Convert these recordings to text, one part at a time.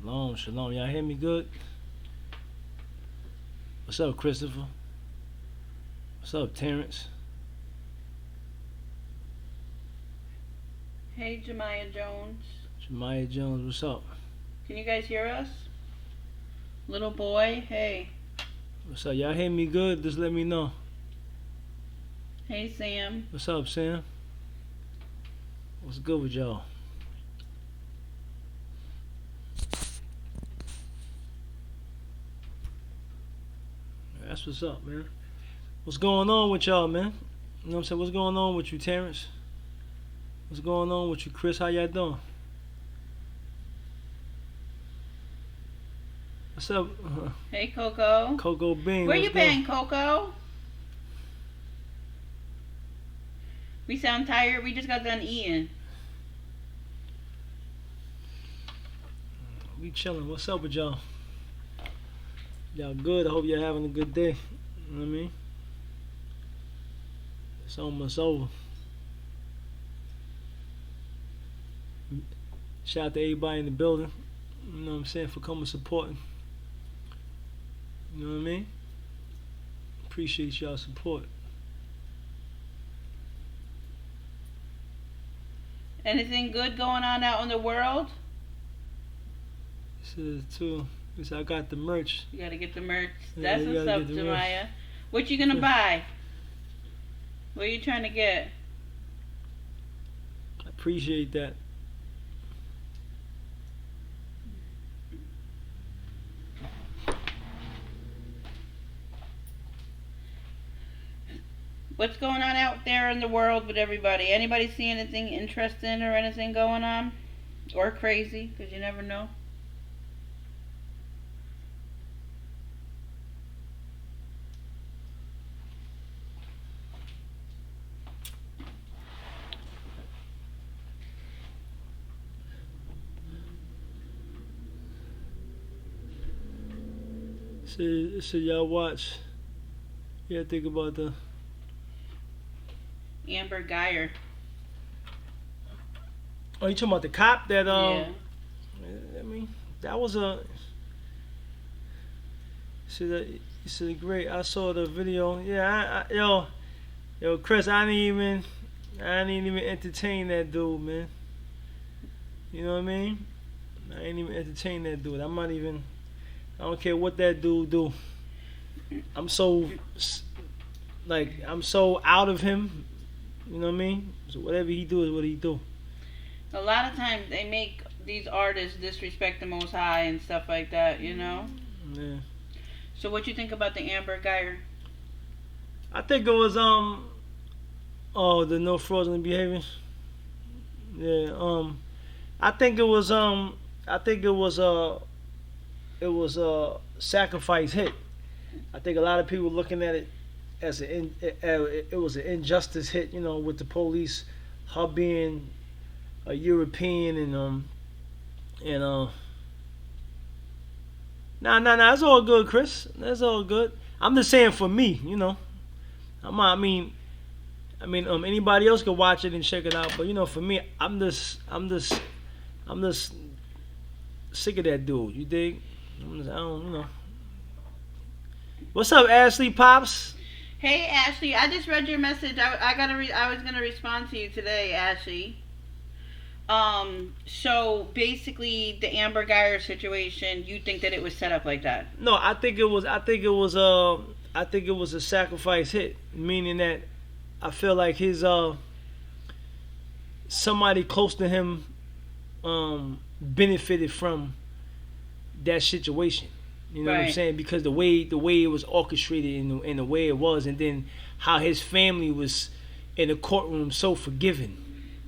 Shalom, shalom. Y'all hear me good? What's up, Christopher? What's up, Terrence? Hey, Jemiah Jones. Jemiah Jones, what's up? Can you guys hear us? Little boy, hey. What's up? Y'all hear me good? Just let me know. Hey, Sam. What's up, Sam? What's good with y'all? That's what's up, man. What's going on with y'all, man? You know what I'm saying? What's going on with you, Terrence? What's going on with you, Chris? How y'all doing? What's up? Hey, Coco. Coco Bean. Where what's you good? been, Coco? We sound tired. We just got done eating. We chilling. What's up with y'all? Y'all good? I hope y'all having a good day. You know what I mean? It's almost over. Shout out to everybody in the building. You know what I'm saying? For coming supporting. You know what I mean? Appreciate y'all support. Anything good going on out in the world? This is too. This I got the merch. You gotta get the merch. Yeah, That's you what's gotta up, get the merch. Jemiah. What you gonna buy? What are you trying to get? I appreciate that. What's going on out there in the world with everybody? Anybody see anything interesting or anything going on? Or crazy? Because you never know. So y'all watch. Yeah, think about the. Amber Geyer. Oh, you talking about the cop that Yeah. I mean, that was a. See that? You see, great. I saw the video. Yeah, yo, Chris, I didn't even entertain that dude, man. You know what I mean? I ain't even entertain that dude. I'm not even. I don't care what that dude do. I'm so, I'm so out of him. You know what I mean? So whatever he do is what he do. A lot of times they make these artists disrespect the Most High and stuff like that, you know? Yeah. So what you think about the Amber Geyer? I think it was oh, the no fraudulent behavior. Yeah. I think it was it was a sacrifice hit. I think a lot of people looking at it as it was an injustice hit, you know, with the police, her being a European and nah, it's all good, Chris. That's all good. I'm just saying for me, you know. I mean, anybody else could watch it and check it out, but you know, for me, I'm just sick of that dude. You dig? I don't, you know. What's up, Ashley Pops? Hey Ashley, I just read your message. I was gonna respond to you today, Ashley. So basically, the Amber Geyer situation, you think that it was set up like that? No, I think it was a sacrifice hit, meaning that I feel like his somebody close to him benefited from that situation. You know what I'm Right. saying? Because the way it was orchestrated and the way it was, and then how his family was in the courtroom so forgiving.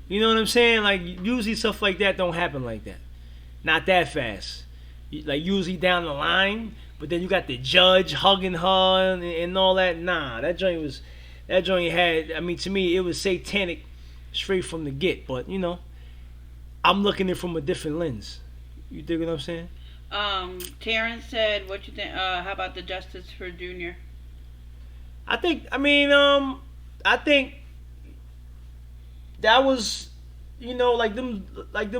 You know what I'm saying? Like usually stuff like that don't happen like that. Not that fast. Like usually down the line, but then you got the judge hugging her and all that. Nah, that joint had. I mean, to me, it was satanic straight from the get. But you know, I'm looking at it from a different lens. You dig what I'm saying? Terrence said, "What you think? How about the justice for Junior?" I think. I think that was, you know, like them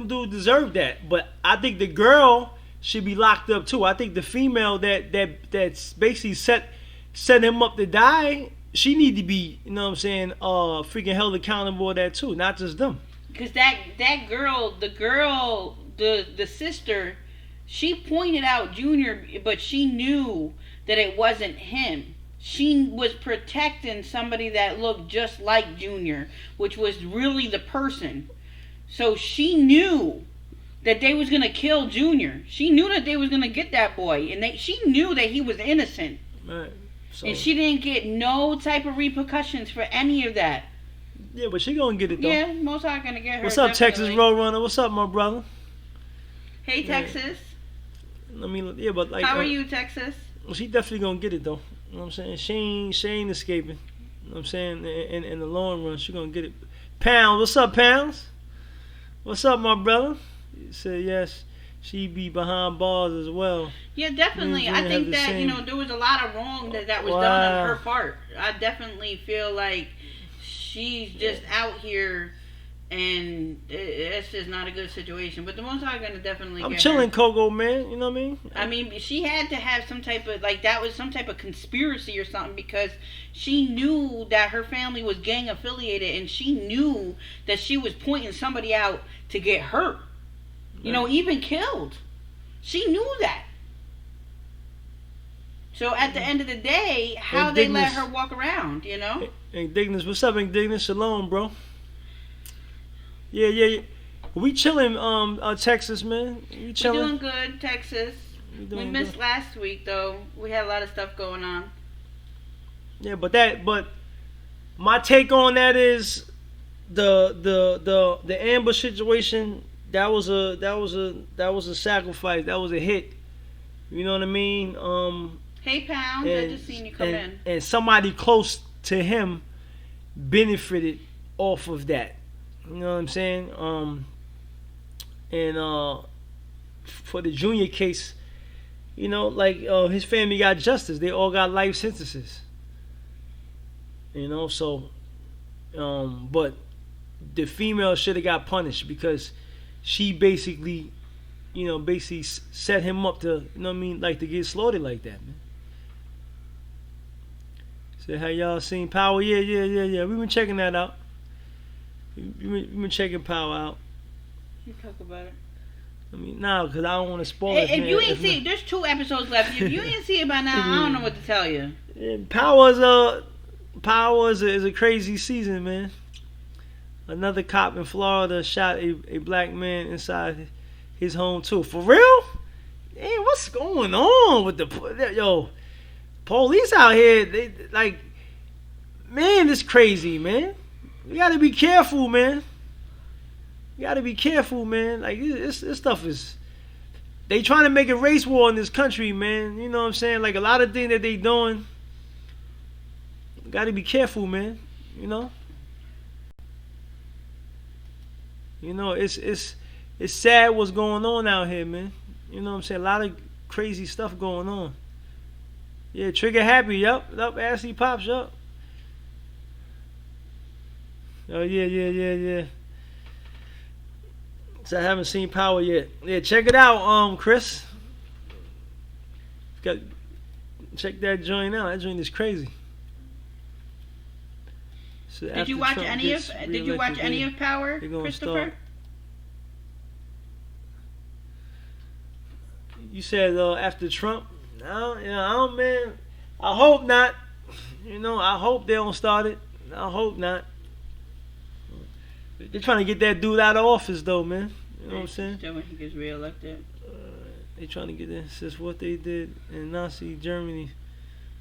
dudes deserved that. But I think the girl, should be locked up too. I think the female that's basically set him up to die, she need to be, you know what I'm saying, freaking held accountable for that too, not just them. Because that girl, the sister, she pointed out Junior, but she knew that it wasn't him. She was protecting somebody that looked just like Junior, which was really the person. So she knew that they was gonna kill Junior. She knew that they was gonna get that boy, and she knew that he was innocent. Right. So, and she didn't get no type of repercussions for any of that. Yeah, but she gonna get it though. Yeah, most are gonna get her. What's up, definitely. Texas Roadrunner? What's up, my brother? Hey, Texas. I mean, yeah, but like, how are you, Texas? She definitely gonna get it though. You know what I'm saying? She ain't escaping. You know what I'm saying? In the long run, she gonna get it. Pounds, what's up, Pounds? What's up, my brother? He said yes. She be behind bars as well. Yeah, definitely. I think that there was a lot of wrong that was done on her part. I definitely feel like she's just out here, and it's just not a good situation. But the Most High gonna definitely. I'm chilling, Coco, man. You know what I mean? I mean, she had to have some type of that was some type of conspiracy or something, because she knew that her family was gang affiliated, and she knew that she was pointing somebody out to get hurt. Even killed. She knew that. So at the end of the day, how they let her walk around, Indignus, what's up, Indignus? Shalom, bro. Yeah. We chilling, Texas, man. We chilling. We doing good, Texas. We missed last week though. We had a lot of stuff going on. Yeah, but my take on that is the ambush situation. That was a sacrifice. That was a hit. You know what I mean? Hey, Pounds, I just seen you come in. And somebody close to him benefited off of that. You know what I'm saying? And for the Junior case, his family got justice. They all got life sentences. So, but the female should have got punished because she basically set him up to, to get slaughtered like that, man. So, have y'all seen Power? Yeah. We've been checking that out. We've been checking Power out. You talk about it. I mean, because I don't want to spoil it. If you ain't see it, there's 2 episodes left. If you ain't see it by now, I don't know what to tell you. Power is a crazy season, man. Another cop in Florida shot a black man inside his home too. For real? Hey, what's going on with the police out here? They man, it's crazy, man. You gotta be careful, man. Like this stuff is. They trying to make a race war in this country, man. You know what I'm saying? Like a lot of things that they doing. You gotta be careful, man. It's sad what's going on out here, man. You know what I'm saying? A lot of crazy stuff going on. Yeah, Trigger Happy, yup, Ashley Pops, yup. Oh yeah. So I haven't seen Power yet. Yeah, check it out, Chris. Check that joint out. That joint is crazy. So did you watch any of Power, Christopher? You said after Trump? No, I don't, man. I hope not. I hope they don't start it. I hope not. They're trying to get that dude out of office, though, man. You know what I'm saying? Still when he gets reelected. They trying to get in. Since what they did in Nazi Germany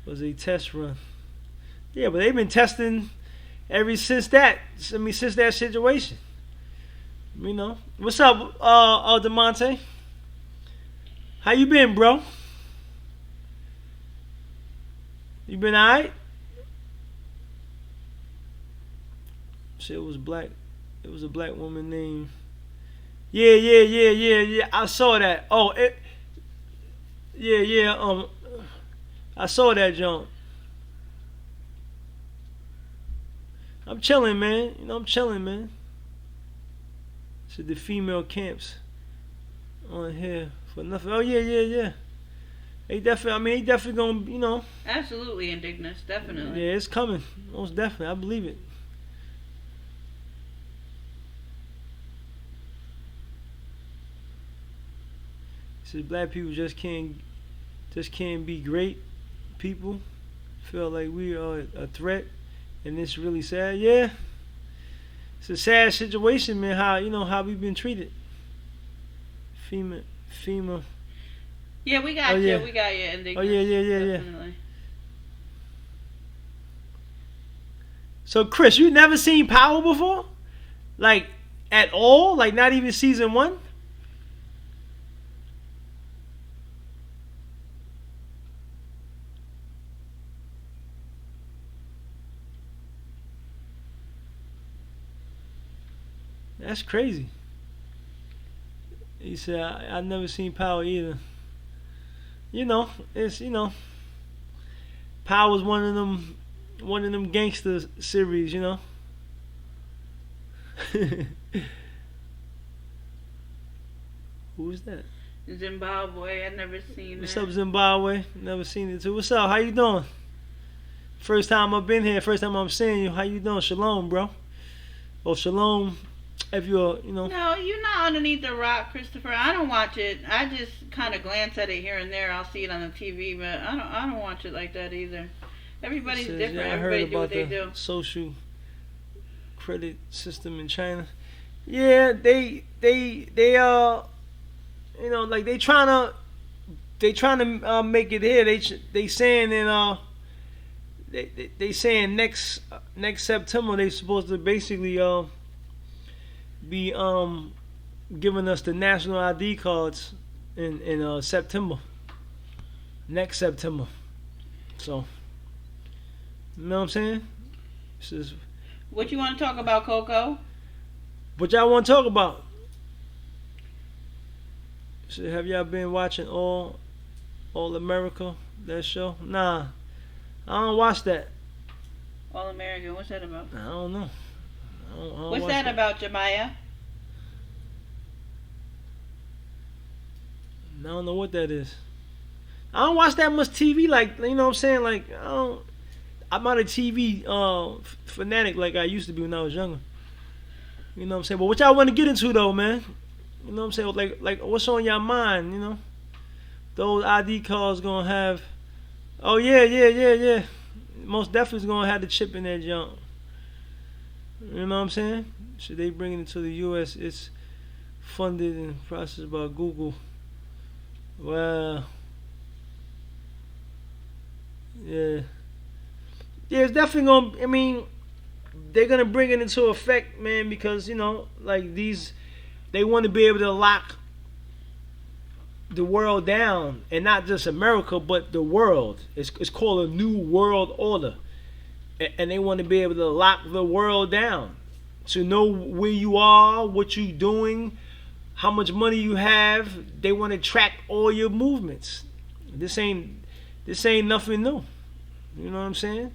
was a test run. Yeah, but they've been testing ever since that. Since that situation. What's up, DeMonte? How you been, bro? You been alright? Shit, it was a black woman named. Yeah. I saw that. Oh, yeah. I saw that jump. I'm chilling, man. I'm chilling, man. So the female camps on here for nothing. Oh yeah, yeah, yeah. They definitely. I mean, they definitely gonna. Absolutely indigenous, definitely. Yeah, it's coming. Most definitely, I believe it. He says black people just can't be great people. Feel like we are a threat, and it's really sad. Yeah, it's a sad situation, man. How we've been treated. FEMA, FEMA. Yeah, we Oh got you. yeah. We got you, Oh yeah, indigenous. yeah, yeah, yeah. Definitely. So Chris, you never seen Power before? Like at all? Like not even season one? That's crazy. He said I never seen Power either. It's Power's one of them gangster series. Who's that? Zimbabwe. I've never seen What's that. up, Zimbabwe? Never seen it too. What's up? How you doing? First time I've been here. First time I'm seeing you. How you doing? Shalom, bro. Oh, shalom. If you're. No, you're not underneath the rock, Christopher. I don't watch it. I just kind of glance at it here and there. I'll see it on the TV, but I don't watch it like that either. Everybody's Says, different. yeah, I heard Everybody do what about they the do. social credit system in China. Yeah, like they trying to make it here. They saying they saying next September they supposed to basically be giving us the national ID cards in September, next September. So you know what I'm saying? This is What you want to talk about, Coco? what y'all want to talk about. So have y'all been watching All America, that show? Nah, I don't watch that. All American. What's that about? I don't know. I don't What's watch that about, Jemiah? I don't know what that is. I don't watch that much TV. Like you know what I'm saying. Like I don't. I'm not a TV fanatic like I used to be when I was younger. You know what I'm saying. But what y'all want to get into though, man? You know what I'm saying. Like what's on your mind? Those ID cards gonna have. Oh yeah, yeah, yeah, yeah. Most definitely gonna have the chip in that junk. You know what I'm saying? Should they bring it to the U.S.? It's funded and processed by Google. Well, yeah, yeah. It's definitely gonna. I mean, they're gonna bring it into effect, man, because like they want to be able to lock the world down, and not just America, but the world. It's called a new world order, and they want to be able to lock the world down, to know where you are, what you're doing, how much money you have. They want to track all your movements. This ain't nothing new. You know what I'm saying?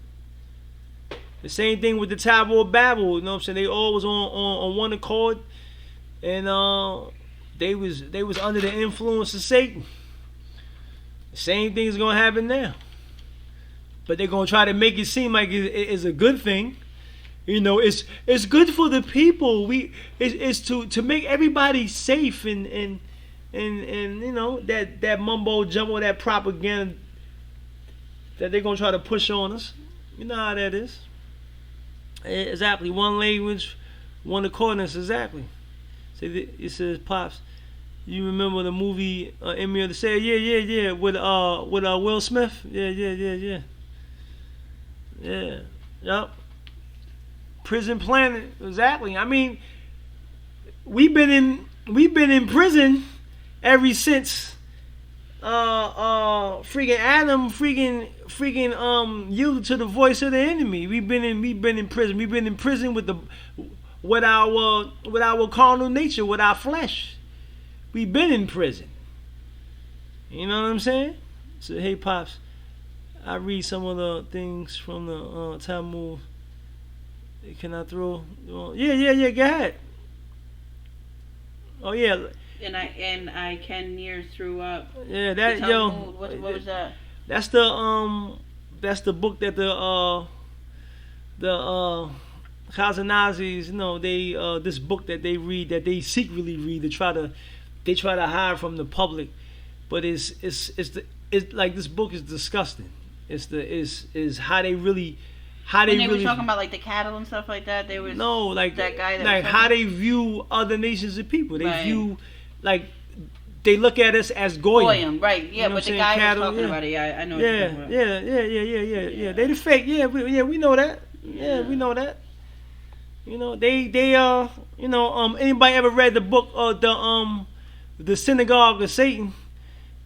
The same thing with the Tower of Babel. You know what I'm saying? They all was on one accord, and they was under the influence of Satan. The same thing is gonna happen now, but they're gonna try to make it seem like it's a good thing. It's good for the people. It's to make everybody safe and that mumbo jumbo, that propaganda that they're gonna try to push on us. You know how that is. Exactly. One language, one accordance. Exactly. It says, Pops, you remember the movie Emmy of the Say? Yeah, yeah, yeah. With Will Smith? Yeah, yeah, yeah, yeah. Yeah. Yup. Prison Planet. Exactly. I mean, we've been in prison ever since freaking Adam freaking yielded to the voice of the enemy. We've been in prison. We've been in prison with our carnal nature, with our flesh. We've been in prison. You know what I'm saying? So hey, Pops, I read some of the things from the Talmud. Can I throw? Yeah, yeah, yeah. Go ahead. Oh yeah, And I can near threw up. Yeah, The that yo, Talmud. What was that? that's the book that the Khazanazis, they this book that they read, that they secretly read, they try to hide from the public, but it's like, this book is disgusting. It's the is how When they they were really talking about like the cattle and stuff like that, they was no, like that guy that like was how talking- they view other nations of people. They Right. view, like, they look at us as goyim. Goyim, right? Yeah, You know what but I'm the saying? guy Cattle, was talking yeah. about it. Yeah, I know. What you're Yeah, talking about. yeah. They the fake. Yeah, we know that. Yeah, we know that. Anybody ever read the book of the Synagogue of Satan?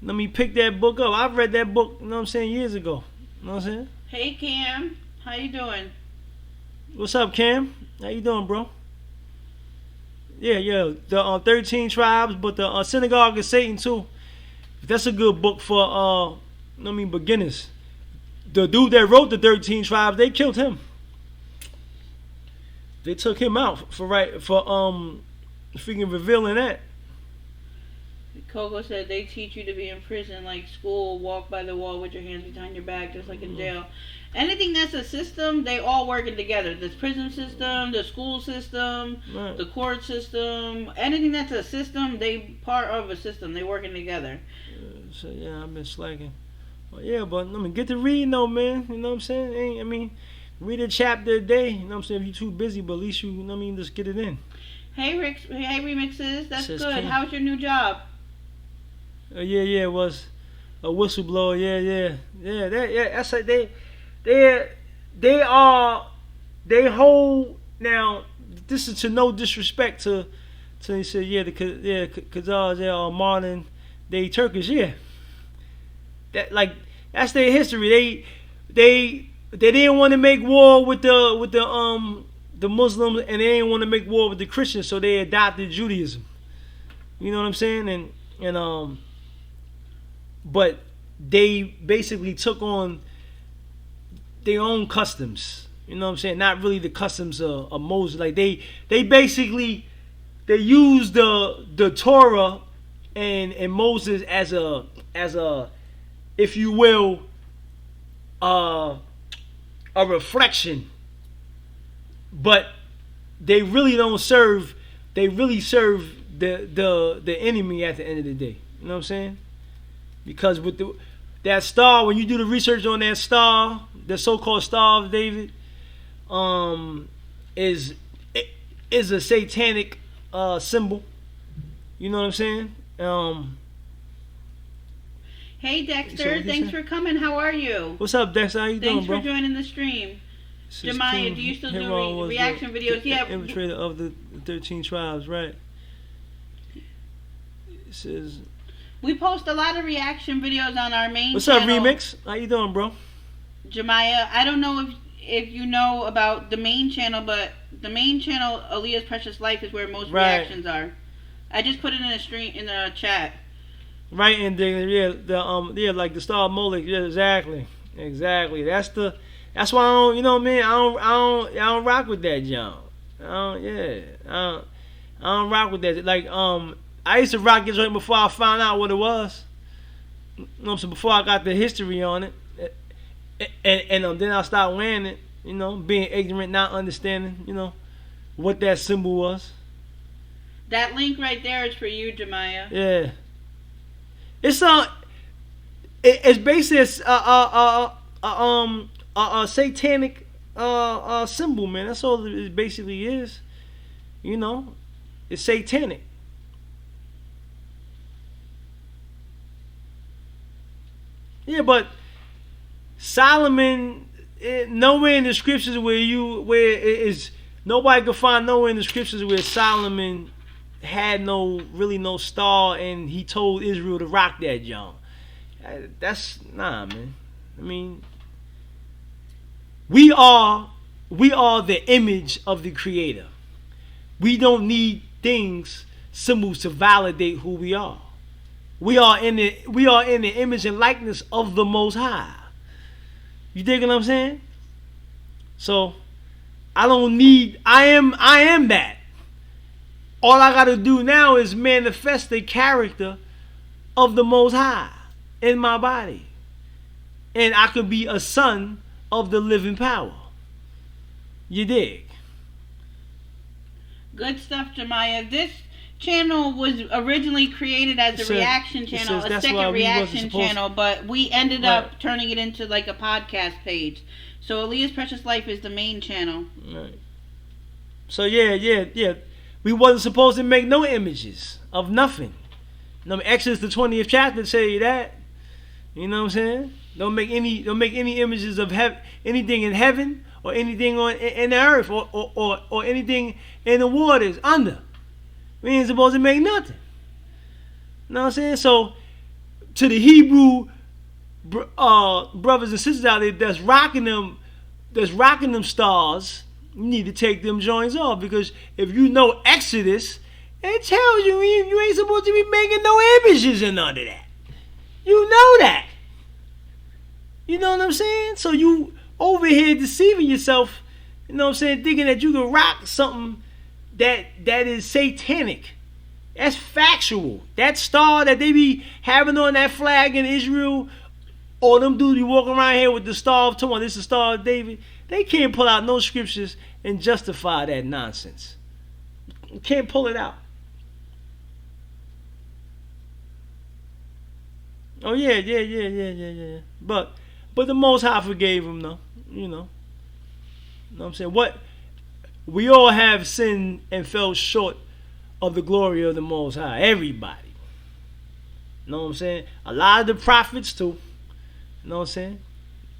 Let me pick that book up. I've read that book, you know what I'm saying, years ago. You know what I'm saying? Hey Cam, how you doing? What's up, Cam? How you doing, bro? Yeah. The 13 tribes, but the Synagogue of Satan too. That's a good book for beginners. The dude that wrote the 13 tribes, they killed him. They took him out for freaking revealing that. Coco said they teach you to be in prison like school, walk by the wall with your hands behind your back, just like in jail. Anything that's a system, they all working together. This prison system, the school system, Right. the court system, anything that's a system, they part of a system. They working together. So yeah, I've been slacking. Well, yeah, but get to reading though, man. You know what I'm saying? Read a chapter a day. You know what I'm saying? If you're too busy, but at least just get it in. Hey Rick, hey Remixes, that's Says good. King. How's your new job? Yeah, it was a whistleblower. Yeah. That's like they hold now. This is to no disrespect to he said the Khazars, are modern day Turkish. Yeah, that's their history. They didn't want to make war with the Muslims, and they didn't want to make war with the Christians, so they adopted Judaism. You know what I'm saying? And but they basically took on their own customs. You know what I'm saying? Not really the customs of Moses. Like they basically they used the Torah and Moses as a if you will a reflection, but they really don't serve. They really serve the enemy at the end of the day. You know what I'm saying? Because with that star, when you do the research on that star, the so-called Star of David, is a satanic symbol. You know what I'm saying? Hey Dexter, thanks for coming. How are you? What's up, Dexter? How you doing, bro? Thanks for joining the stream. Jemiah, do you still do reaction videos? The infiltrator of the 13 tribes, right? It says. We post a lot of reaction videos on our main What's channel. up, Remix? How you doing, bro? Jemiah, I don't know if you know about the main channel, but the main channel, Aaliyah's Precious Life, is where most reactions are. I just put it in the chat. Right, and like the Star of Molech. Yeah, exactly. That's why I don't. You know what I mean? I don't rock with that, John. I don't rock with that. Like I used to rock it right before I found out what it was. You know what I'm saying? Before I got the history on it, and then I started wearing it. You know, being ignorant, not understanding. You know what that symbol was. That link right there is for you, Jemiah. Yeah. It's basically a satanic symbol, man. That's all it basically is. You know, it's satanic. Yeah, but Solomon, nowhere in the scriptures where it is, nobody could find nowhere in the scriptures where Solomon had no star and he told Israel to rock that John. That's man. I mean, we are the image of the Creator. We don't need symbols to validate who we are. We are in the image and likeness of the Most High. You dig what I'm saying? So I don't need. I am that. all I got to do now is manifest the character of the Most High in my body. And I could be a son of the living power. You dig? Good stuff, Jemiah. This channel was originally created as a reaction channel, a second reaction channel, but we ended up turning it into like a podcast page. So Aaliyah's Precious Life is the main channel. Right. So yeah. We wasn't supposed to make no images of nothing. No, Exodus the 20th chapter tell you that. You know what I'm saying? Don't make any images of anything in heaven or anything in the earth or anything in the waters under. We ain't supposed to make nothing. You know what I'm saying? So to the Hebrew brothers and sisters out there that's rocking them stars, you need to take them joints off, because if you know Exodus, it tells you ain't supposed to be making no images and none of that. You know that. You know what I'm saying? So you over here deceiving yourself, you know what I'm saying, thinking that you can rock something that is satanic. That's factual. That star that they be having on that flag in Israel, or them dudes be walking around here with the star of tomorrow, this is the Star of David. They can't pull out no scriptures and justify that nonsense. You can't pull it out. Oh yeah. But the Most High forgave him, though. You know what I'm saying? What we all have sinned and fell short of the glory of the Most High. Everybody. You know what I'm saying? A lot of the prophets too. You know what I'm saying?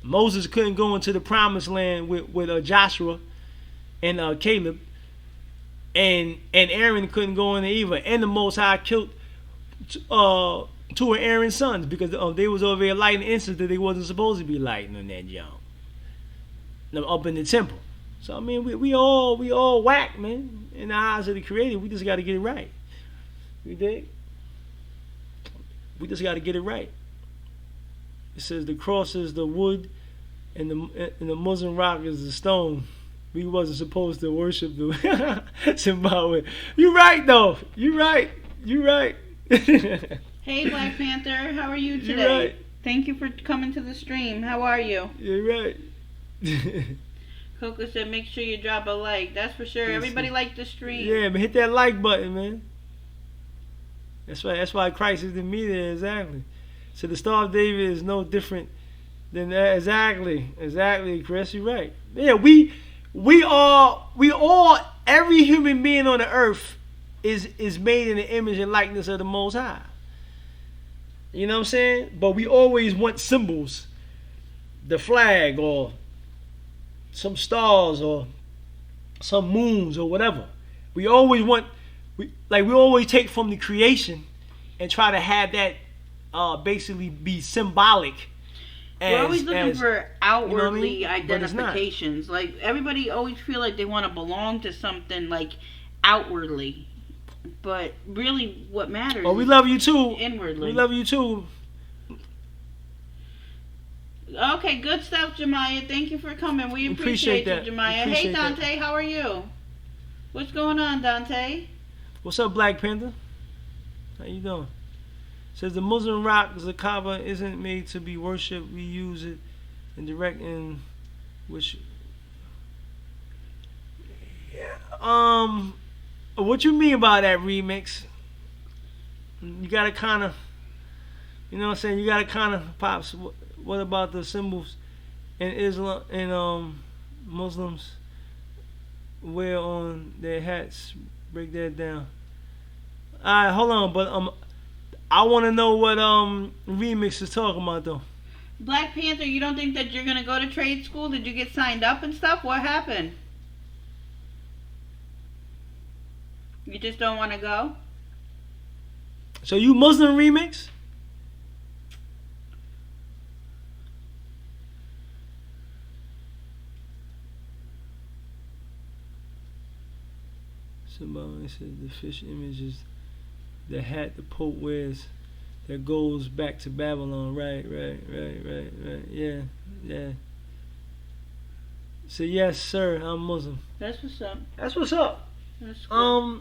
Moses couldn't go into the promised land with Joshua and Caleb, and Aaron couldn't go in there either. And the Most High killed two of Aaron's sons because they was over there lighting incense that they wasn't supposed to be lighting on that young up in the temple. So I mean, we all whack, man, in the eyes of the Creator. We just got to get it right. You dig? We just got to get it right. It says the cross is the wood, and the Muslim rock is the stone. We wasn't supposed to worship the Zimbabwe. You right though. You right. Hey Black Panther, how are you today? You're right. Thank you for coming to the stream. How are you? You're right. Coco said make sure you drop a like. That's for sure. Everybody liked the stream. Yeah, but hit that like button, man. That's why Christ is the media, exactly. So the Star of David is no different than that. Exactly, Chris, you're right. Yeah, we all, every human being on the earth is made in the image and likeness of the Most High. You know what I'm saying? But we always want symbols, the flag or some stars or some moons or whatever. We always take from the creation and try to have that basically be symbolic. We're always looking for outwardly, you know what I mean? identifications. Like everybody always feel like they want to belong to something like outwardly, but really what matters. Oh, we love you too. Inwardly, we love you too. Okay, good stuff, Jemiah. Thank you for coming. We appreciate you, Jemiah. Hey, Dante, how are you? What's going on, Dante? What's up, Black Panther? How you doing? Says the Muslim rock, the Kaaba, isn't made to be worshipped. We use it in direct in which. Yeah. What you mean by that, remix? You gotta kind of, you know what I'm saying? You gotta kind of pops. What about the symbols in Islam and Muslims wear on their hats? Break that down. All right, hold on, but I want to know what remix is talking about though. Black Panther, you don't think that you're gonna go to trade school? Did you get signed up and stuff? What happened? You just don't want to go? So you Muslim remix? Somebody said the fish image is the hat the Pope wears that goes back to Babylon. Right. Yeah. So yes, sir, I'm Muslim. That's what's up. That's what's up. That's cool.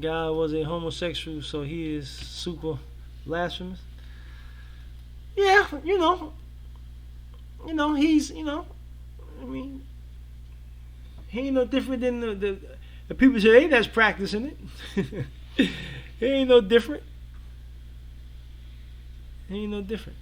God was a homosexual, so he is super blasphemous. Yeah, he's, I mean, he ain't no different than the people today that's practicing it. He ain't no different. He ain't no different.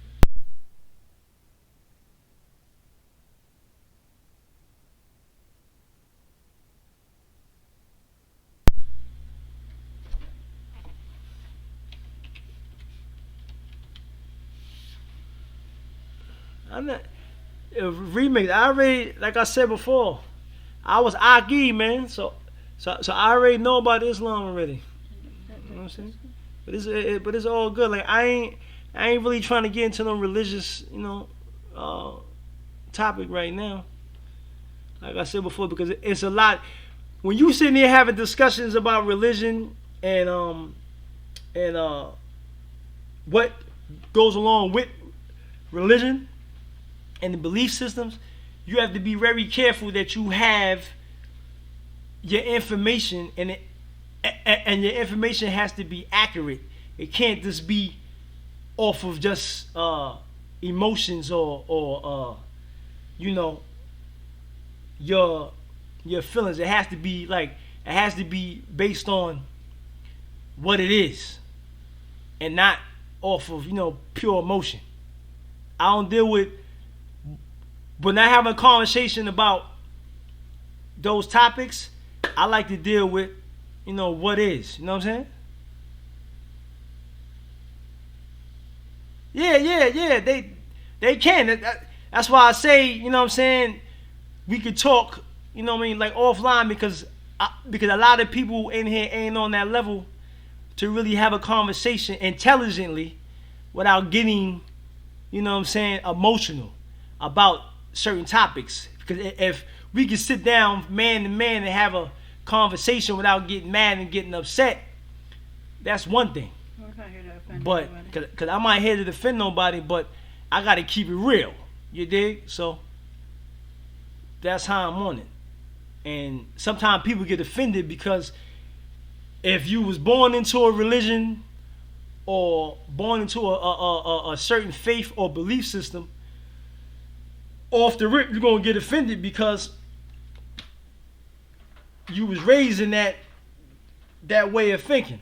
I'm not remix. I already, like I said before, I was Aki, man. So I already know about Islam already. You know what I'm saying? But it's all good. Like I ain't really trying to get into no religious, uh, topic right now. Like I said before, because it's a lot. When you sitting there having discussions about religion and what goes along with religion and the belief systems, you have to be very careful that you have your information and your information has to be accurate. It can't just be off of just emotions or you know your feelings. It has to be based on what it is and not off of pure emotion. I don't deal with, but not having a conversation about those topics. I like to deal with what is. You know what I'm saying? Yeah. They can. That's why I say, what I'm saying, we could talk, what I mean, like offline because a lot of people in here ain't on that level to really have a conversation intelligently without getting, what I'm saying, emotional about certain topics. Because if we could sit down man to man and have a conversation without getting mad and getting upset, that's one thing. We're not here to offend But anybody. because I'm not here to defend nobody, but I got to keep it real. You dig? So that's how I'm on it. And sometimes people get offended because if you was born into a religion or born into a certain faith or belief system, off the rip you're gonna get offended because you was raised in that way of thinking.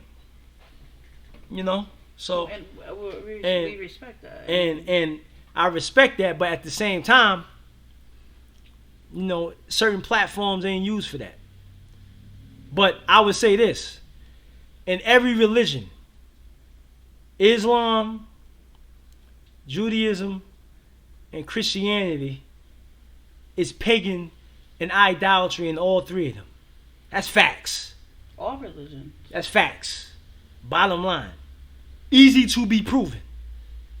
So And we respect that. and I respect that, but at the same time, certain platforms ain't used for that. But I would say this: in every religion, Islam, Judaism, and Christianity, is pagan and idolatry in all three of them. That's facts. All religions. That's facts. Bottom line. Easy to be proven.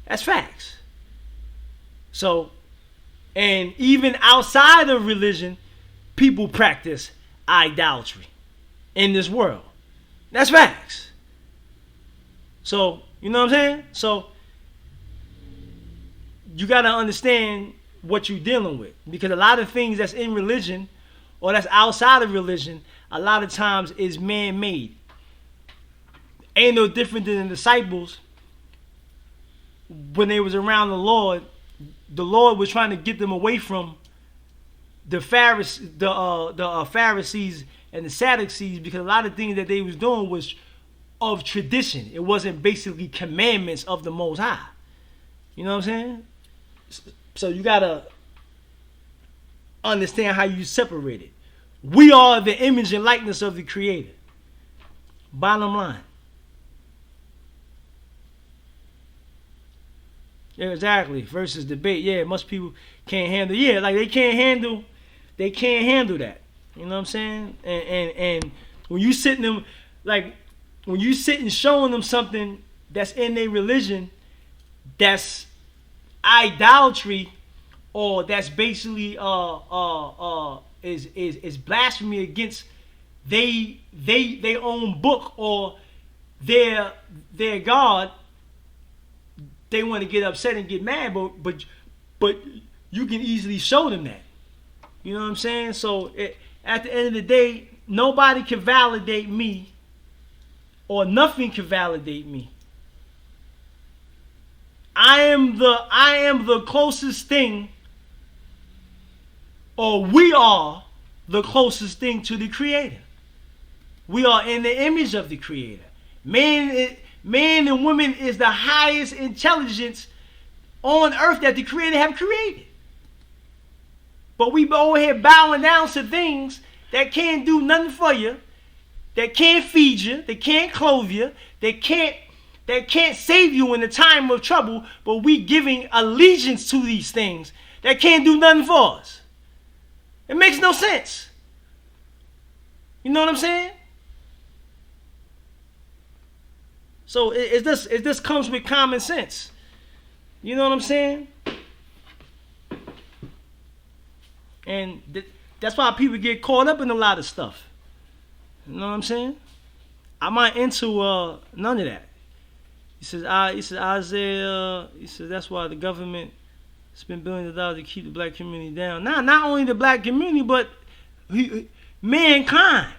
That's facts. So, and even outside of religion, people practice idolatry in this world. That's facts. So, you know what I'm saying? So, you got to understand what you're dealing with. Because a lot of things that's in religion or that's outside of religion, a lot of times is man-made. Ain't no different than the disciples when they was around the Lord. The Lord was trying to get them away from the Pharisees and the Sadducees, because a lot of things that they was doing was of tradition. It wasn't basically commandments of the Most High. You know what I'm saying? So you gotta understand how you separate it. We are the image and likeness of the Creator. Bottom line. Yeah, exactly. Versus debate. Yeah, most people can't handle. Yeah, like they can't handle that. You know what I'm saying? And when you sitting them, like when you sitting showing them something that's in their religion, that's idolatry, or that's basically is blasphemy against they own book or their God. They want to get upset and get mad, but you can easily show them that. You know what I'm saying? So at the end of the day, nobody can validate me or nothing can validate me. I am the closest thing, or we are the closest thing to the Creator. We are in the image of the Creator. Man and woman is the highest intelligence on earth that the Creator have created. But we over here bowing down to things that can't do nothing for you, that can't feed you, that can't clothe you, that can't save you in the time of trouble, but we giving allegiance to these things that can't do nothing for us. It makes no sense. You know what I'm saying? So it just comes with common sense. You know what I'm saying? And that's why people get caught up in a lot of stuff. You know what I'm saying? I'm not into none of that. He says Isaiah. He says that's why the government spent billions of dollars to keep the black community down. Not only the black community, but mankind.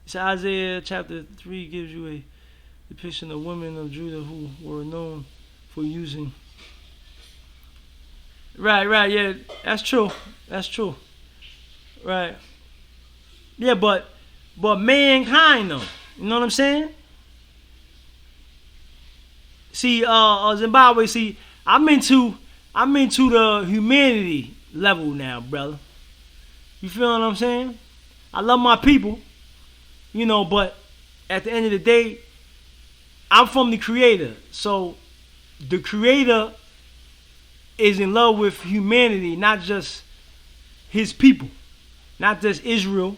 He said Isaiah chapter 3 gives you a depiction of women of Judah who were known for using. Right, yeah, that's true. Right. Yeah, but mankind though. You know what I'm saying? See, Zimbabwe, I'm into the humanity level now, brother. You feel what I'm saying? I love my people, you know, but at the end of the day, I'm from the Creator. So the Creator is in love with humanity, not just his people, not just Israel,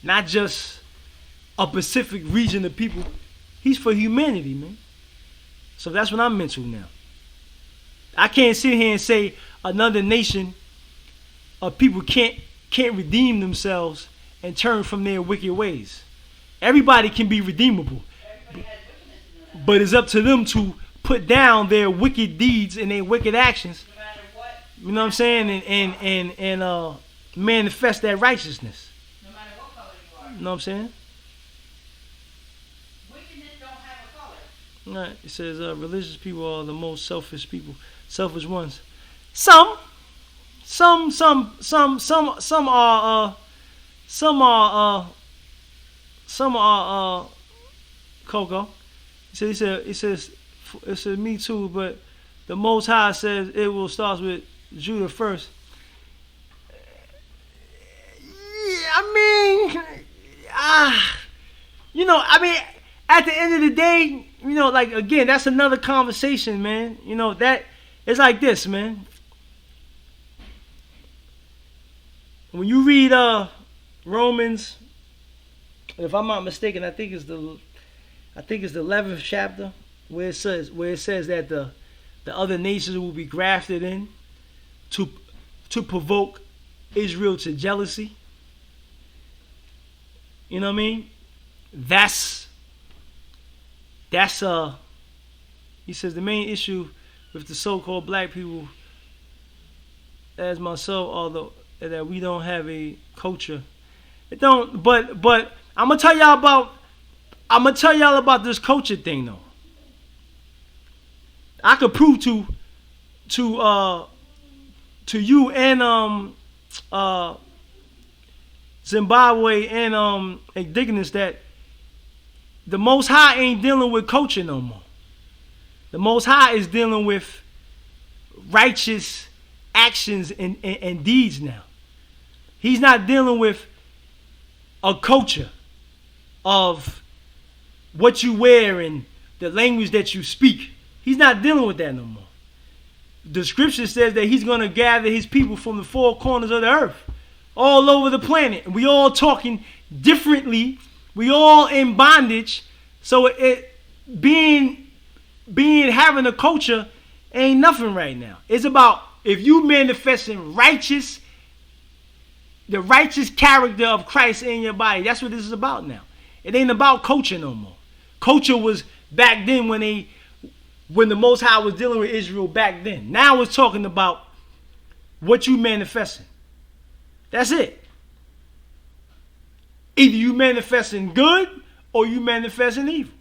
not just a Pacific region of people. He's for humanity, man. So that's what I'm into now. I can't sit here and say another nation of people can't redeem themselves and turn from their wicked ways. Everybody can be redeemable, but it's up to them to put down their wicked deeds and their wicked actions. You know what I'm saying? And manifest that righteousness. No matter what color you are. You know what I'm saying? Wickedness don't have a color. Right. It says religious people are the most selfish people, selfish ones. Some are Coco. He says me too, but the Most High says it will start with Judah first. Yeah, at the end of the day, like again, that's another conversation, man. That it's like this, man. When you read Romans, if I'm not mistaken, I think it's the 11th chapter where it says that the other nations will be grafted in to provoke Israel to jealousy. You know what I mean? That's he says the main issue with the so-called black people as myself, although that we don't have a culture. It don't, but I'm gonna tell y'all about this culture thing though. I could prove to you and Zimbabwe and indigenous that the Most High ain't dealing with culture no more. The Most High is dealing with righteous actions and deeds now. He's not dealing with a culture of what you wear and the language that you speak. He's not dealing with that no more. The scripture says that he's going to gather his people from the four corners of the earth, all over the planet. We all talking differently. We all in bondage. So having a culture ain't nothing right now. It's about if you manifesting the righteous character of Christ in your body. That's what this is about now. It ain't about culture no more. Culture was back then when the Most High was dealing with Israel back then. Now it's talking about what you manifesting. That's it. Either you manifesting good or you manifesting evil.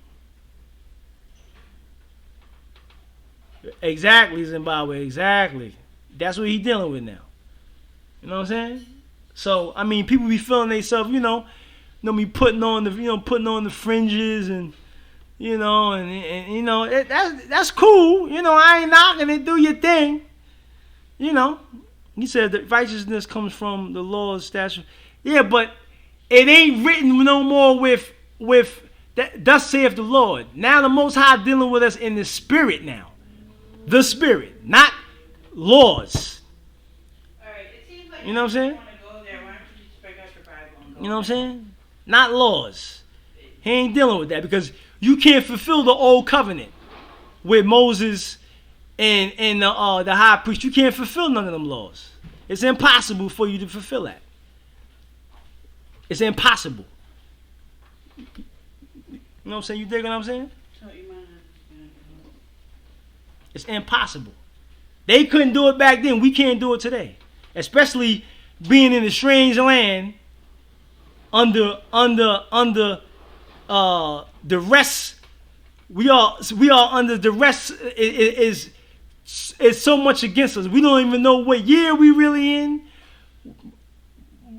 Exactly, Zimbabwe. Exactly. That's what he's dealing with now. You know what I'm saying? So I mean, people be feeling themselves, me putting on the fringes and that's cool. I ain't knocking it. Do your thing. He said that righteousness comes from the Lord's statute. Yeah, but it ain't written no more with that. Thus saith the Lord. Now the Most High dealing with us in the spirit now. The spirit, not laws. All right, it seems like you know what I'm saying? Want to go there. Why don't you just break out your Bible and go you know what I'm saying? Not laws. He ain't dealing with that because you can't fulfill the old covenant with Moses and the high priest. You can't fulfill none of them laws. It's impossible for you to fulfill that. It's impossible. You know what I'm saying? You dig what I'm saying? It's impossible. They couldn't do it back then. We can't do it today. Especially being in a strange land under duress. We are under duress. Is so much against us. We don't even know what year we really in.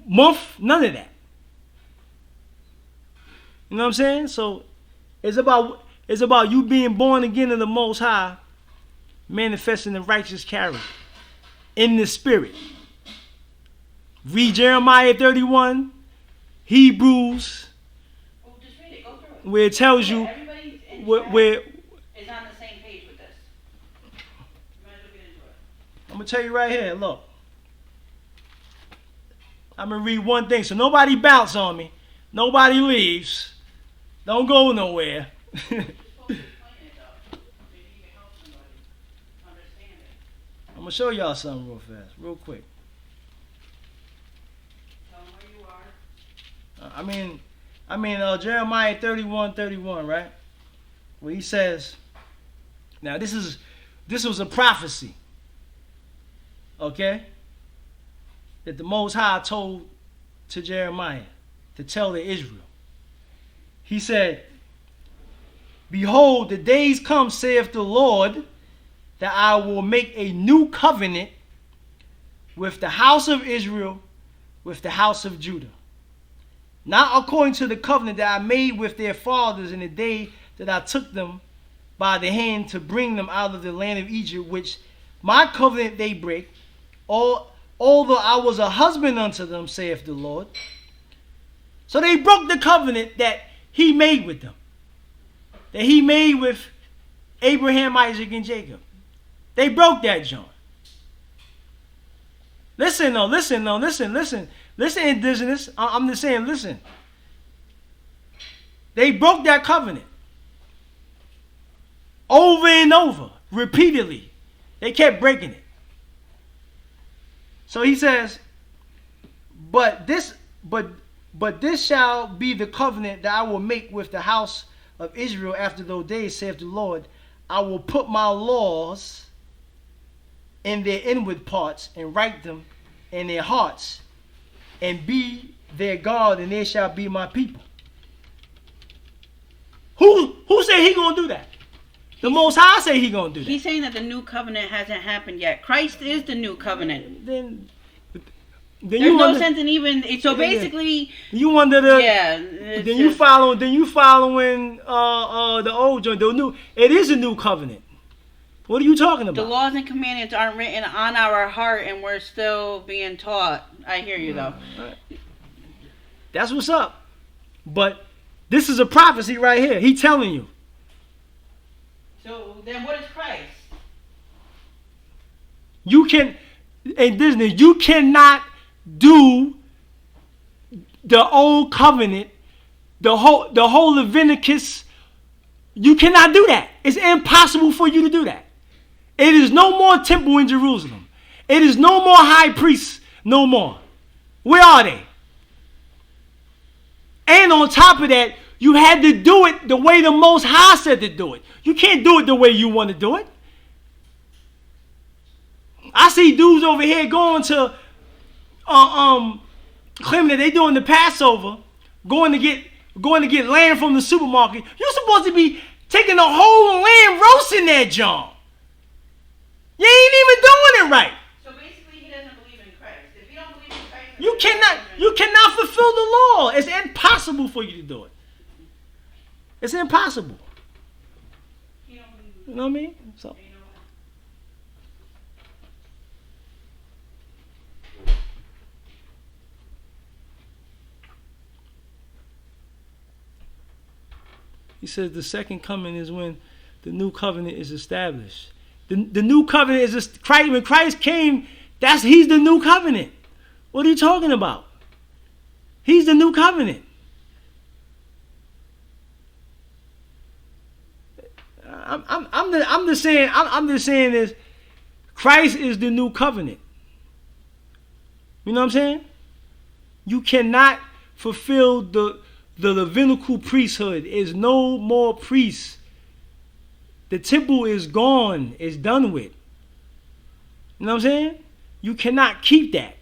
Month, none of that. You know what I'm saying? So it's about you being born again of the Most High, manifesting the righteous character in the spirit. Read Jeremiah 31, Hebrews, just read it. Go through it. where it tells you where is on the same page with this. You might as well get into it. I'm gonna tell you right here. Look, I'm gonna read one thing, so nobody bounce on me, nobody leaves, don't go nowhere. I'm gonna show y'all something real fast, real quick. Tell them where you are. Jeremiah 31:31, right? Where he says, now this was a prophecy, okay? That the Most High told to Jeremiah to tell to Israel. He said, behold, the days come, saith the Lord, that I will make a new covenant with the house of Israel, with the house of Judah. Not according to the covenant that I made with their fathers in the day that I took them by the hand to bring them out of the land of Egypt, which my covenant they break, although I was a husband unto them, saith the Lord. So they broke the covenant that he made with them, that he made with Abraham, Isaac, and Jacob. They broke that joint. Listen, indigenous. I'm just saying, listen. They broke that covenant. Over and over, repeatedly. They kept breaking it. So he says, but this shall be the covenant that I will make with the house of Israel after those days, saith the Lord. I will put my laws in their inward parts and write them in their hearts and be their God, and they shall be my people. Who said he gonna do that? The Most High say he gonna do that. He's saying that the new covenant hasn't happened yet. Christ is the new covenant. Then there's no sense in even. So basically, you wonder the Then you following the old joint. The new. It is a new covenant. What are you talking about? The laws and commandments aren't written on our heart, and we're still being taught. I hear you though. Right. That's what's up. But this is a prophecy right here. He telling you. So then, what is Christ? In Disney, you cannot do the old covenant, the whole Leviticus. You cannot do that. It's impossible for you to do that. It is no more temple in Jerusalem. It is no more high priests, no more. Where are they? And on top of that, you had to do it the way the Most High said to do it. You can't do it the way you want to do it. I see dudes over here going to claiming that they doing the Passover, going to get going to get lamb from the supermarket, you're supposed to be taking the whole lamb, roasting that John. You ain't even doing it right. So basically, he doesn't believe in Christ. If you don't believe in Christ, You cannot fulfill the law. It's impossible for you to do it. It's impossible. You know what I mean? So. He says the second coming is when the new covenant is established. The new covenant is Christ. When Christ came, he's the new covenant. What are you talking about? He's the new covenant. I'm just saying this. Christ is the new covenant. You know what I'm saying? You cannot fulfill the Levitical priesthood. Is no more priests. The temple is gone. It's done with. You know what I'm saying? You cannot keep that.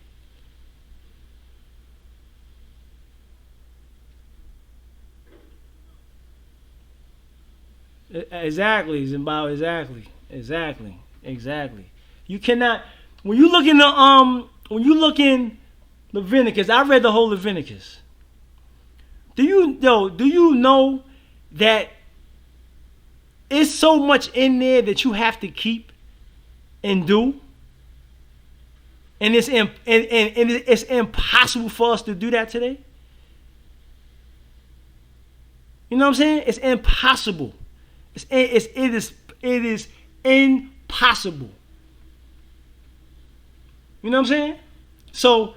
Exactly, Zimbabwe. Exactly. You cannot. When you look in Leviticus, I read the whole Leviticus. Do you know that it's so much in there that you have to keep and do, and it's impossible for us to do that today? You know what I'm saying? It's impossible. It is impossible. You know what I'm saying? So,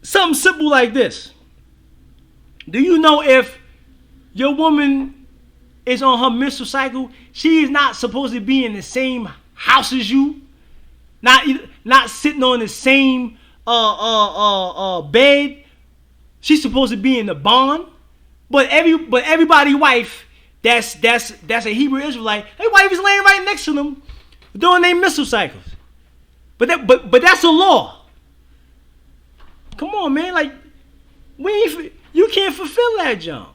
something simple like this. Do you know if your woman is on her menstrual cycle, she is not supposed to be in the same house as you, not sitting on the same bed. She's supposed to be in the barn. But everybody wife that's a Hebrew Israelite, their wife is laying right next to them during their menstrual cycles. But that's a law. Come on, man. Like, you can't fulfill that jump.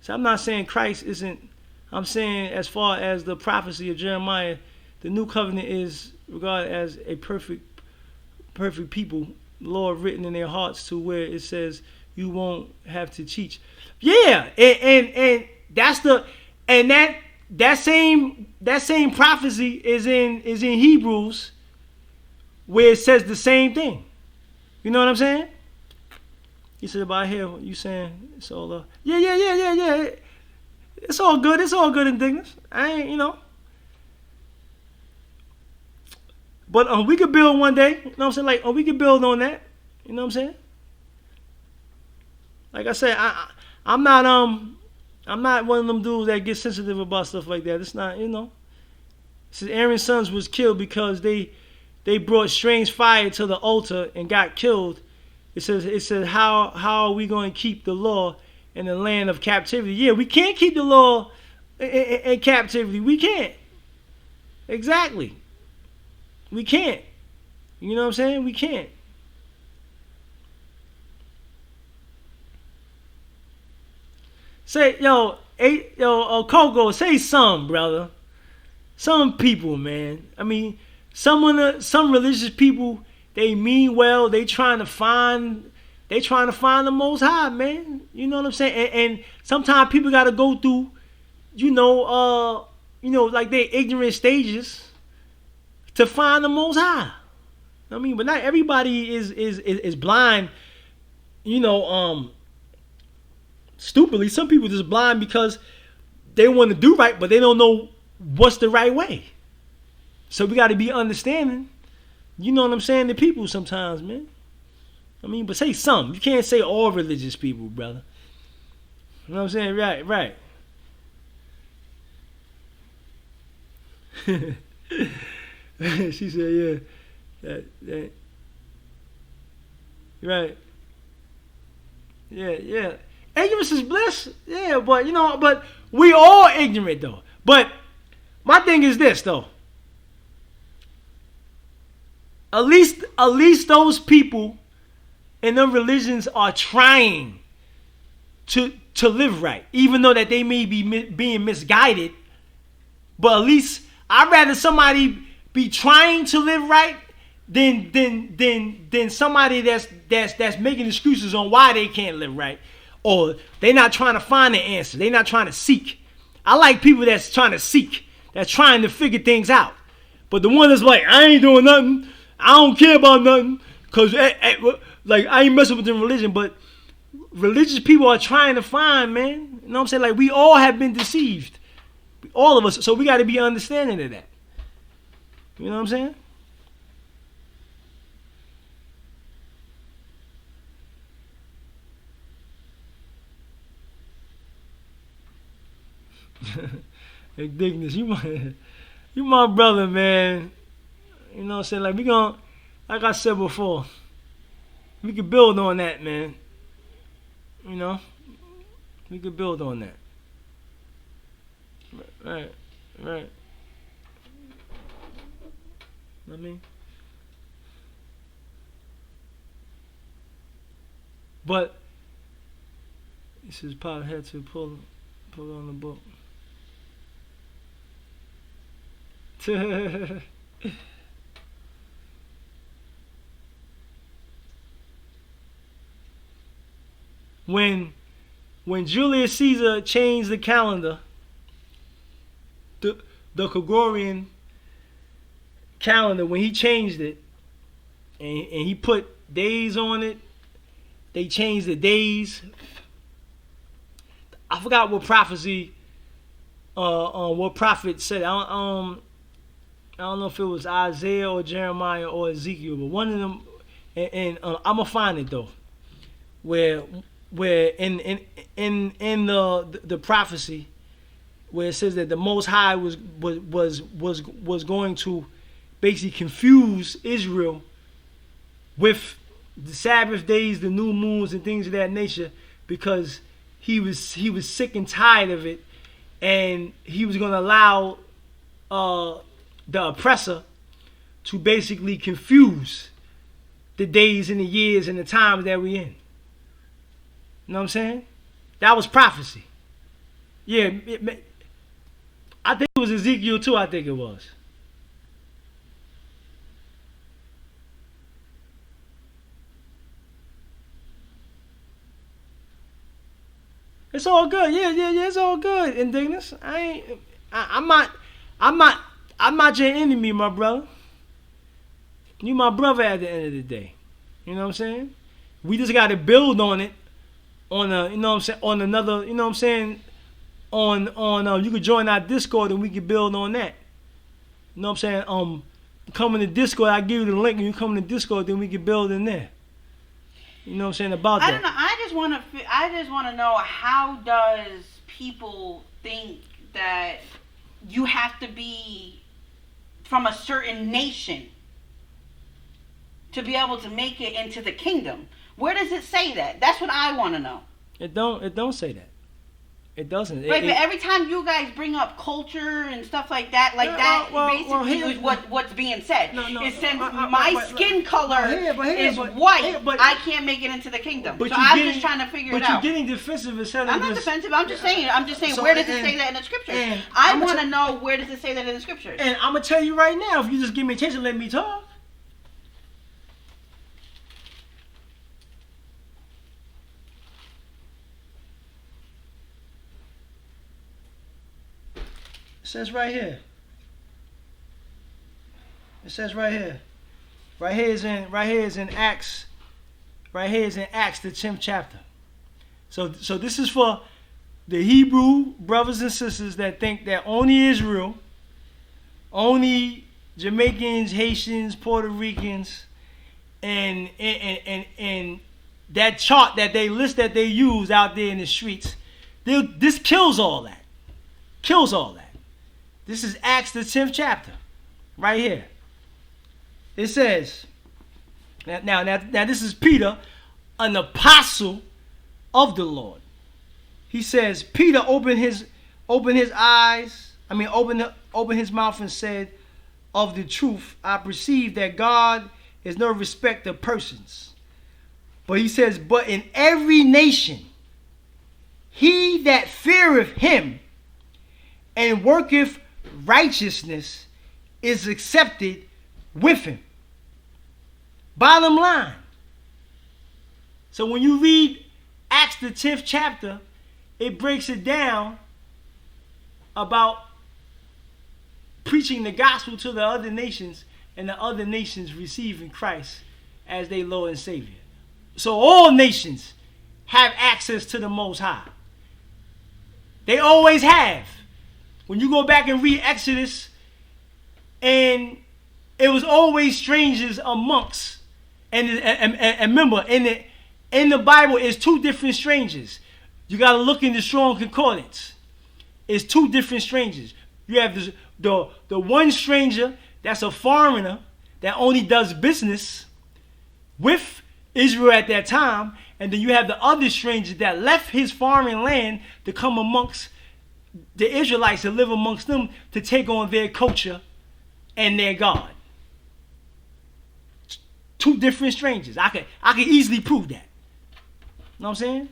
So I'm not saying Christ isn't. I'm saying as far as the prophecy of Jeremiah, the new covenant is regarded as a perfect people, Lord written in their hearts, to where it says you won't have to teach. Yeah, and that's that same prophecy is in Hebrews, where it says the same thing. You know what I'm saying? He said about here, you saying it's all yeah. It's all good. It's all good and dignity. I ain't, But we could build one day. You know what I'm saying? Like, we could build on that. You know what I'm saying? Like I said, I'm not one of them dudes that get sensitive about stuff like that. It's not, It says Aaron's sons was killed because they brought strange fire to the altar and got killed. It says how are we going to keep the law in the land of captivity? Yeah, we can't keep the law in captivity. We can't. Exactly. We can't. You know what I'm saying? We can't. Say, Coco, say some, brother. Some people, man. I mean, some religious people, they mean well. They trying to find the Most High, man. You know what I'm saying? And sometimes people got to go through, like their ignorant stages to find the Most High. I mean, but not everybody is blind. Stupidly, some people just blind because they want to do right, but they don't know what's the right way. So we got to be understanding. You know what I'm saying? To people sometimes, man. I mean, but say some. You can't say all religious people, brother. You know what I'm saying? Right. She said, yeah. That. Right. Yeah. Ignorance is bliss. Yeah, but we all ignorant, though. But my thing is this, though. At least those people in them religions are trying to live right, even though that they may be being misguided. But at least I'd rather somebody be trying to live right than somebody that's making excuses on why they can't live right, or they're not trying to find the answer. They're not trying to seek. I like people that's trying to seek, that's trying to figure things out. But the one that's like, I ain't doing nothing, I don't care about nothing, cause like I ain't messing with the religion. But religious people are trying to find, man. You know what I'm saying? Like, we all have been deceived, all of us. So we got to be understanding of that. You know what I'm saying? Indignus, you my brother, man. You know what I'm saying? Like, like I said before, we could build on that, man. You know, we could build on that. Right. I mean, but this is Pop had to pull on the book. When Julius Caesar changed the calendar, the Gregorian calendar, when he changed it and he put days on it, they changed the days. I forgot what prophecy, what prophet said. I don't know if it was Isaiah or Jeremiah or Ezekiel, but one of them. And I'm gonna find it though, where in the prophecy, where it says that the Most High was going to basically confuse Israel with the Sabbath days, the new moons, and things of that nature, because he was sick and tired of it, and he was going to allow the oppressor to basically confuse the days and the years and the times that we in. You know what I'm saying? That was prophecy. Yeah, I think it was Ezekiel too. I think it was. It's all good. Yeah. It's all good. Indignus. I'm not your enemy, my brother. You my brother at the end of the day. You know what I'm saying? We just got to build on it. On a, you know what I'm saying? On another, you know what I'm saying? On you could join our Discord and we could build on that. You know what I'm saying? Come in the Discord. I give you the link and you come in the Discord, then we can build in there. You know what I'm saying about that? I don't know. I just want to know, how does people think that you have to be from a certain nation to be able to make it into the kingdom? Where does it say that? That's what I want to know. It don't say that. It doesn't. Right, but every time you guys bring up culture and stuff like that, basically is what's being said. It says my skin color is white. I can't make it into the kingdom. So I'm just trying to figure it out. But you're getting defensive instead of I'm not defensive. I'm just saying. So, where does it say that in the scriptures? I want to know, where does it say that in the scriptures? And I'm gonna tell you right now, if you just give me a chance and let me talk. It says right here. It says right here. Right here is in Acts. Right here is in Acts, the 10th chapter. So this is for the Hebrew brothers and sisters that think that only Israel, only Jamaicans, Haitians, Puerto Ricans, and that chart that they list that they use out there in the streets, this kills all that. Kills all that. This is Acts, the 10th chapter, right here. It says, now this is Peter, an apostle of the Lord. He says, Peter opened his mouth and said, of the truth, I perceive that God is no respecter of persons. But he says, but in every nation he that feareth him and worketh righteousness is accepted with him. Bottom line. So when you read Acts the 10th chapter, it breaks it down about preaching the gospel to the other nations and the other nations receiving Christ as their Lord and Savior. So all nations have access to the Most High. They always have. When you go back and read Exodus, and it was always strangers amongst. And remember, in the Bible, it's two different strangers. You got to look in the Strong Concordance. It's two different strangers. You have the one stranger that's a foreigner that only does business with Israel at that time, and then you have the other stranger that left his foreign land to come amongst the Israelites and live amongst them to take on their culture and their God. Two different strangers. I can easily prove that. You know what I'm saying?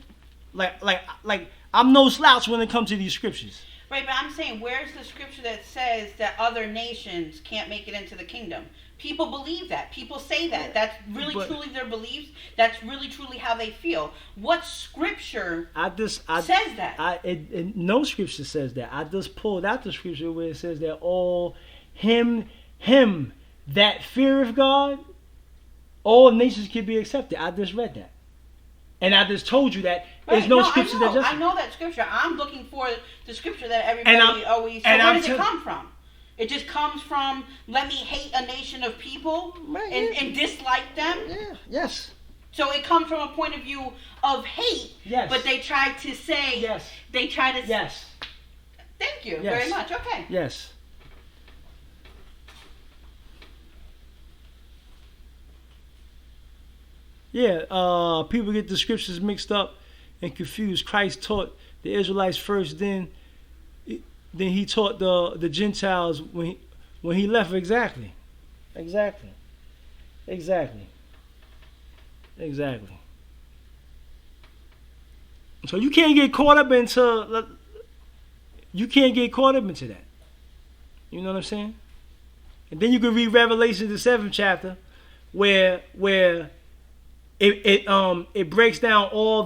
Like I'm no slouch when it comes to these scriptures. Right, but I'm saying, where's the scripture that says that other nations can't make it into the kingdom? People believe that. People say that. That's really truly their beliefs. That's really truly how they feel. What scripture says that? No scripture says that. I just pulled out the scripture where it says that all him that feareth God, all nations can be accepted. I just read that. And I just told you that there's no scripture that just... I know that scripture. I'm looking for the scripture that everybody always... So where does it come from? It just comes from, let me hate a nation of people and dislike them? Yeah, yes. So it comes from a point of view of hate, yes. But they try to say... Yes. They try to... Yes. Thank you very much. Okay. Yes. Yeah, people get the scriptures mixed up and confused. Christ taught the Israelites first, then he taught the Gentiles when he left. Exactly. So you can't get caught up into that. You know what I'm saying? And then you can read Revelation the 7th chapter, where it breaks down all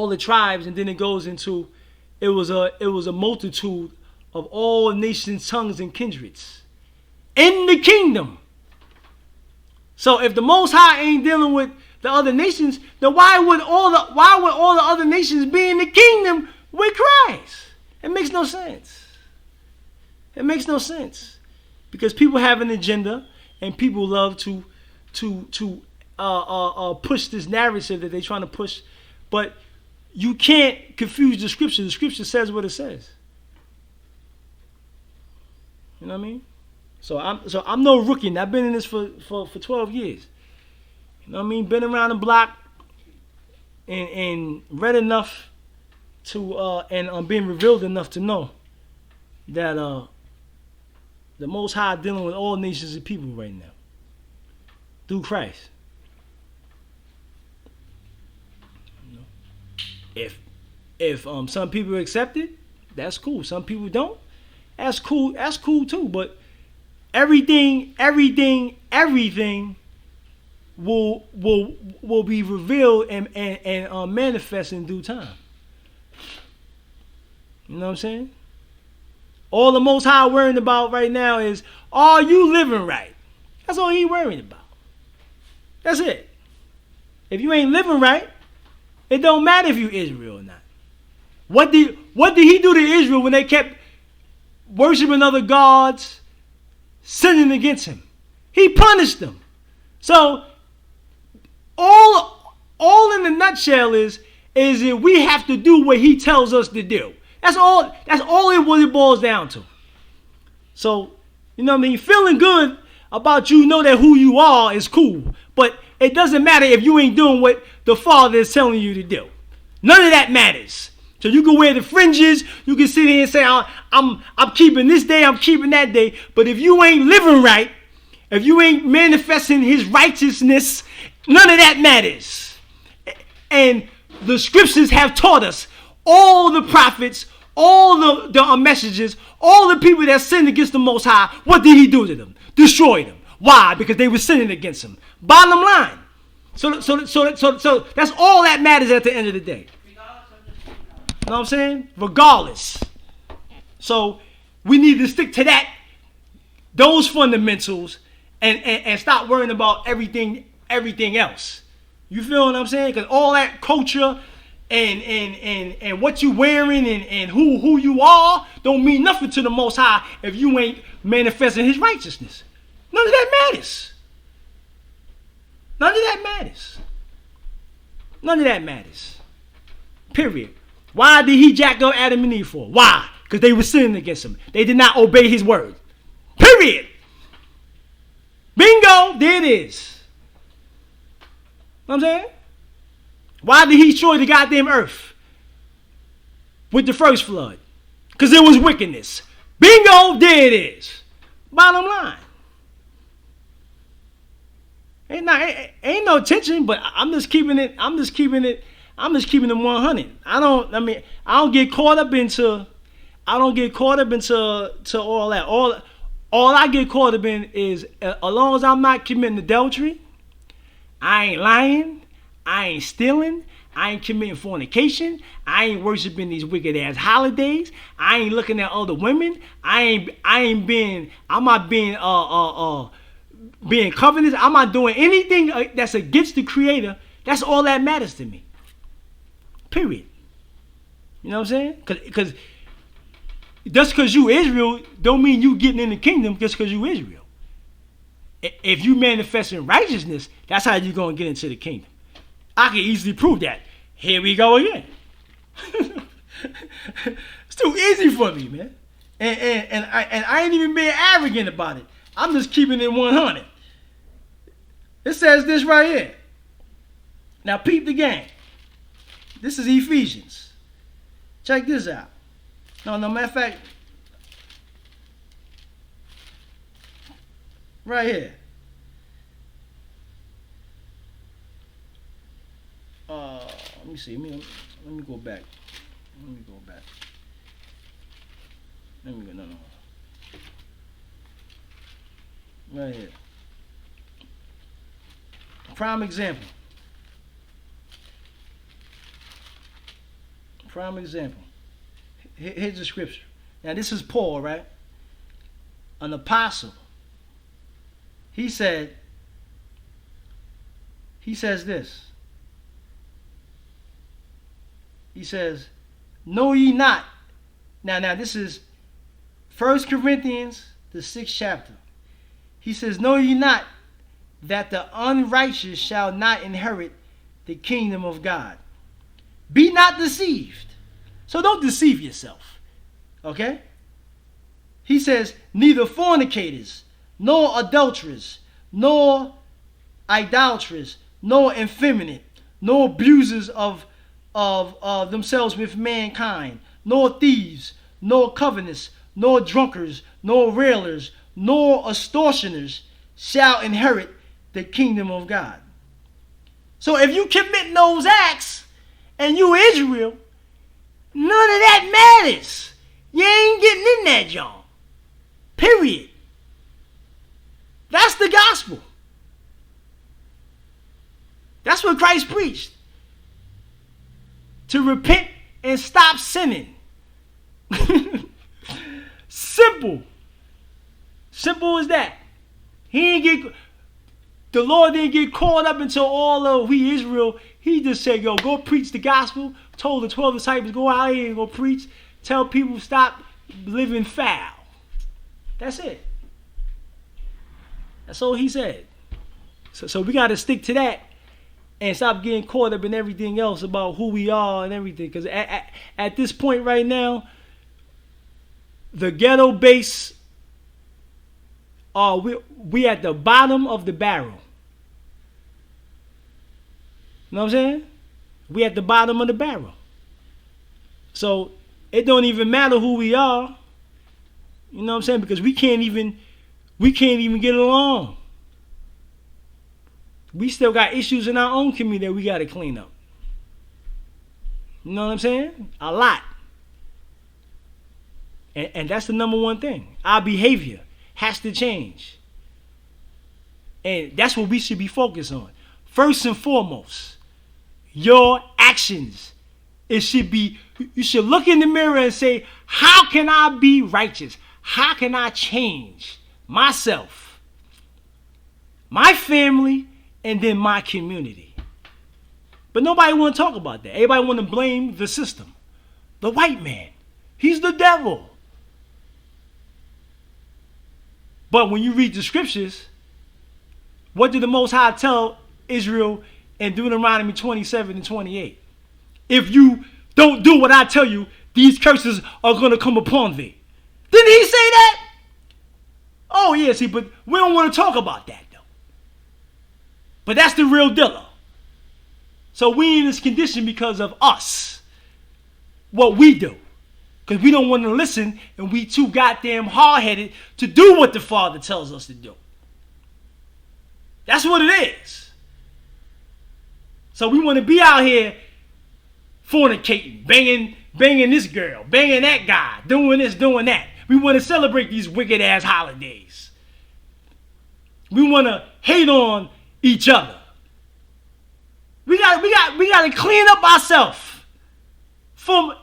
the tribes, and then it goes into it was a multitude of all nations, tongues, and kindreds in the kingdom. So if the Most High ain't dealing with the other nations, then why would all the other nations be in the kingdom with Christ? It makes no sense. Because people have an agenda, and people love to push this narrative that they're trying to push, but you can't confuse the scripture. The scripture says what it says. You know what I mean? So I'm no rookie. And I've been in this for 12 years. You know what I mean? Been around the block and read enough to and being revealed enough to know that the Most High dealing with all nations of people right now through Christ. If some people accept it, that's cool. Some people don't. That's cool too. But everything will be revealed and manifest in due time. You know what I'm saying? All the Most High worrying about right now is, are you living right? That's all he worrying about. That's it. If you ain't living right, it don't matter if you Israel or not. What did he do to Israel when they kept worshiping other gods, sinning against him? He punished them. So all in the nutshell is that we have to do what he tells us to do. That's all it boils down to. So, you know what I mean? Feeling good about you know that who you are is cool. But it doesn't matter if you ain't doing what the Father is telling you to do. None of that matters. So you can wear the fringes, you can sit here and say, I'm keeping this day, I'm keeping that day. But if you ain't living right, if you ain't manifesting his righteousness, none of that matters. And The scriptures have taught us, all the prophets, all the messages, all the people that sinned against the Most High, what did he do to them? Destroy them. Why? Because they were sinning against him. Bottom line. So that's all that matters at the end of the day. You know what I'm saying? Regardless. So we need to stick to those fundamentals and stop worrying about everything else. You feel what I'm saying? Because all that culture and what you wearing and who you are don't mean nothing to the Most High if you ain't manifesting his righteousness. None of that matters. None of that matters. None of that matters. Period. Why did he jack up Adam and Eve for? Why? Because they were sinning against him. They did not obey his word. Period. Bingo. There it is. Know what I'm saying? Why did he destroy the goddamn earth with the first flood? Because it was wickedness. Bingo. There it is. Bottom line. Ain't no tension, but I'm just keeping it 100. I don't get caught up into all that. All I get caught up in is as long as I'm not committing adultery, I ain't lying, I ain't stealing, I ain't committing fornication, I ain't worshiping these wicked ass holidays, I ain't looking at other women, I'm not being covetous, I'm not doing anything that's against the Creator. That's all that matters to me. Period. You know what I'm saying? Because just because you Israel don't mean you getting in the kingdom just because you Israel. If you manifesting righteousness, that's how you're going to get into the kingdom. I can easily prove that. Here we go again. It's too easy for me, man. And I ain't even being arrogant about it. I'm just keeping it 100. It says this right here. Now peep the game. This is Ephesians. Check this out. No, matter of fact, right here. Let me see. Let me go back. No. Right here. Prime example. Here's the scripture. Now this is Paul, right? An apostle. He says this. He says, know ye not. Now this is 1 Corinthians, the 6th chapter. He says, know ye not that the unrighteous shall not inherit the kingdom of God. Be not deceived. So don't deceive yourself. Okay? He says, neither fornicators, nor adulterers, nor idolaters, nor effeminate, nor abusers of themselves with mankind, nor thieves, nor covetous, nor drunkards, nor railers, nor extortioners shall inherit the kingdom of God. So if you commit those acts and you Israel, none of that matters. You ain't getting in that job. Period. That's the gospel. That's what Christ preached. To repent and stop sinning. Simple. Simple as that. The Lord didn't get caught up into all of we Israel. He just said, yo, go preach the gospel. Told the 12 disciples, go out here and go preach. Tell people stop living foul. That's it. That's all he said. So we got to stick to that and stop getting caught up in everything else about who we are and everything. Because at this point right now, the ghetto base, we at the bottom of the barrel. You know what I'm saying? We at the bottom of the barrel. So it don't even matter who we are. You know what I'm saying? Because we can't even get along. We still got issues in our own community that we got to clean up. You know what I'm saying? A lot. And that's the number one thing. Our behavior has to change. And that's what we should be focused on. First and foremost, your actions. It should be, you should look in the mirror and say, how can I be righteous? How can I change myself, my family, and then my community? But nobody want to talk about that. Everybody want to blame the system. The white man. He's the devil. But when you read the scriptures, what did the Most High tell Israel in Deuteronomy 27 and 28? If you don't do what I tell you, these curses are going to come upon thee. Didn't he say that? Oh, yeah, see, but we don't want to talk about that, though. But that's the real deal. So we in this condition because of us. What we do. Because we don't want to listen, and we too goddamn hard-headed to do what the Father tells us to do. That's what it is. So we want to be out here fornicating, banging this girl, banging that guy, doing this, doing that. We want to celebrate these wicked-ass holidays. We want to hate on each other. We got to clean up ourselves from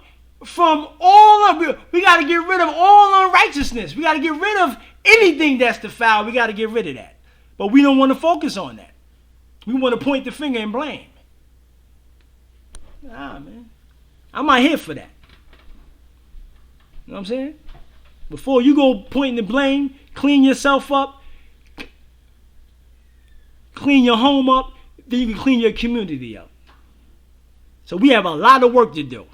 all of, we got to get rid of all unrighteousness. We got to get rid of anything that's defiled. We got to get rid of that. But we don't want to focus on that. We want to point the finger and blame. Nah, man. I'm not here for that. You know what I'm saying? Before you go pointing the blame, clean yourself up, clean your home up, then you can clean your community up. So we have a lot of work to do.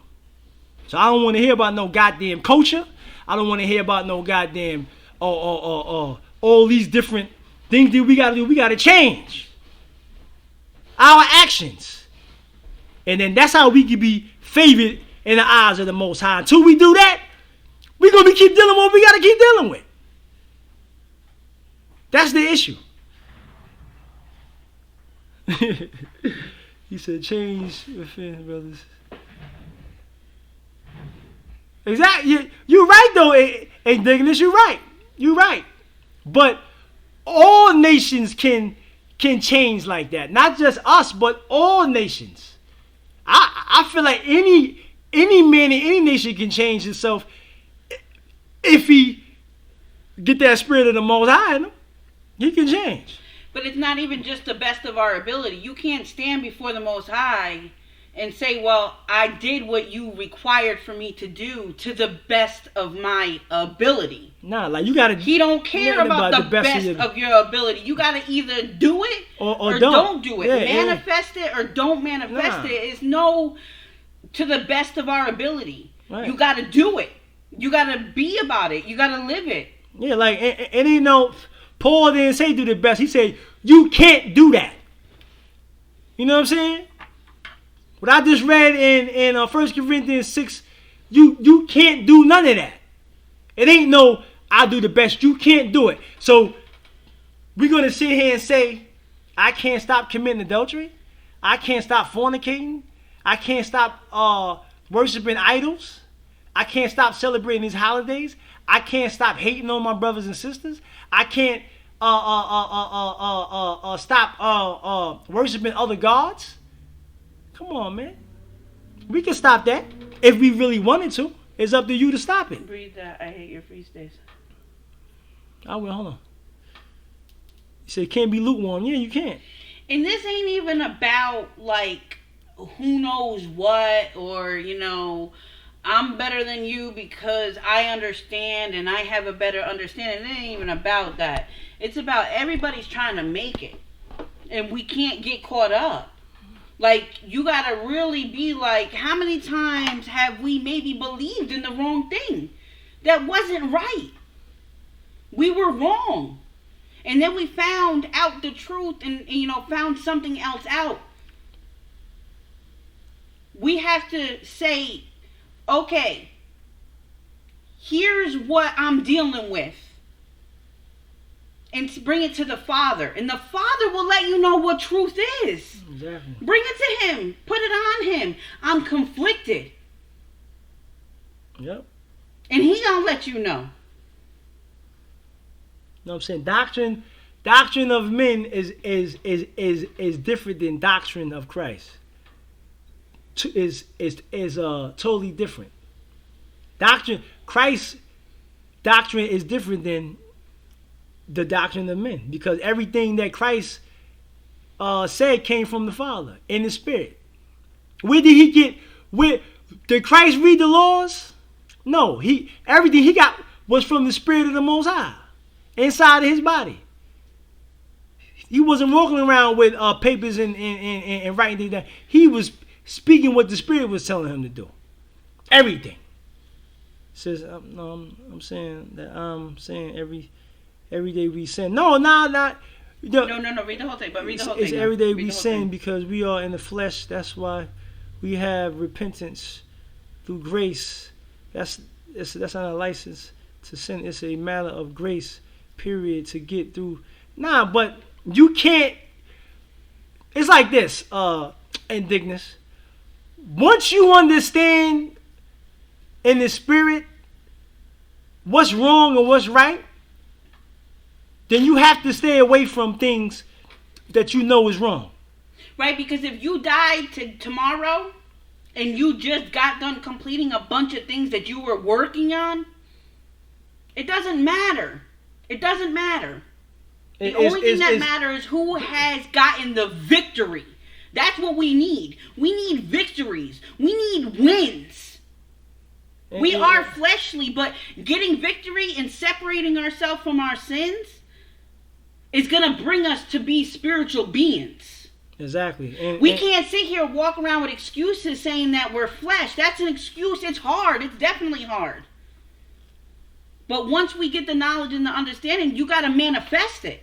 So I don't want to hear about no goddamn culture. I don't want to hear about no goddamn all these different things that we got to do. We got to change our actions. And then that's how we can be favored in the eyes of the Most High. Until we do that, we're going to keep dealing with what we got to keep dealing with. That's the issue. He said, change within, brothers. Exactly. You're right, though, Indignus. You're right. You're right. But all nations can change like that. Not just us, but all nations. I feel like any man in any nation can change himself if he get that spirit of the Most High in him. He can change. But it's not even just the best of our ability. You can't stand before the Most High and say, well, I did what you required for me to do to the best of my ability. Nah, like you gotta. He don't care about the best of your ability. You gotta either do it or don't do it. Yeah, manifest it or don't manifest it. It's no to the best of our ability. Right. You gotta do it. You gotta be about it. You gotta live it. Yeah, like and you know, Paul didn't say do the best. He said you can't do that. You know what I'm saying? What I just read in 1 Corinthians 6, you can't do none of that. It ain't no, I do the best. You can't do it. So we're going to sit here and say, I can't stop committing adultery. I can't stop fornicating. I can't stop worshiping idols. I can't stop celebrating these holidays. I can't stop hating on my brothers and sisters. I can't stop worshiping other gods. Come on, man. We can stop that if we really wanted to. It's up to you to stop it. Read that. I hate your feast days. I will. Hold on. You said can't be lukewarm. Yeah, you can. And this ain't even about, like, who knows what or, you know, I'm better than you because I understand and I have a better understanding. It ain't even about that. It's about everybody's trying to make it. And we can't get caught up. Like, you gotta really be like, how many times have we maybe believed in the wrong thing? That wasn't right. We were wrong. And then we found out the truth and you know, found something else out. We have to say, okay, here's what I'm dealing with. and bring it to the Father. And the Father will let you know what truth is. Exactly. Bring it to him. Put it on him. I'm conflicted. Yep. And he gonna let you know. You know what I'm saying? Doctrine of men is different than doctrine of Christ. Is totally different. Christ's doctrine is different than the doctrine of men, because everything that Christ said came from the Father in the Spirit. Where did he get? Did Christ read the laws? No, everything he got was from the Spirit of the Most High, inside of his body. He wasn't walking around with papers and writing things down. He was speaking what the Spirit was telling him to do. Everything. Says I'm saying every day we sin. No. No. Read the whole thing. But read the whole thing. It's every day we sin because we are in the flesh. That's why we have repentance through grace. That's not a license to sin. It's a matter of grace, period, to get through. But you can't. It's like this, indignance. Once you understand in the Spirit what's wrong and what's right, then you have to stay away from things that you know is wrong. Right, because if you died tomorrow and you just got done completing a bunch of things that you were working on, it doesn't matter. It doesn't matter. The only thing that matters is who has gotten the victory. That's what we need. We need victories. We need wins. We are fleshly, but getting victory and separating ourselves from our sins is going to bring us to be spiritual beings. Exactly. We can't sit here and walk around with excuses saying that we're flesh. That's an excuse. It's hard. It's definitely hard. But once we get the knowledge and the understanding, you got to manifest it.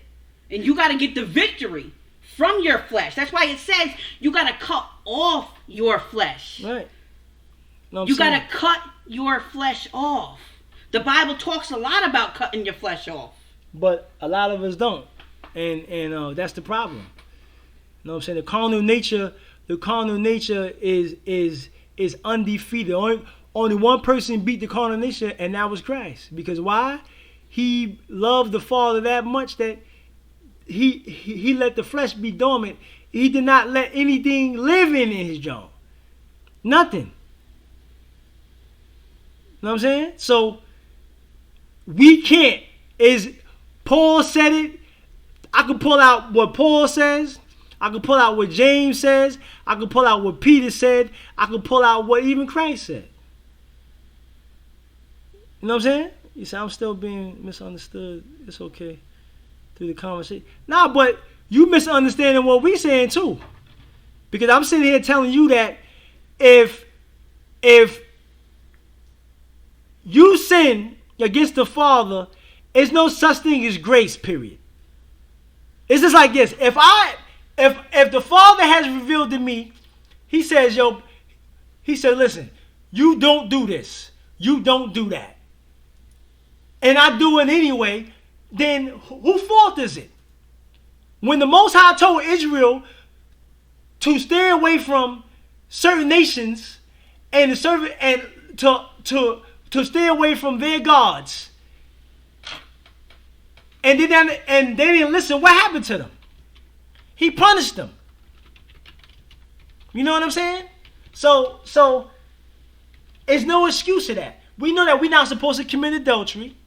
And you got to get the victory from your flesh. That's why it says you got to cut off your flesh. Right. You got to cut your flesh off. The Bible talks a lot about cutting your flesh off. But a lot of us don't. And that's the problem. You know what I'm saying? The carnal nature is undefeated. Only one person beat the carnal nature, and that was Christ. Because why? He loved the Father that much that he let the flesh be dormant. He did not let anything live in his jaw. Nothing. You know what I'm saying? So we can't. Paul said it. I can pull out what Paul says. I can pull out what James says. I can pull out what Peter said. I can pull out what even Christ said. You know what I'm saying? You say, I'm still being misunderstood. It's okay. Through the conversation. But you misunderstanding what we saying too. Because I'm sitting here telling you that if you sin against the Father, there's no such thing as grace, period. It's just like this. If the Father has revealed to me, he says, listen, you don't do this. You don't do that. And I do it anyway, then whose fault is it? When the Most High told Israel to stay away from certain nations and to stay away from their gods, and they didn't listen, what happened to them? He punished them. You know what I'm saying? So there's no excuse to that. We know that we're not supposed to commit adultery.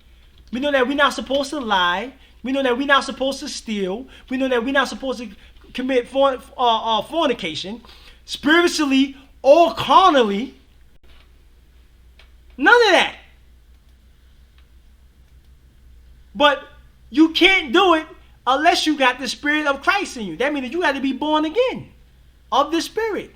We know that we're not supposed to lie. We know that we're not supposed to steal. We know that we're not supposed to commit fornication, spiritually or carnally. None of that. But you can't do it unless you got the Spirit of Christ in you. That means that you got to be born again of the Spirit.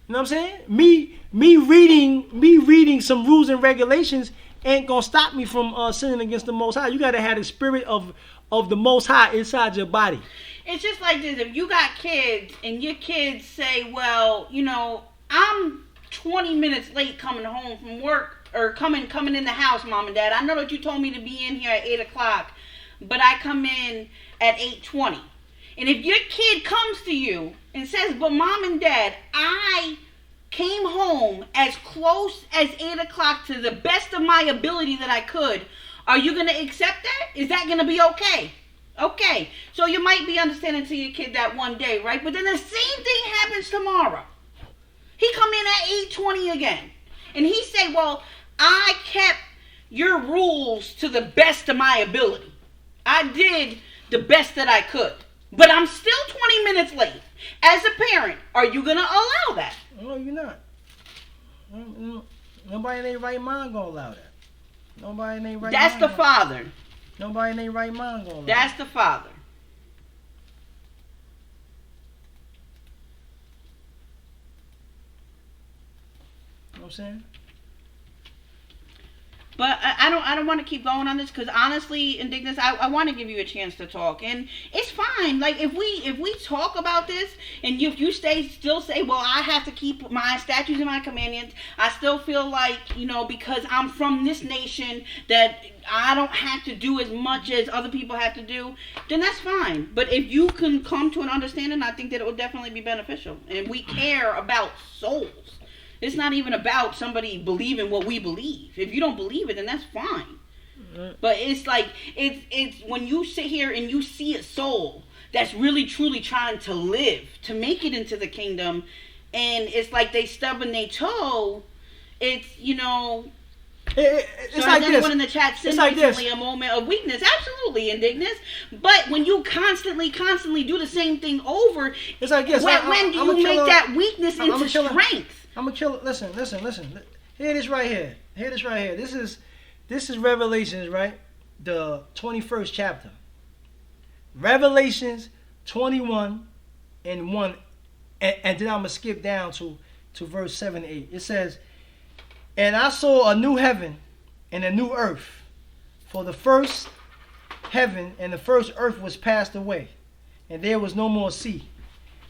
You know what I'm saying? Me reading some rules and regulations ain't gonna stop me from sinning against the Most High. You gotta have the Spirit of the Most High inside your body. It's just like this. If you got kids and your kids say, well, I'm 20 minutes late coming home from work or coming in the house, Mom and Dad. I know that you told me to be in here at 8 o'clock, but I come in at 8:20. And if your kid comes to you and says, but mom and dad, I came home as close as 8 o'clock to the best of my ability that I could, are you going to accept that? Is that going to be okay? Okay. So you might be understanding to your kid that one day, right? But then the same thing happens tomorrow. He come in at 8:20 again. And he say, well, I kept your rules to the best of my ability. I did the best that I could. But I'm still 20 minutes late. As a parent, are you going to allow that? No, you're not. Nobody in their right mind going to allow that. Nobody in their right That's mind. the father. Nobody in their right mind going to allow That's the father. You know what I'm saying? But I don't want to keep going on this because honestly, Indignus, I want to give you a chance to talk, and it's fine. Like if we talk about this, and if you still say, well, I have to keep my statutes and my commandments. I still feel like because I'm from this nation that I don't have to do as much as other people have to do. Then that's fine. But if you can come to an understanding, I think that it will definitely be beneficial. And we care about souls. It's not even about somebody believing what we believe. If you don't believe it, then that's fine. But it's like, it's when you sit here and you see a soul that's really truly trying to live, to make it into the kingdom, and it's like they stubbing their toe, it's, It's so like as this. anyone in the chat said, It's like recently this. a moment of weakness. Absolutely, Indignus. But when you constantly do the same thing over, It's like this. when do you make that weakness into strength? I'm gonna kill it. Listen. Hear this right here. This is Revelations, right? The 21st chapter. Revelations 21 and 1, and then I'm gonna skip down to verse 7 and 8. It says, "And I saw a new heaven and a new earth, for the first heaven and the first earth was passed away, and there was no more sea.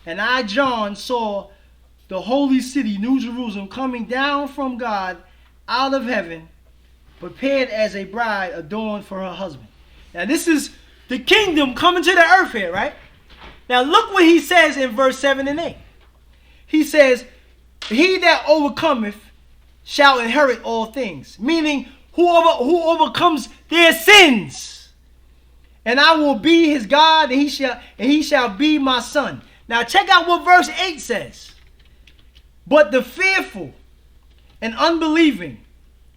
And I, John, saw the holy city, New Jerusalem, coming down from God out of heaven, prepared as a bride adorned for her husband." Now this is the kingdom coming to the earth here, right? Now look what he says in verse 7 and 8. He says, "He that overcometh shall inherit all things," meaning who overcomes their sins. "And I will be his God, and he shall be my son." Now check out what verse 8 says. "But the fearful and unbelieving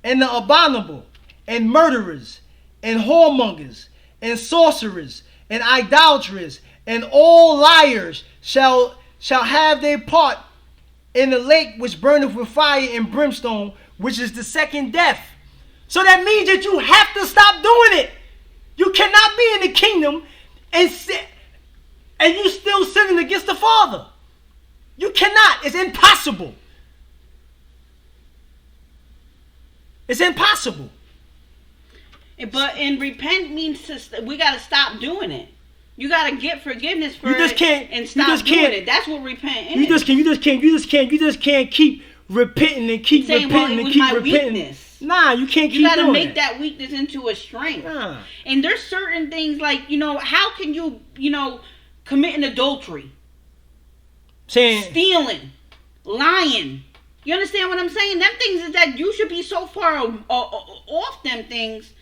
and the abominable and murderers and whoremongers and sorcerers and idolaters and all liars shall have their part in the lake which burneth with fire and brimstone, which is the second death." So that means that you have to stop doing it. You cannot be in the kingdom and you still sinning against the Father. You cannot. It's impossible. It's impossible. And repent means we got to stop doing it. You got to get forgiveness for it and stop doing it. That's what repent is. You just can't keep repenting and keep repenting and keep repenting. Weakness. Nah, you can't keep doing it. You got to make that weakness into a strength. Nah. And there's certain things like, how can you, commit an adultery? Stealing, lying. You understand what I'm saying? Them things is that you should be so far off them things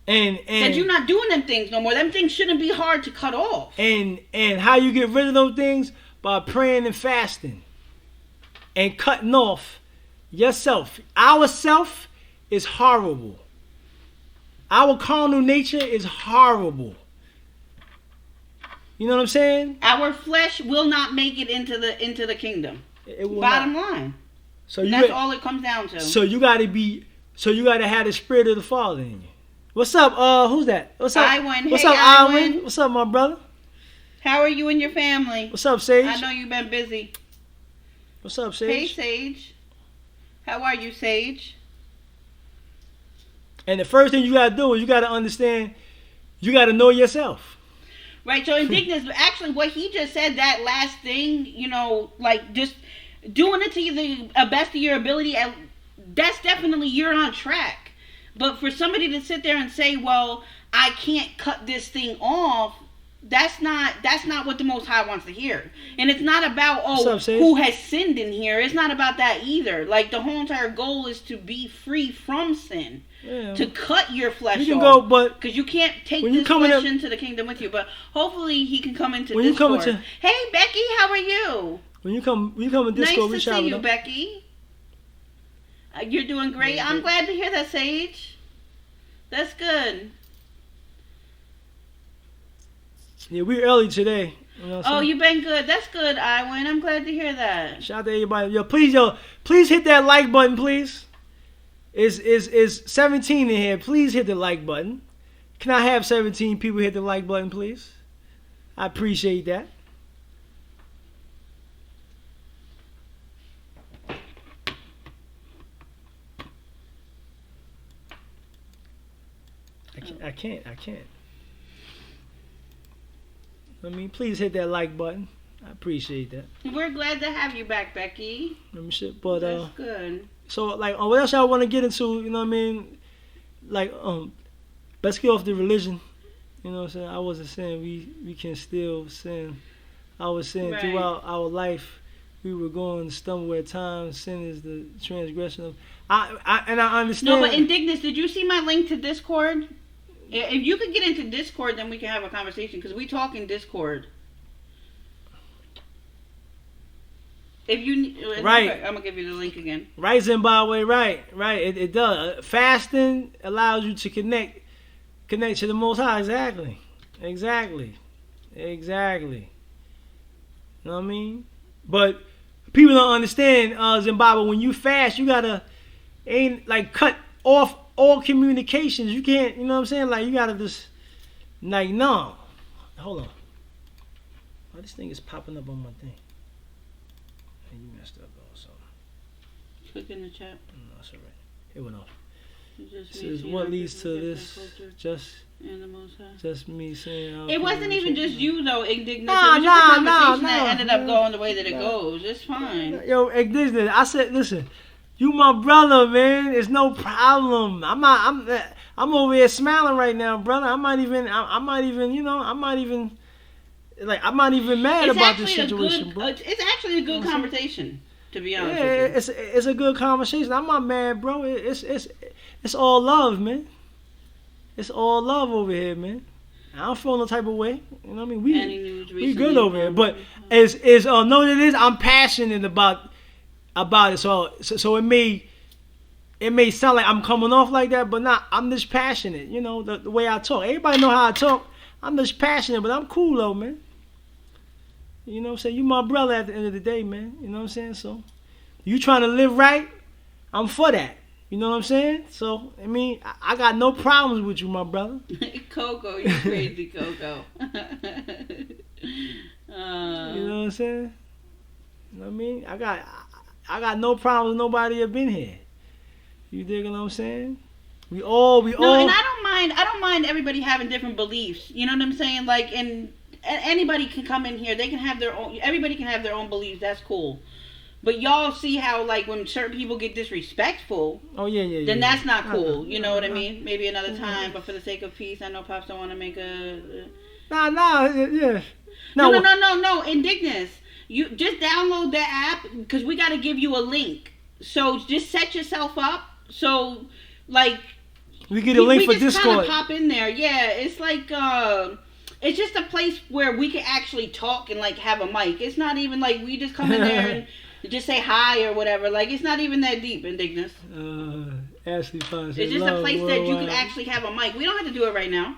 and that you're not doing them things no more. Them things shouldn't be hard to cut off. And how you get rid of those things? By praying and fasting and cutting off yourself. Our self is horrible. Our carnal nature is horrible. You know what I'm saying? Our flesh will not make it into the kingdom. It will Bottom not. line. So that's all it comes down to. So you gotta have the spirit of the Father in you. What's up? Who's that? What's up? Iwan. What's hey, up, Iwan? What's up, my brother? How are you and your family? What's up, Sage? I know you've been busy. What's up, Sage? Hey, Sage. How are you, Sage? And the first thing you gotta do is you gotta understand. You gotta know yourself. Right, so Indignus, actually what he just said, that last thing, like just doing it to the best of your ability, that's definitely, you're on track. But for somebody to sit there and say, well, I can't cut this thing off. That's not what the Most High wants to hear. And it's not about who has sinned in here. It's not about that either. Like the whole entire goal is to be free from sin. Yeah. To cut your flesh you can off. But because you can't take this flesh into the kingdom with you. But hopefully he can come into Discord. Hey Becky, how are you? When you come in Discord, nice to see you, Becky. You're doing great. Yeah, I'm glad to hear that, Sage. That's good. Yeah, we're early today. You know oh, you've been good. That's good, Iwan. I'm glad to hear that. Shout out to everybody. Please hit that like button, please. Is 17 in here. Please hit the like button. Can I have 17 people hit the like button, please? I appreciate that. I can't. I mean, please hit that like button. I appreciate that. We're glad to have you back, Becky. But that's good. So, like, what else y'all want to get into? You know what I mean? Like, let's get off the religion. You know what I'm saying? I wasn't saying we can still sin. I was saying throughout our life, we were going to stumble at times. Sin is the transgression of. I understand. No, but Indignus, did you see my link to Discord? If you could get into Discord, then we can have a conversation because we talk in Discord. If you right, I'm gonna give you the link again. Right, Zimbabwe. Right. It does. Fasting allows you to connect to the Most High. Exactly. You know what I mean? But people don't understand, Zimbabwe. When you fast, you gotta cut off all communications. You can't. You know what I'm saying? Like you gotta just no. Hold on. Oh, this thing is popping up on my thing. You messed up also. Click in the chat. No, that's alright. It went off. It says what leads to this? Just me saying. It wasn't even just you though, Indignant. It was just a conversation that ended up going the way that it goes. It's fine. Yo, Indignant. I said, listen, you my brother, man. It's no problem. I'm over here smiling right now, brother. I'm not even mad about this situation, bro. It's actually a good conversation, to be honest with you. It's a good conversation. I'm not mad, bro. It's all love, man. It's all love over here, man. I don't feel no type of way. You know what I mean? We good over here. But no, it is. I'm passionate about it. So it may sound like I'm coming off like that, but not. I'm just passionate. You know the way I talk. Everybody know how I talk. I'm just passionate, but I'm cool though, man. You know what I'm saying? You my brother at the end of the day, man. You know what I'm saying? So, you trying to live right, I'm for that. You know what I'm saying? So, I mean, I got no problems with you, my brother. Coco, you crazy Coco. You know what I'm saying? You know what I mean? I got no problems with nobody up in here. You dig what I'm saying? We all. And I don't mind everybody having different beliefs. You know what I'm saying? Like, and anybody can come in here. They can have their own. Everybody can have their own beliefs. That's cool. But y'all see how, like, when certain people get disrespectful. Oh yeah. Then that's not cool. You know what I mean? Maybe another time. But for the sake of peace, I know Pops don't want to make a. Yeah. No. Indignus. You just download the app because we got to give you a link. So just set yourself up. So, like. We get a link for Discord. We just kind of pop in there. Yeah, it's like it's just a place where we can actually talk and like have a mic. It's not even like we just come in there and just say hi or whatever. Like it's not even that deep, Indignus. Ashley Pons. It's just a place that you can actually have a mic. We don't have to do it right now.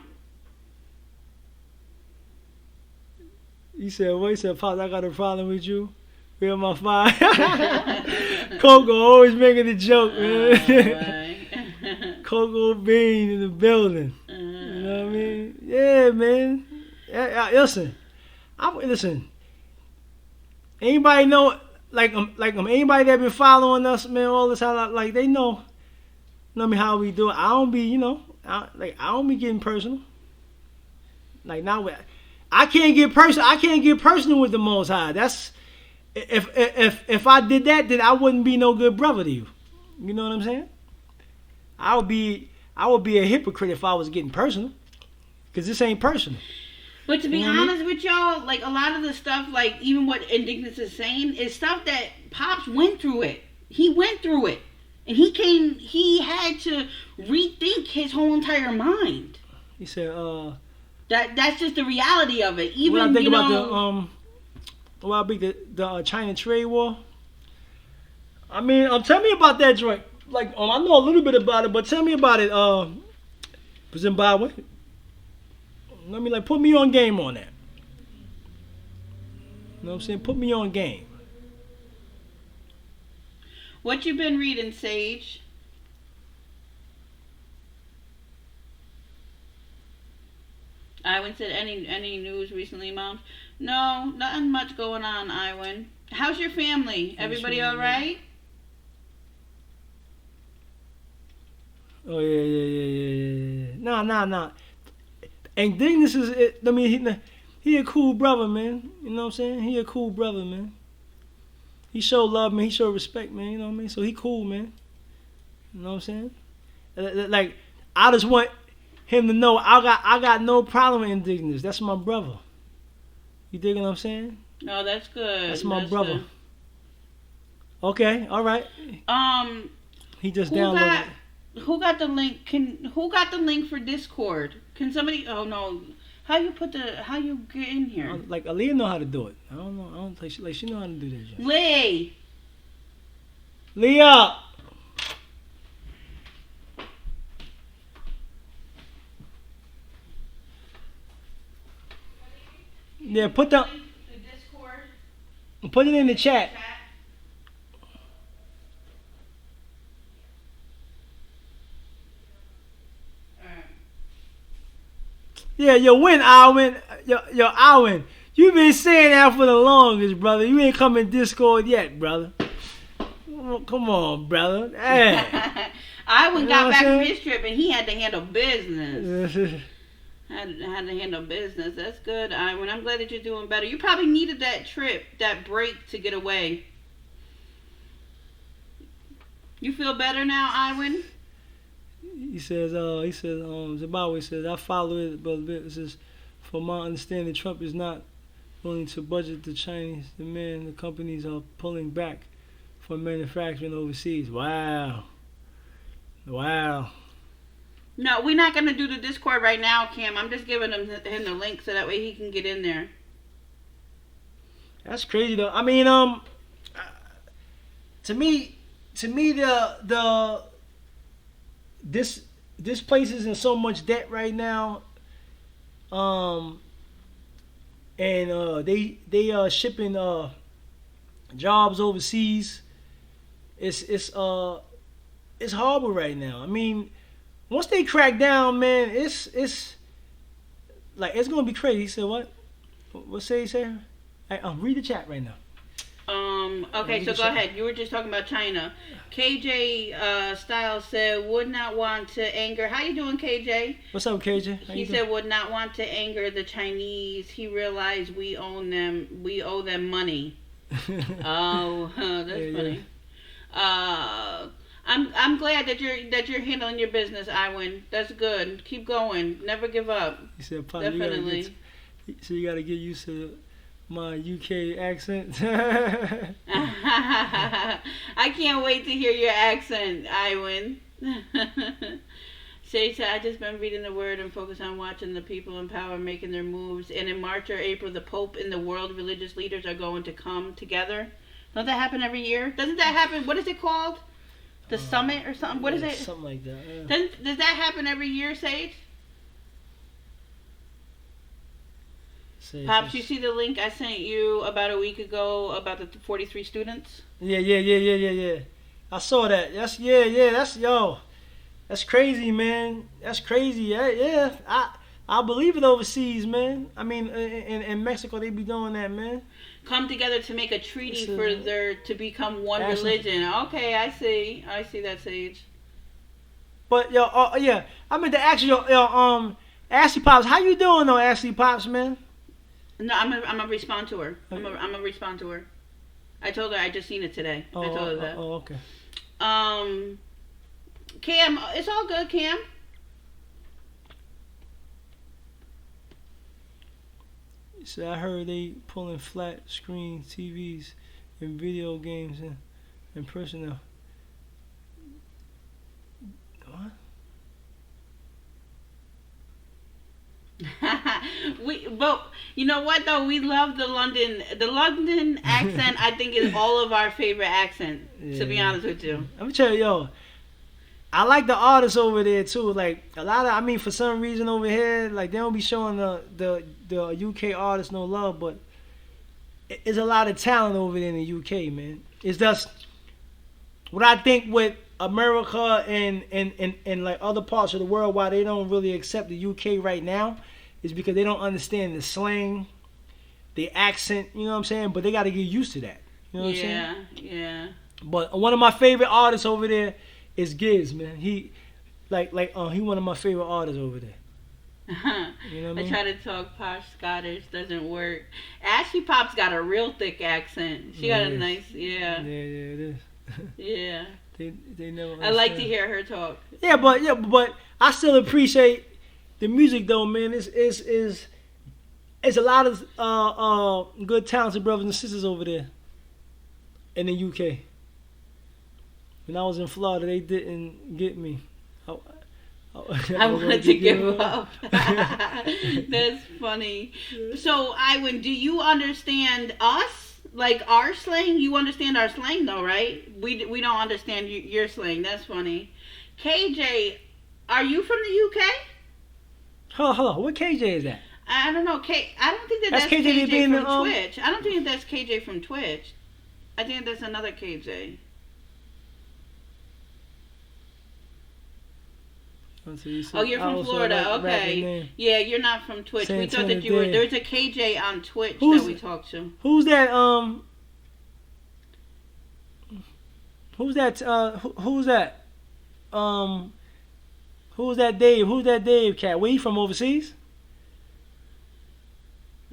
You said what? You said, Pops, I got a problem with you. Where my fire? Coco always making a joke, man. Coco Bean in the building. You know what I mean? Yeah, man. Listen. Anybody know, anybody that been following us, man, all this time, like they know how we do it. I don't be, I don't be getting personal. Like now, I can't get personal. I can't get personal with the Most High. That's if I did that, then I wouldn't be no good brother to you. You know what I'm saying? I would be a hypocrite if I was getting personal. Because this ain't personal. But to be You know what I mean? honest with y'all, like a lot of the stuff, like even what Indignus is saying, is stuff that Pops went through it. He went through it. And he had to rethink his whole entire mind. He said, That's just the reality of it. Even, what I think about the China trade war. I mean, tell me about that joint. Like, I know a little bit about it, but tell me about it, Zimbabwe. Let me, put me on game on that. You know what I'm saying? Put me on game. What you been reading, Sage? Iwan said, any news recently, Mom? No, nothing much going on, Iwan. How's your family? Everybody all right? Oh, yeah. Nah. And Dignus is, I mean, he a cool brother, man. You know what I'm saying? He a cool brother, man. He show love, man. He show respect, man. You know what I mean? So he cool, man. You know what I'm saying? Like, I just want him to know I got no problem with Indignus. That's my brother. You dig what I'm saying? No, that's good. That's my brother. Good. Okay, all right. He just downloaded. Who got the link? Who got the link for Discord? Can somebody? Oh no. How you get in here? Like Aaliyah know how to do it. I don't know. I don't think she know how to do that. Leah. Yeah, put the Discord. Put it in the chat. Yeah, Alwin. Yo, Alwin. You been saying that for the longest, brother. You ain't come in Discord yet, brother. Come on, brother. Hey. Alwin got back from his trip and he had to handle business. had to handle business. That's good, Alwin. I'm glad that you're doing better. You probably needed that trip, that break to get away. You feel better now, Alwin? He says, Zimbabwe says, I follow it, but it says, from my understanding, Trump is not willing to budget the Chinese demand. The companies are pulling back from manufacturing overseas. Wow. No, we're not going to do the Discord right now, Cam. I'm just giving him the link so that way he can get in there. That's crazy, though. I mean, to me, this place is in so much debt right now, and they are shipping jobs overseas. It's horrible right now. I mean, once they crack down, man, it's gonna be crazy. He said what? What say he say? Read the chat right now. Okay, so go ahead. You were just talking about China. KJ Styles said, would not want to anger. How you doing, KJ? What's up, KJ? He said, would not want to anger the Chinese. He realized we owe them money. Oh, that's funny. Yeah. I'm glad that you're handling your business, Iwan. That's good. Keep going. Never give up. He said, definitely. So you got to get used to my UK accent. I can't wait to hear your accent, Iwan. Sage said, I just been reading the word and focus on watching the people in power making their moves. And in March or April, the Pope and the world religious leaders are going to come together. Don't that happen every year? Doesn't that happen? What is it called? The summit or something? What is it? Something like that. Yeah. Does that happen every year, Sage? Pops, you see the link I sent you about a week ago about the 43 students? Yeah. I saw that. That's That's crazy, man. That's crazy. Yeah. I believe it overseas, man. I mean, in Mexico, they be doing that, man. Come together to make a treaty for there to become one religion. Okay, I see that, Sage. But yeah, I meant to ask you, Ashley Pops, how you doing though, Ashley Pops, man? No, I'm gonna respond to her. I'm gonna respond to her. I told her I just seen it today. I told her that. Oh, okay. Cam, it's all good, Cam. So I heard they pulling flat screen TVs and video games and personnel. What? But you know what though? We love the London accent. I think is all of our favorite accent. Yeah. To be honest with you. I'm gonna tell you, yo, I like the artists over there too. Like a lot of, I mean, for some reason over here, like they don't be showing the UK artists no love, but it's a lot of talent over there in the UK, man. It's just what I think with America and like other parts of the world, why they don't really accept the UK right now, is because they don't understand the slang, the accent. You know what I'm saying? But they got to get used to that. You know what I'm saying? Yeah. But one of my favorite artists over there is Giz, man. He he one of my favorite artists over there. You know what I mean? I try to talk posh Scottish, doesn't work. Ashley Pop's got a real thick accent. She got a nice, Yeah, it is. Yeah. They never. I like to hear her talk. Yeah, but I still appreciate the music though, man. It's a lot of good talented brothers and sisters over there in the UK. When I was in Florida, they didn't get me. I wanted to give up. That's funny. So, Iwan, do you understand us? Like our slang? You understand our slang though, right? We don't understand your slang. That's funny. KJ, are you from the UK? Hold on. What KJ is that? I don't know. I don't think that's KJ from Twitch. I don't think that's KJ from Twitch. I think that's another KJ. Oh, you're from Florida. Okay. Yeah, you're not from Twitch. We thought that you were. There's a KJ on Twitch that we talked to. Who's that? Who's that? Who's that? Who's that Dave? Who's that Dave cat? Where he from, overseas?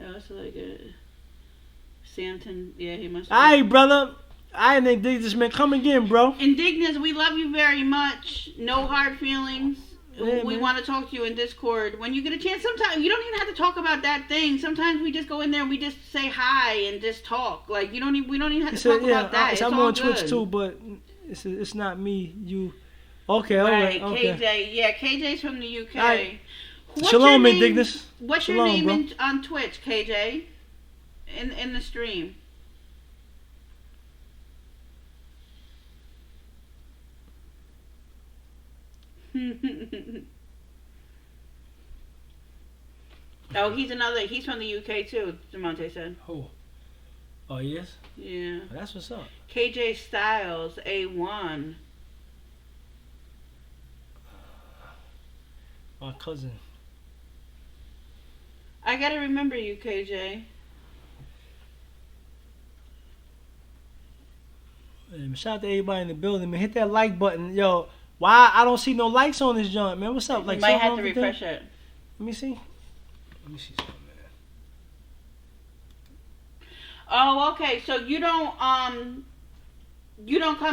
Oh, it's like a Santon. Yeah, he must. All right, brother. I ain't this man. Come again, bro. Indignus, we love you very much. No hard feelings. Yeah, we want to talk to you in Discord when you get a chance. Sometimes you don't even have to talk about that thing. Sometimes we just go in there and we just say hi and just talk. Like we don't even have to talk about that. I'm on Twitch too, but it's not me. You okay? Right, all right, okay. KJ. Yeah, KJ's from the UK. Right. Shalom, Indignus. What's your name on Twitch, KJ? In the stream. Oh, he's from the UK too, Demonte said. Oh yes? Yeah. Oh, that's what's up. KJ Styles, A1. My cousin. I gotta remember you, KJ. Shout out to everybody in the building, man. Hit that like button. Yo, why I don't see no likes on this joint, man? What's up? Like, you might have to refresh it. Let me see. Let me see something, man. Oh, okay. So you don't come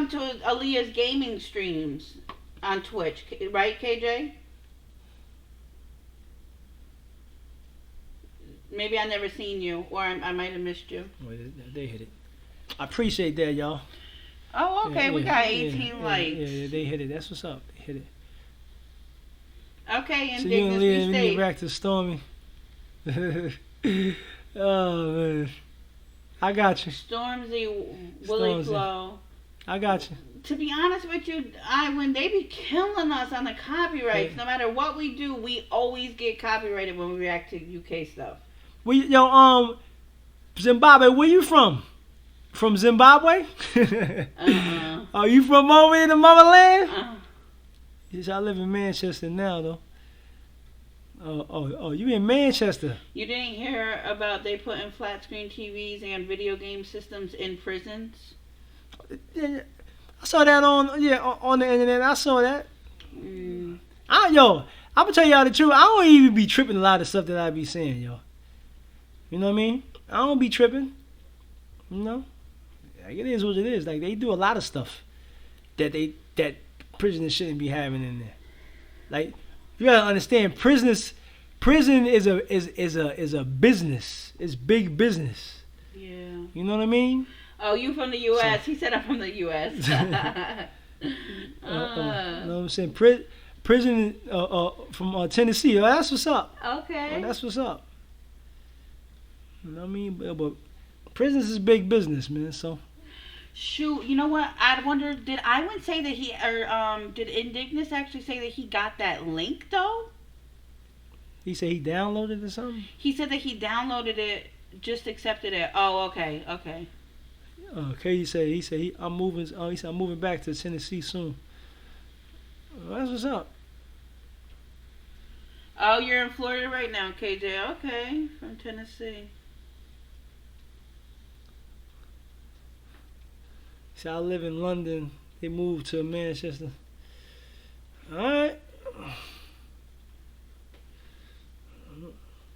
to Aaliyah's gaming streams on Twitch, right, KJ? Maybe I never seen you, or I might have missed you. Wait, they hit it. I appreciate that, y'all. Oh, okay. We got 18 likes. Yeah, they hit it. That's what's up. They hit it. Okay, and so you and Leah get back to Stormy. Oh man, I got you. Stormzy, Willie Flow. I got you. To be honest with you, when they be killing us on the copyrights, no matter what we do, we always get copyrighted when we react to UK stuff. Zimbabwe, where you from? From Zimbabwe? Are you from over in the motherland? Yes, I live in Manchester now, though. Oh, you in Manchester? You didn't hear about they putting flat screen TVs and video game systems in prisons? Yeah, I saw that on the internet. I saw that. I'm gonna tell y'all the truth. I don't even be tripping a lot of stuff that I be saying, yo. You know what I mean? I don't be tripping. You know? Like, it is what it is. Like, they do a lot of stuff that prisoners shouldn't be having in there. Like, you gotta understand, prisoners Prison is a business. It's big business. Yeah. You know what I mean? Oh, you from the U.S.? He said I'm from the U.S. You know what I'm saying? Prison from Tennessee. Oh, that's what's up. Okay. Oh, that's what's up. You know what I mean? But prisons is big business, man. So. Shoot, you know what? I wonder, did Iwan say that he, or did Indignus actually say that he got that link though? He said he downloaded it or something? He said that he downloaded it, just accepted it. Oh, okay. Okay, he said I'm moving. He said I'm moving back to Tennessee soon. Well, that's what's up. Oh, you're in Florida right now, KJ. Okay, from Tennessee. He said I live in London. They moved to Manchester. All right.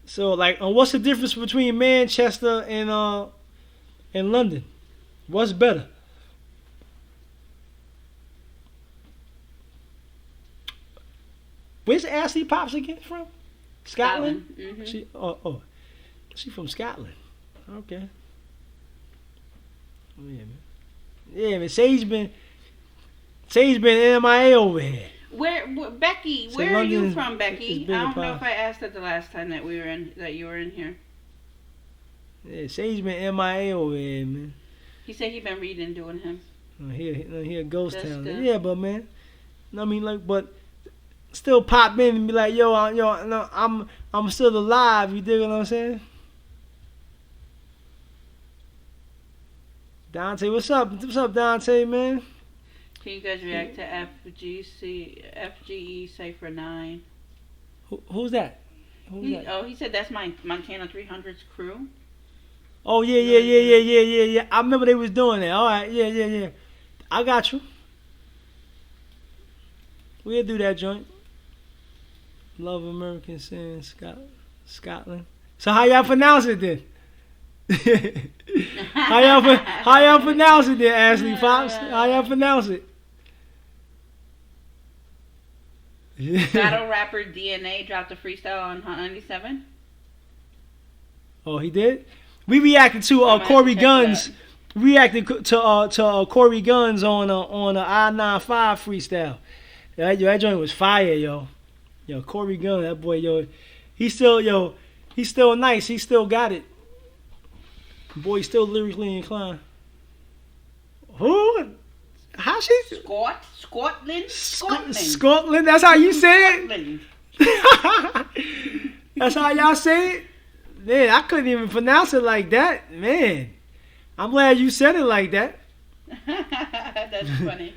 So, like, what's the difference between Manchester and London? What's better? Where's Ashley Pops again from? Scotland? Mm-hmm. She from Scotland. Okay. Oh, yeah, man. Yeah, man. Sage been MIA over here. Where Becky? So Where are you London from, Becky? is I don't bigger know if I asked that the last time that you were in here. Yeah, Sage been MIA over here, man. He said he been reading, doing him. Here, Ghost That's Town. good. Yeah, but man, I mean, like, but still pop in and be like, no, I'm still alive. You dig what I'm saying? Dante, what's up? What's up, Dante, man? Can you guys react to FGE Cypher 9? Who's that? He said that's my Montana 300's crew. Oh yeah. I remember they was doing that. All right, yeah. I got you. We'll do that joint. Love American Sin, Scotland. So how y'all pronounce it then? how y'all pronounce it then, Ashley Fox? How y'all pronounce it? Battle rapper DNA dropped a freestyle on Hot 97. Oh, he did? We reacted to Corey Guns. Reacted to Corey Guns on a I-95 freestyle. That joint was fire, yo. Yo, Corey Guns, that boy, yo. He's still nice. He still got it. Boy, still lyrically inclined. Who? How she? Scotland. Scotland. That's how you say Scotland. it. That's how y'all say it. Man, I couldn't even pronounce it like that. Man, I'm glad you said it like that. That's funny.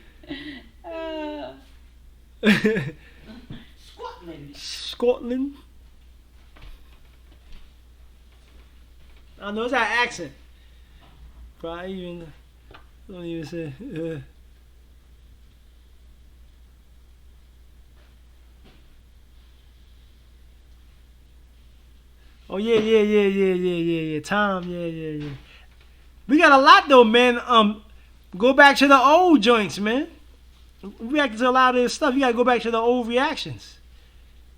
Scotland. I know it's that accent. Probably even don't even say. Oh yeah. Tom, yeah. We got a lot though, man. Go back to the old joints, man. We reacted to a lot of this stuff. You gotta go back to the old reactions.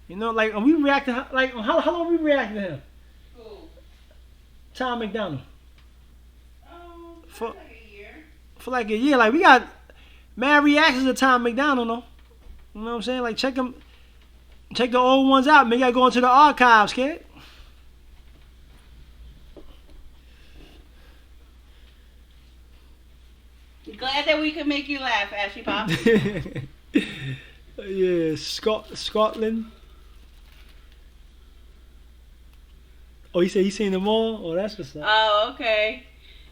You know, like we reacted. Like how long we reacted to him? Who? Tom McDonald. For like a year. For like a year, like we got mad reactions to Tom McDonald, though. You know what I'm saying? Like check the old ones out. Maybe I go into the archives, kid. Glad that we could make you laugh, Ashley Pop. Yeah, Scotland. Oh, he said he's seen them all? Oh, that's what's up. Oh, okay.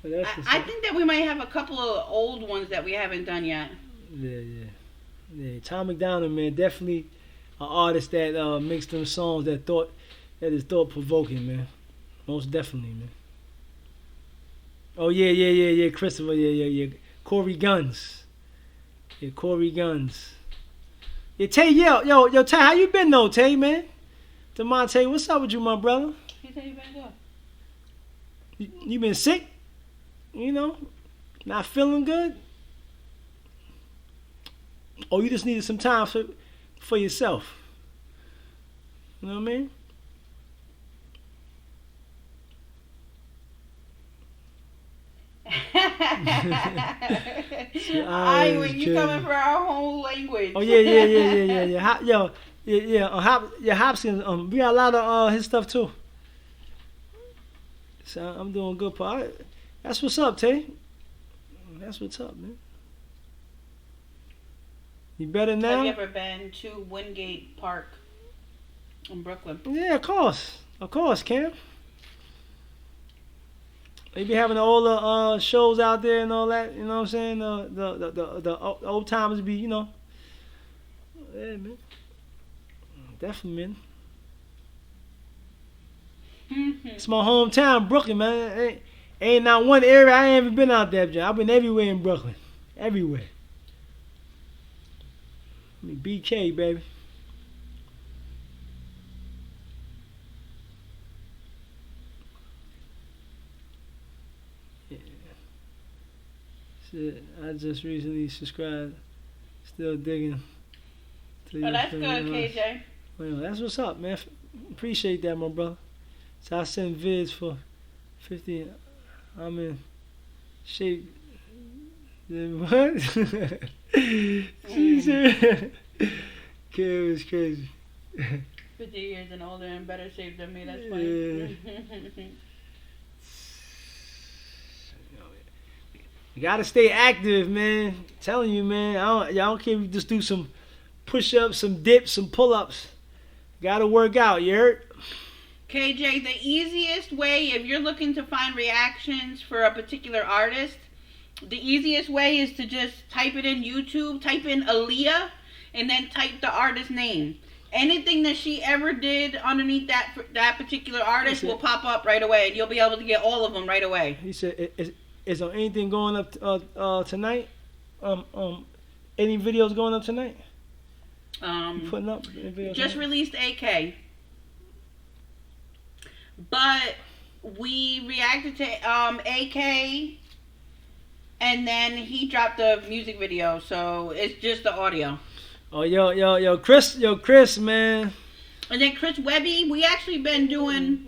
Oh, that's what's I up. think that we might have a couple of old ones that we haven't done yet. Yeah. Tom McDonald, man, definitely an artist that makes them songs that is thought provoking, man. Most definitely, man. Oh yeah, Christopher, yeah. Corey Guns. Yeah, Corey Guns. Yeah, Tay, yo, Tay, how you been though, Tay, man? DeMonte, what's up with you, my brother? He said you better go. You been sick? You know? Not feeling good? Or you just needed some time for yourself? You know what I mean? When you coming for our whole language. Oh yeah. Hopkins. We got a lot of his stuff too. So I'm doing good. That's what's up, Tay. That's what's up, man. You better now? Have you ever been to Wingate Park in Brooklyn? Yeah, of course, Cam. They be having all the shows out there and all that. You know what I'm saying? The old timers be, you know. Yeah, man. Definitely, man. It's my hometown, Brooklyn, man. Ain't not one area I ain't ever been out there, John. I've been everywhere in Brooklyn. Everywhere. I mean, BK, baby. Yeah. Shit, I just recently subscribed. Still digging. Oh, that's good, KJ. Well, that's what's up, man. Appreciate that, my brother. So I send vids for 50. I'm in shape. What? She said, Kid was crazy. 50 years and older and better shape than me, that's funny. Yeah. You gotta stay active, man. I'm telling you, man. Y'all don't care if you just do some push-ups, some dips, some pull-ups. Gotta work out, you heard? KJ, the easiest way, if you're looking to find reactions for a particular artist, the easiest way is to just type it in YouTube, type in Aaliyah, and then type the artist name. Anything that she ever did underneath that particular artist will pop up right away, and you'll be able to get all of them right away. He said, is there anything going up tonight? Any videos going up tonight? You putting up videos just tonight? Released AK. But we reacted to AK, and then he dropped the music video, so it's just the audio. Oh, yo, Chris, man. And then Chris Webby, we actually been doing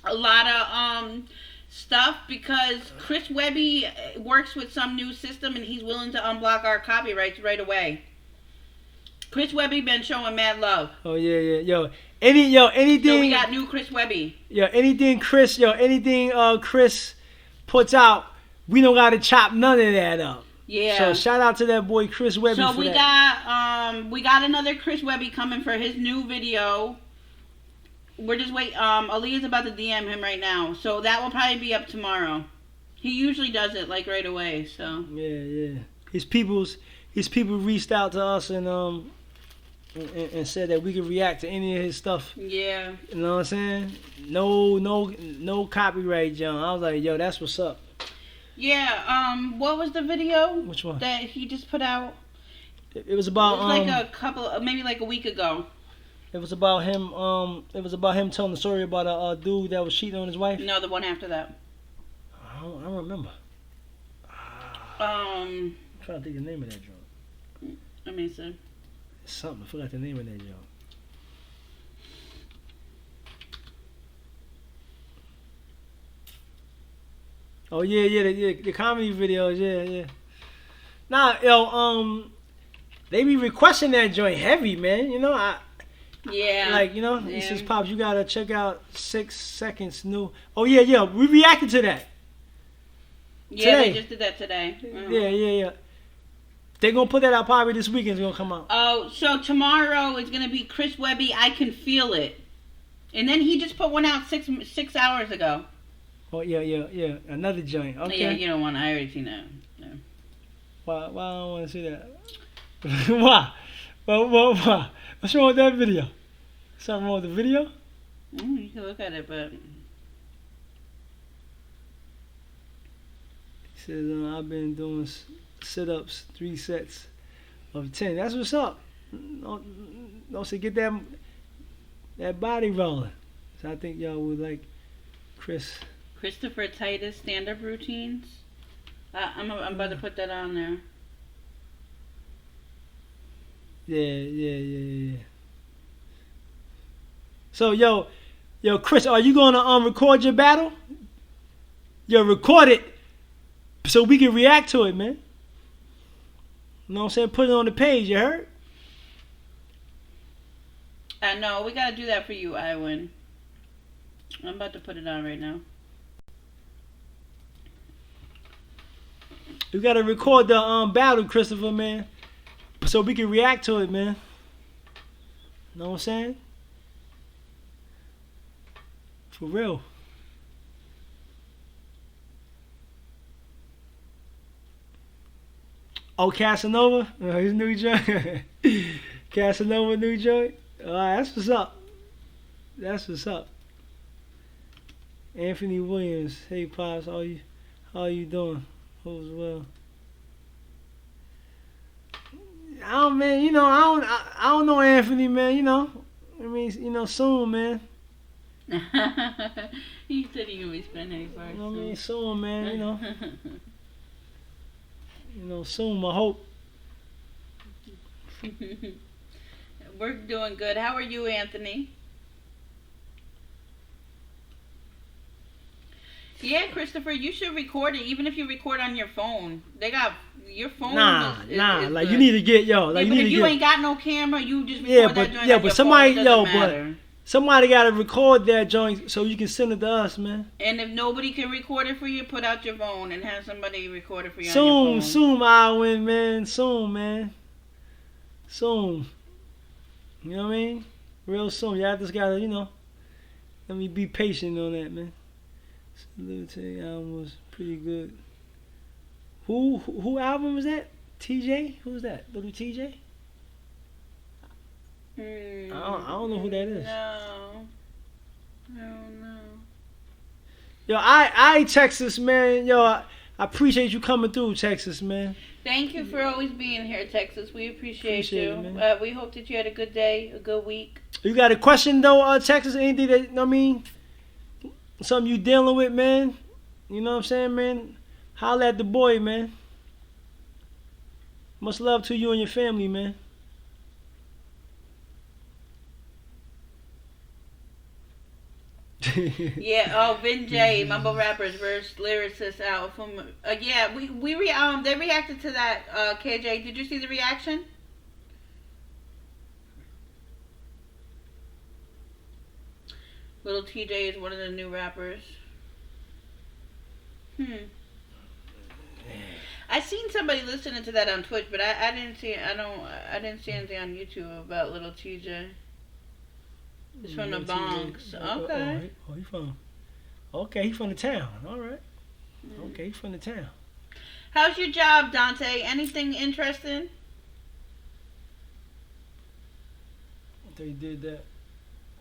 a lot of stuff because Chris Webby works with some new system, and he's willing to unblock our copyrights right away. Chris Webby been showing mad love. Oh yeah. Anything. So we got new Chris Webby. Anything Chris puts out, we don't gotta chop none of that up. Yeah. So shout out to that boy Chris Webby. So for we that. we got another Chris Webby coming for his new video. We're just waiting. Aaliyah's about to DM him right now, so that will probably be up tomorrow. He usually does it like right away. So yeah. His people reached out to us and said that we could react to any of his stuff. Yeah. You know what I'm saying? No copyright, John. I was like, yo, that's what's up. Yeah. What was the video? Which one? That he just put out. It was about it was like a couple, maybe like a week ago. It was about him. It was about him telling the story about a dude that was cheating on his wife. No, the one after that. I don't remember. I'm trying to think the name of that joint. Let me see. Something. I forgot the name of that joint. Oh yeah, the comedy videos, yeah. Nah, yo, they be requesting that joint heavy, man. You know, yeah. Like, you know, he says, Pops, you gotta check out 6 Seconds New. Oh yeah, we reacted to that. Yeah, today. They just did that today. Mm-hmm. Yeah. They're gonna put that out probably this weekend. It's gonna come out. Oh, so tomorrow is gonna be Chris Webby. I Can Feel It, and then he just put one out 6 hours ago. Oh yeah. Another joint. Okay. Yeah, you don't want. I already seen that. Yeah. Why I don't want to see that? Why? Why? What's wrong with that video? Something wrong with the video? You can look at it, but. He says, I've been doing sit-ups 3 sets of 10. That's what's up. Don't say get that body rolling. So I think y'all would like Christopher Titus stand-up routines. I'm about to put that on there. Yeah. So yo, Chris, are you gonna record your battle? Yo, record it. so we can react to it, man. You know what I'm saying? Put it on the page. You heard? I know. We gotta do that for you, Iwan. I'm about to put it on right now. We gotta record the battle, Christopher, man, so we can react to it, man. Know what I'm saying? For real. Oh, Casanova? His new joint. Casanova new joint. That's what's up. That's what's up. Anthony Williams. Hey, Pops. How you doing? Hope as well. Man. I don't know Anthony, man. Soon, man. He said he gonna be spending first. You know what I mean? Soon, man. Soon. I hope. We're doing good. How are you, Anthony? Yeah, Christopher, you should record it. Even if you record on your phone, they got your phone. Is like good. you need to get Like, but if you ain't got no camera, you just record that joint on your somebody, phone. It doesn't matter. Somebody got to record that joint so you can send it to us, man. And if nobody can record it for you, put out your phone and have somebody record it for you on your phone. Soon, Iwan, man. Soon, man. Soon. You know what I mean? Real soon. Y'all just got to, let me be patient on that, man. Salute to the album was pretty good. Who album was that? TJ? Who's that? Little TJ? I don't know who that is. No. Yo, I Texas, man. Yo, I appreciate you coming through, Texas, man. Thank you for always being here, Texas. We appreciate you. It, man. We hope that you had a good day, a good week. You got a question though, Texas? Anything that something you dealing with, man? You know what I'm saying, man? Holla at the boy, man. Much love to you and your family, man. Yeah. Oh, Vin J, mumble rappers verse lyricist out from. Yeah, they reacted to that. KJ, did you see the reaction? Little TJ is one of the new rappers. I seen somebody listening to that on Twitch, but I didn't see. I didn't see anything on YouTube about Little TJ. He's from the Bronx. Okay. He from. Okay, he from the town. All right. Okay, he from the town. How's your job, Dante? Anything interesting? They did that.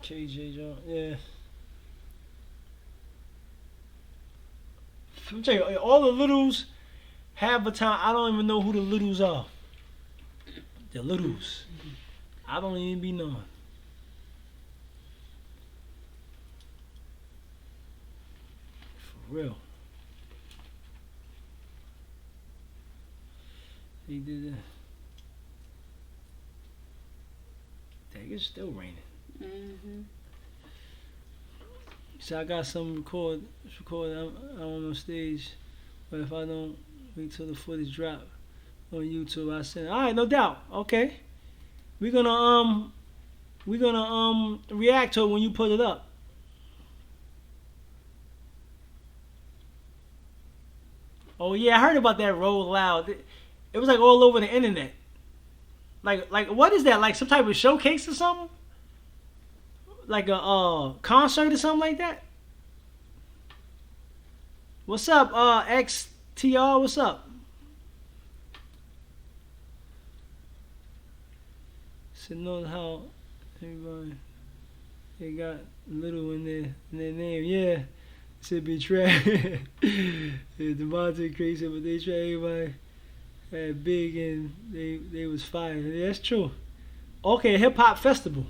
KJ John. Yeah. I'm telling you, all the littles half the time I don't even know who the littles are. The littles. I don't even be knowing. For real. He did that. Dang, it's still raining. So I got some record. I'm on stage, but if I don't wait till the footage drop on YouTube, I send. All right, no doubt. Okay, we're gonna react to it when you put it up. Oh yeah, I heard about that Roll Loud. It was like all over the internet. Like what is that? Like some type of showcase or something? Like a concert or something like that? What's up, XTR? What's up? So know how everybody they got little in their name. Yeah, said be trash. The Monte crazy, but they try everybody had big and they was fire. Yeah, that's true. Okay, hip hop festival.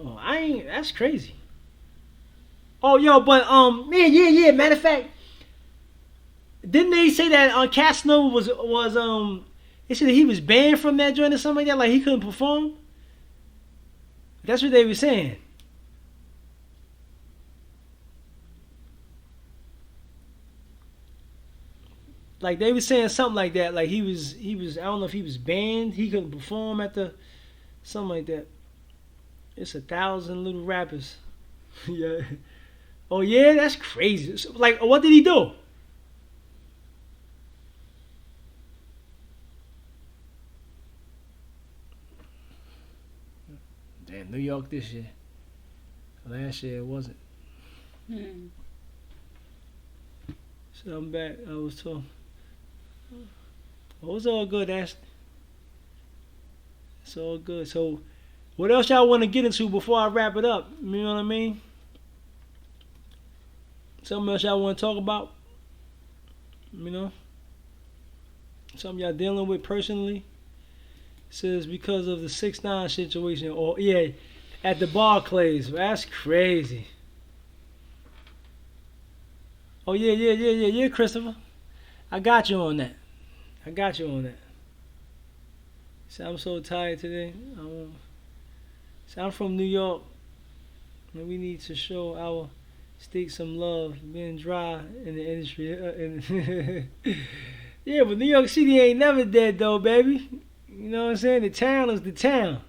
Oh, that's crazy. Oh, yo, but yeah. Matter of fact, didn't they say that Casanova was they said that he was banned from that joint or something like that, like he couldn't perform? That's what they were saying. Like they were saying something like that. Like he was. I don't know if he was banned. He couldn't perform at the something like that. It's 1,000 little rappers. Yeah. Oh yeah, that's crazy. So, like, what did he do? Damn, New York this year. Last year it wasn't. Hmm. So I'm back. I was told. Oh, it's all good, Ashley. It's all good. So, what else y'all want to get into before I wrap it up? You know what I mean? Something else y'all want to talk about? You know? Something y'all dealing with personally? It says because of the 6ix9ine situation. Or, yeah, at the Barclays. That's crazy. Oh, yeah, Christopher. I got you on that. I got you on that. So I'm so tired today. So I'm from New York, and we need to show our state some love. Being dry in the industry. Yeah, but New York City ain't never dead though, baby. You know what I'm saying? The town is the town.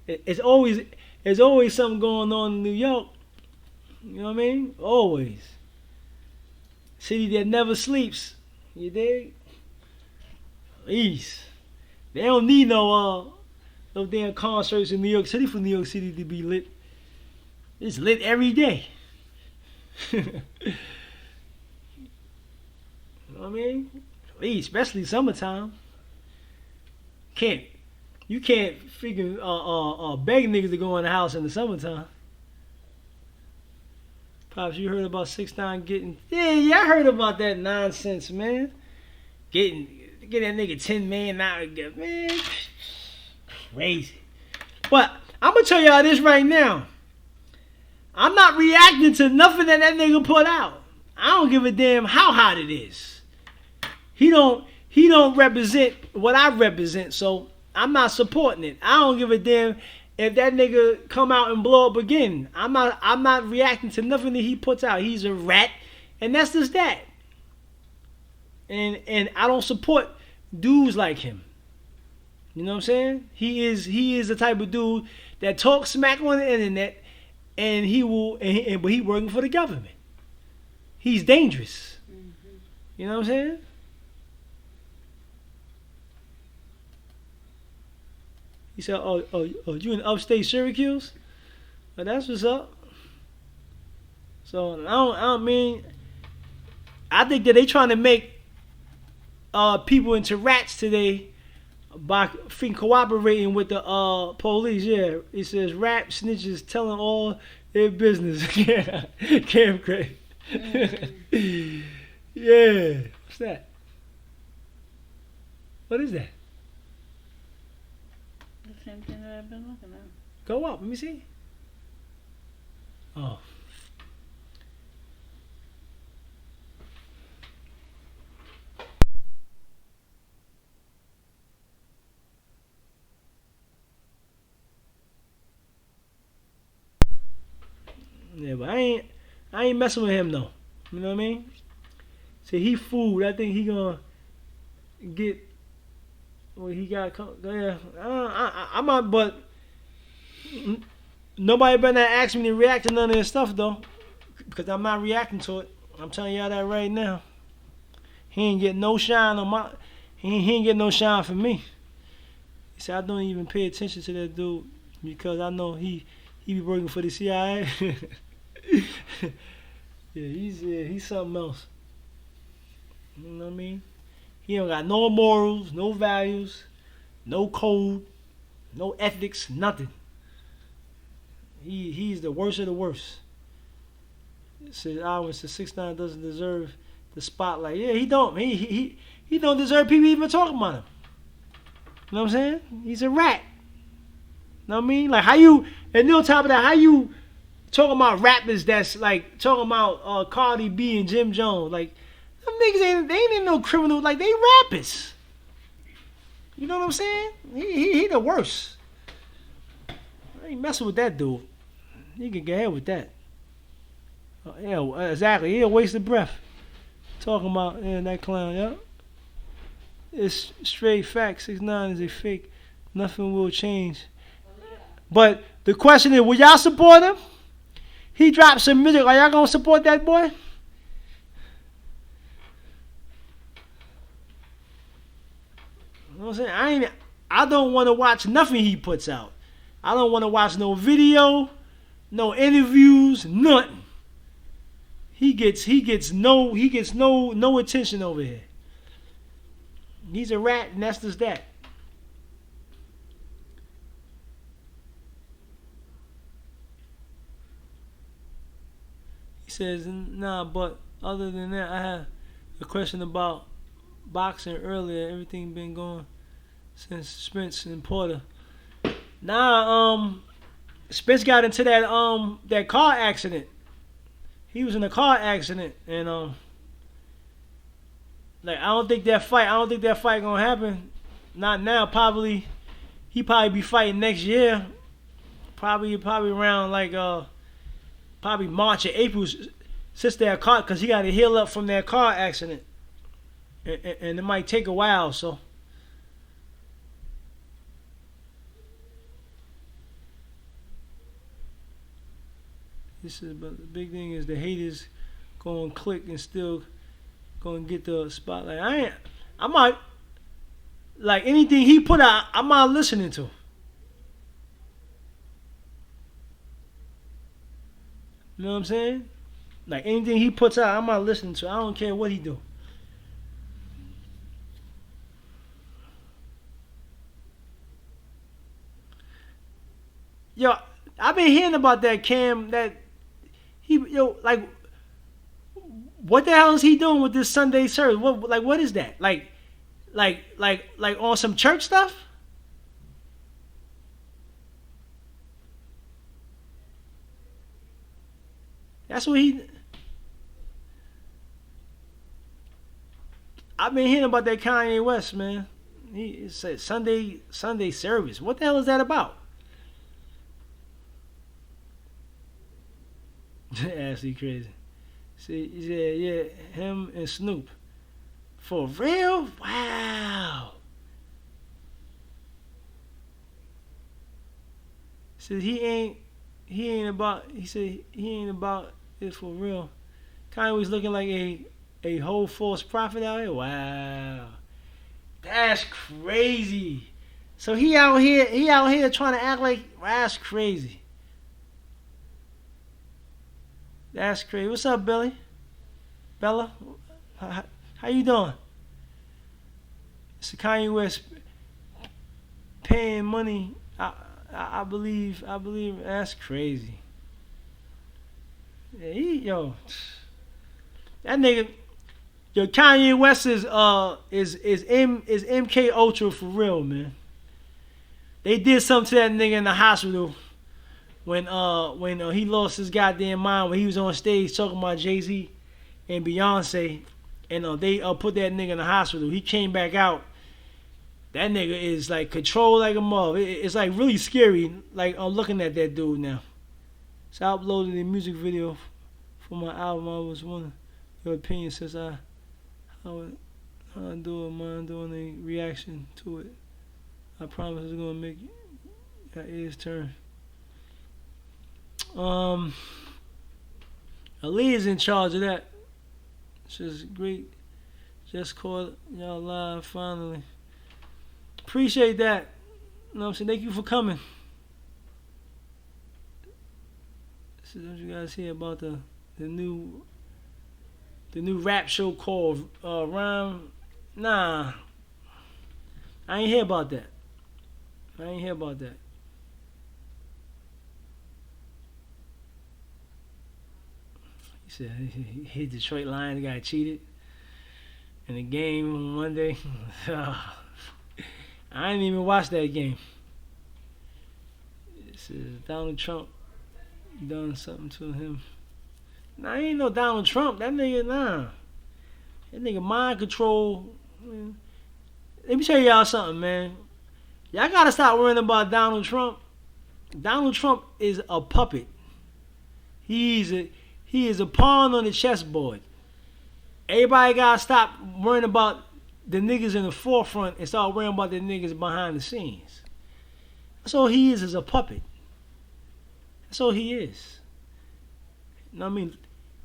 It's always there's always something going on in New York. You know what I mean? Always. City that never sleeps. You dig? Please. They don't need no damn concerts in New York City for New York City to be lit. It's lit every day. You know what I mean? Please, especially summertime. Can't you can't freaking beg niggas to go in the house in the summertime. Pops, you heard about 6ix9ine getting? Yeah, I heard about that nonsense, man. Get that nigga 10 million out, man. Crazy. But I'm gonna tell y'all this right now. I'm not reacting to nothing that nigga put out. I don't give a damn how hot it is. He don't represent what I represent, so I'm not supporting it. I don't give a damn if that nigga come out and blow up again. I'm not reacting to nothing that he puts out. He's a rat, and that's just that. And I don't support dudes like him. You know what I'm saying? He is the type of dude that talks smack on the internet, and but he working for the government. He's dangerous. Mm-hmm. You know what I'm saying? He said, "Oh, you in upstate Syracuse? Well, that's what's up." So I don't mean. I think that they trying to make people into rats today by cooperating with the police. Yeah, it says rap snitches telling all their business. Yeah, Cam Craig. Mm. Yeah, what's that? What is that? The same thing that I've been looking at. Go up, let me see. Oh. Yeah, but I ain't messing with him though. You know what I mean? See, he fooled. I think he gonna get what he got. Yeah, I'm not. But nobody better not ask me to react to none of this stuff though, because I'm not reacting to it. I'm telling y'all that right now. He ain't get no shine on my. He ain't get no shine for me. He said I don't even pay attention to that dude because I know he be working for the CIA. He's something else. You know what I mean? He don't got no morals, no values, no code, no ethics, nothing. He's the worst of the worst. It says Owens, the 6ix9ine doesn't deserve the spotlight. Yeah, he don't. He don't deserve people even talking about him. You know what I'm saying? He's a rat. You know what I mean? Like how you, and on top of that, how you talking about rappers that's like talking about Cardi B and Jim Jones? Like them niggas ain't even no criminal. Like they rappers. You know what I'm saying? He the worst. I ain't messing with that dude. He can get ahead with that. Yeah, exactly. He a waste of breath. talking about, yeah, that clown, yeah. It's straight fact. 6ix9ine is a fake. Nothing will change. But the question is, will y'all support him? He dropped some music. Are y'all gonna support that boy? You know what I'm saying? I don't want to watch nothing he puts out. I don't want to watch no video, no interviews, nothing. He gets no attention over here. He's a rat, and that's just that. He says, nah, but other than that, I had a question about boxing earlier. Everything been going since Spence and Porter. Nah, Spence got into that car accident. He was in a car accident, and like I don't think that fight gonna happen. Not now. He probably be fighting next year. Probably around like probably March or April since that car, because he got to heal up from that car accident, and it might take a while. So but the big thing is the haters gonna click and still gonna get the spotlight. I'm not like anything he put out. I'm not listening to. You know what I'm saying? Like anything he puts out, I'm not listening to. I don't care what he do. Yo, I've been hearing about that Cam. Like, what the hell is he doing with this Sunday service? What is that? Like on some church stuff? That's what I've been hearing about that Kanye West, man. He said Sunday service. What the hell is that about? Actually crazy. See, he said, yeah, him and Snoop. For real? Wow. Said he ain't about it for real. Kanye was looking like a whole false prophet out here. Wow. That's crazy. So he out here trying to act like, that's crazy. That's crazy. What's up, Billy? Bella? How you doing? It's Kanye West paying money. I believe that's crazy. Yeah, that nigga, Kanye West is MK Ultra for real, man. They did something to that nigga in the hospital when he lost his goddamn mind when he was on stage talking about Jay-Z and Beyonce, and they put that nigga in the hospital. He came back out. That nigga is like controlled like a mother. It's like really scary. Like I'm looking at that dude now. So I uploaded a music video for my album. I was wondering your opinion since how I do it, mind doing a reaction to it. I promise it's gonna make your ears turn. Ali is in charge of that. It's just great. Just caught y'all live finally. Appreciate that. You know what I'm saying? Thank you for coming. So don't you guys hear about the new rap show called Rhyme? Nah. I ain't hear about that. He said his Detroit Lions got cheated in the game on Monday. I didn't even watch that game. It says Donald Trump done something to him. Nah, I ain't no Donald Trump. That nigga, nah. That nigga mind control. Man. Let me tell y'all something, man. Y'all gotta stop worrying about Donald Trump. Donald Trump is a puppet. He is a pawn on the chessboard. Everybody gotta stop worrying about the niggas in the forefront and start worrying about the niggas behind the scenes. That's all he is a puppet. That's all he is. You know what I mean?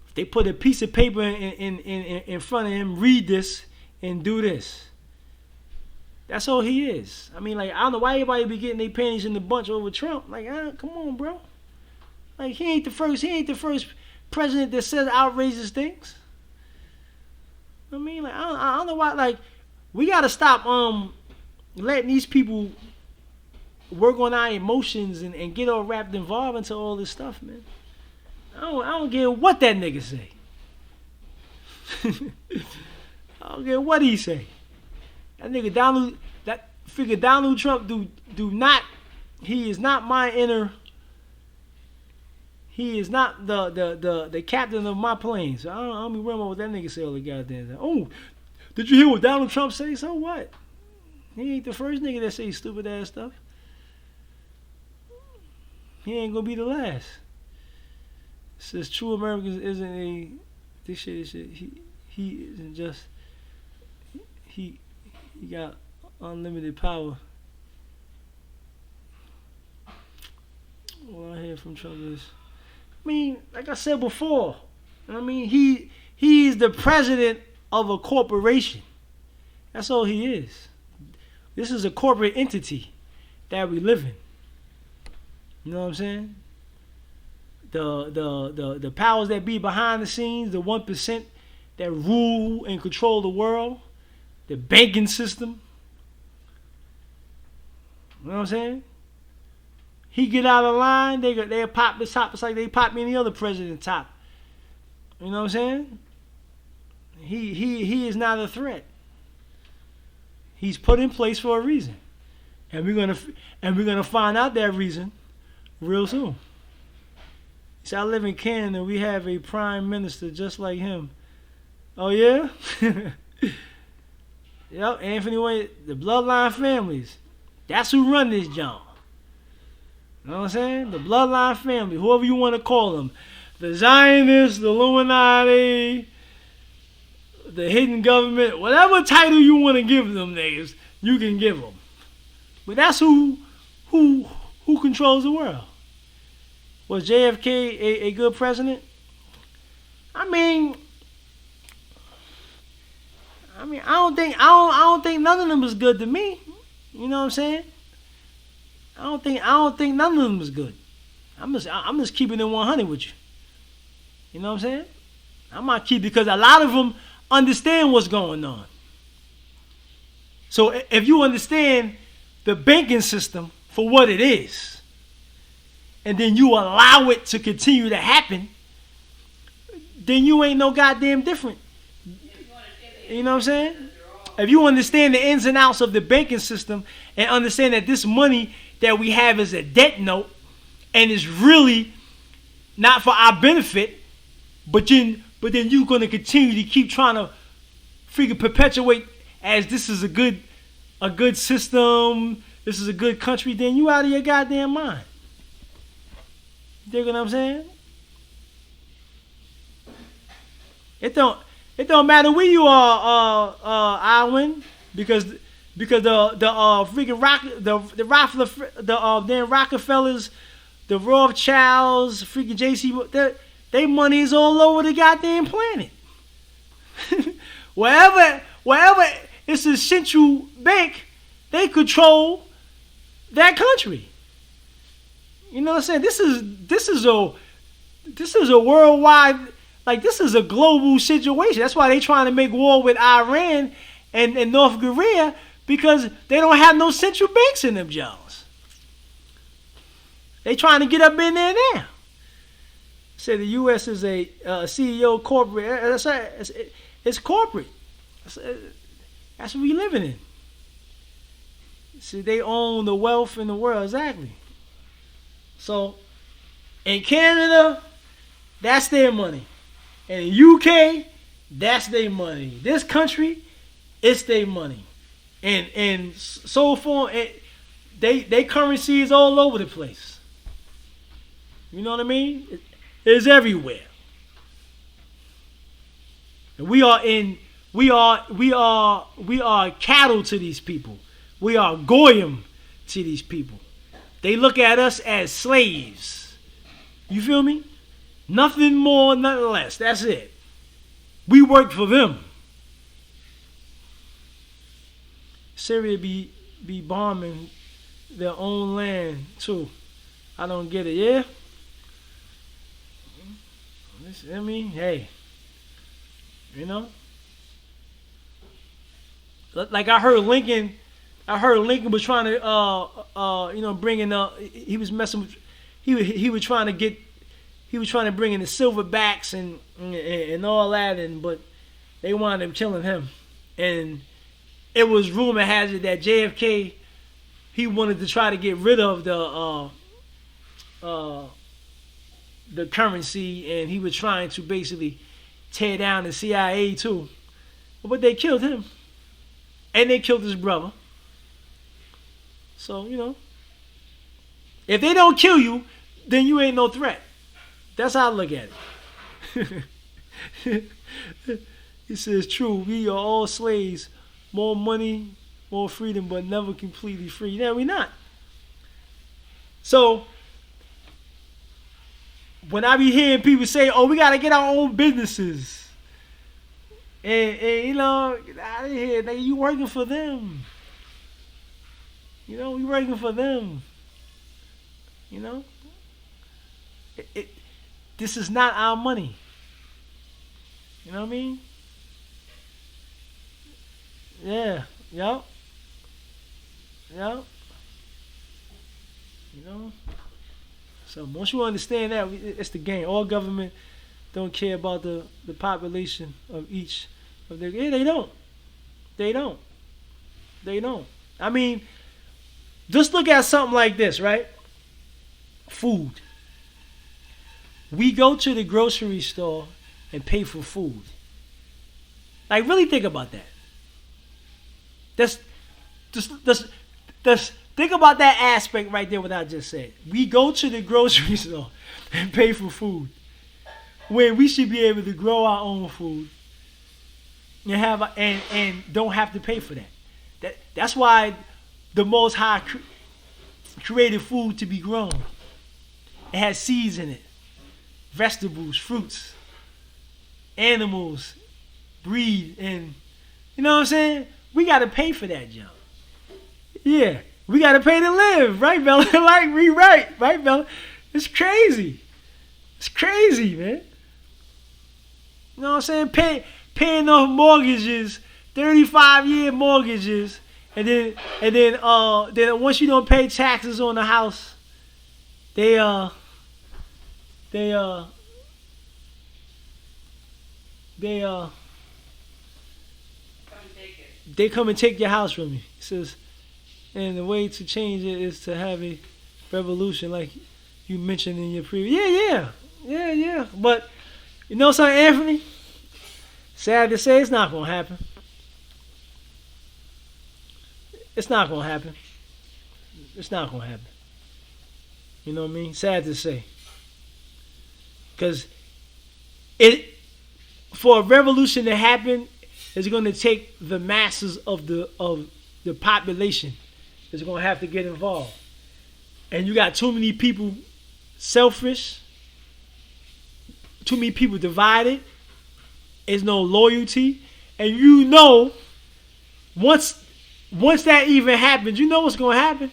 If they put a piece of paper in front of him, read this and do this. That's all he is. I mean, like, I don't know why everybody be getting their panties in the bunch over Trump. Like, come on, bro. Like, he ain't the first president that says outrageous things. I mean, like, I don't know why. Like, we gotta stop letting these people work on our emotions and get all wrapped involved into all this stuff, man. I don't care what that nigga say. I don't care what he say. That nigga Donald Trump do not. He is not my inner. He is not the captain of my plane. So I don't be worrying about what that nigga say all the goddamn time. Oh, did you hear what Donald Trump say? So what? He ain't the first nigga that say stupid ass stuff. He ain't gonna be the last. It says true Americans isn't a. This shit. He isn't just. He got unlimited power. What I hear from Trump is, I mean, like I said before, I mean, he is the president of a corporation. That's all he is. This is a corporate entity that we live in. You know what I'm saying? The powers that be behind the scenes, the 1% that rule and control the world, the banking system. You know what I'm saying? He get out of line, they pop the top. It's like they pop any other president top. You know what I'm saying? He is not a threat. He's put in place for a reason, and we're gonna find out that reason real soon. See, I live in Canada. We have a prime minister just like him. Oh yeah. Yep, Anthony Wayne, the bloodline families. That's who run this joint. You know what I'm saying? The bloodline family, whoever you want to call them. The Zionists, the Illuminati, the hidden government, whatever title you want to give them niggas, you can give them. But that's who controls the world. Was JFK a good president? I don't think none of them was good to me. You know what I'm saying? I don't think none of them was good. I'm just keeping it 100 with you. You know what I'm saying? I'm not keep because a lot of them understand what's going on. So if you understand the banking system for what it is, and then you allow it to continue to happen, then you ain't no goddamn different. You know what I'm saying? If you understand the ins and outs of the banking system and understand that this money that we have is a debt note and is really not for our benefit, but then you're going to continue to keep trying to freaking perpetuate as this is a good system, this is a good country, then you out of your goddamn mind. You dig what I'm saying? It don't matter where you are, Alwyn, because the Rockefellers, the Rothschilds, freaking JC, they money is all over the goddamn planet. wherever it's a central bank, they control that country. You know what I'm saying? This is a worldwide, like, this is a global situation. That's why they trying to make war with Iran and North Korea, because they don't have no central banks in them Jones. They trying to get up in there now. Say the U.S. is a CEO corporate. It's corporate. That's what we living in. See, they own the wealth in the world, exactly. So, in Canada, that's their money. In the UK, that's their money. This country, it's their money. And so forth, they currency is all over the place. You know what I mean? It's everywhere. We are in. We are cattle to these people. We are goyim to these people. They look at us as slaves. You feel me? Nothing more, nothing less. That's it. We work for them. Syria be bombing their own land too. I don't get it. Yeah. I mean, hey, you know, like I heard Lincoln was trying to, bring in, he was messing with, he was trying to bring in the silverbacks and all that, but they wound up killing him. And it was rumor has it that JFK, he wanted to try to get rid of the currency, and he was trying to basically tear down the CIA too. But they killed him. And they killed his brother. So, if they don't kill you, then you ain't no threat. That's how I look at it. He says, true, we are all slaves. More money, more freedom, but never completely free. Yeah, we not. So, when I be hearing people say, oh, we got to get our own businesses. And get out of here. Like, you working for them. We working for them. This is not our money. You know what I mean? Yeah. Yup. So once you understand that, it's the game. All government don't care about the population of each of their. Yeah, they don't. They don't. I mean, just look at something like this, right? Food. We go to the grocery store and pay for food. Like, really think about that. Just think about that aspect right there, what I just said. We go to the grocery store and pay for food, when we should be able to grow our own food and and don't have to pay for that. That's why the Most High created food to be grown. It has seeds in it, vegetables, fruits, animals, breed, and you know what I'm saying? We got to pay for that junk. Yeah, we got to pay to live, right, Bella? Like, right, Bella? It's crazy. It's crazy, man. You know what I'm saying? Paying off mortgages, 35-year mortgages, and then once you don't pay taxes on the house, they come and take your house from you. It says, and the way to change it is to have a revolution, like you mentioned in your previous. Yeah. But you know something, Anthony? Sad to say, it's not gonna happen. It's not gonna happen. You know what I mean? Sad to say, because for a revolution to happen, it's going to take the masses of the population. It's going to have to get involved, and you got too many people selfish, too many people divided. There's no loyalty, and once that even happens, you know what's going to happen.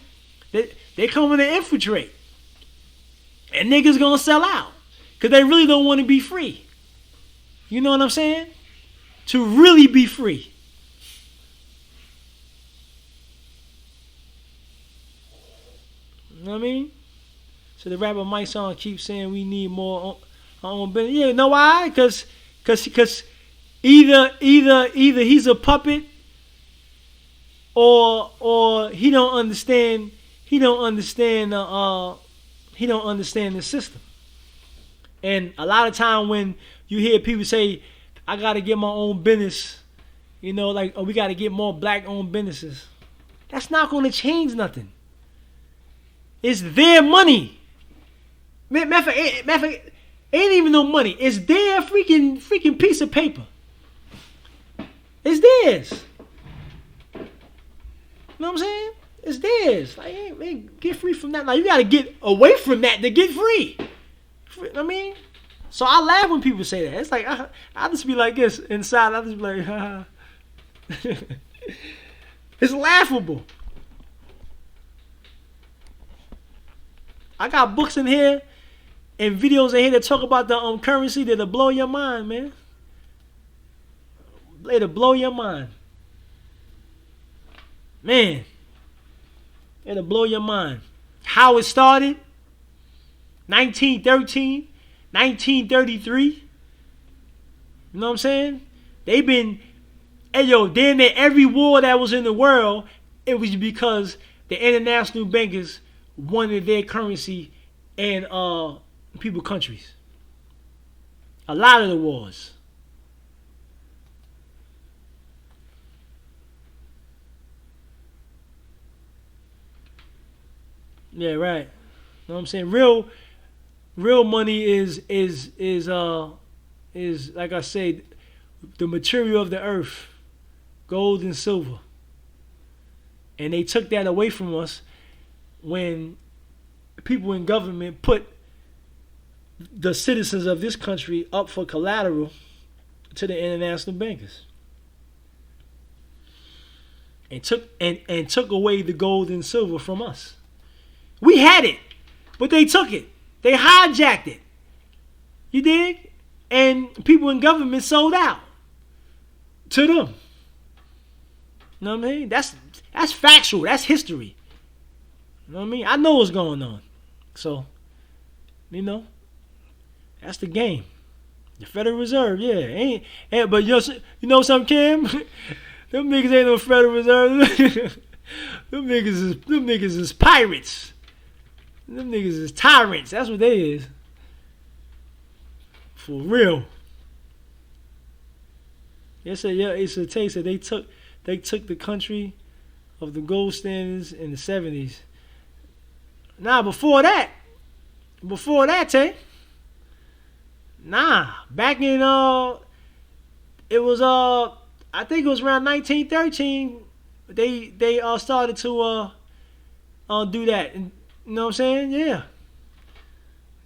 They coming to infiltrate, and niggas gonna sell out because they really don't want to be free. You know what I'm saying? To really be free. You know what I mean? So the rapper Mike Song keeps saying we need more our own business. Yeah, you know why? Because either he's a puppet or he don't understand the system. And a lot of time when you hear people say, I got to get my own business, like, we got to get more black-owned businesses. That's not going to change nothing. It's their money. Matter of fact, ain't even no money. It's their freaking piece of paper. It's theirs. You know what I'm saying? It's theirs. Like, hey, get free from that. Now you gotta get away from that to get free. I mean, so I laugh when people say that. It's like I just be like this inside. I just be like, ha. It's laughable. I got books in here and videos in here that talk about the currency that'll blow your mind, man. It'll blow your mind. Man. It'll blow your mind. How it started, 1913, 1933. You know what I'm saying? They've been, hey yo, damn near every war that was in the world, it was because the international bankers wanted their currency in people countries. A lot of the wars. Yeah, right. You know what I'm saying? Real money is like I say, the material of the earth, gold and silver. And they took that away from us when people in government put the citizens of this country up for collateral to the international bankers. And took away the gold and silver from us. We had it, but they took it. They hijacked it. You dig? And people in government sold out to them. You know what I mean? That's factual. That's history. You know what I mean? I know what's going on. So, you know, that's the game. The Federal Reserve, yeah. But you know something, Kim? Them niggas ain't no Federal Reserve. them niggas is pirates. Them niggas is tyrants. That's what they is. For real. It's a taste that they took the country of the gold standards in the 70s. Nah, before that, Tay. Nah, back in it was I think it was around 1913 they started to do that. And, you know what I'm saying? Yeah.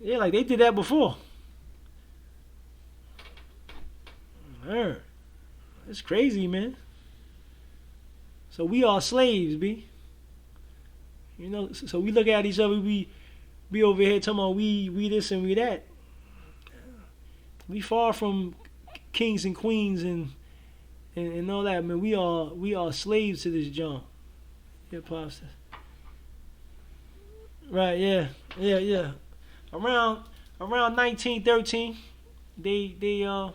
Yeah, like they did that before. It's crazy, man. So we are slaves, B. You know, so we look at each other, we over here talking about we this and we that. We far from kings and queens and all that, man. We are slaves to this junk. Hip hop. Right, yeah. Around 1913, they you know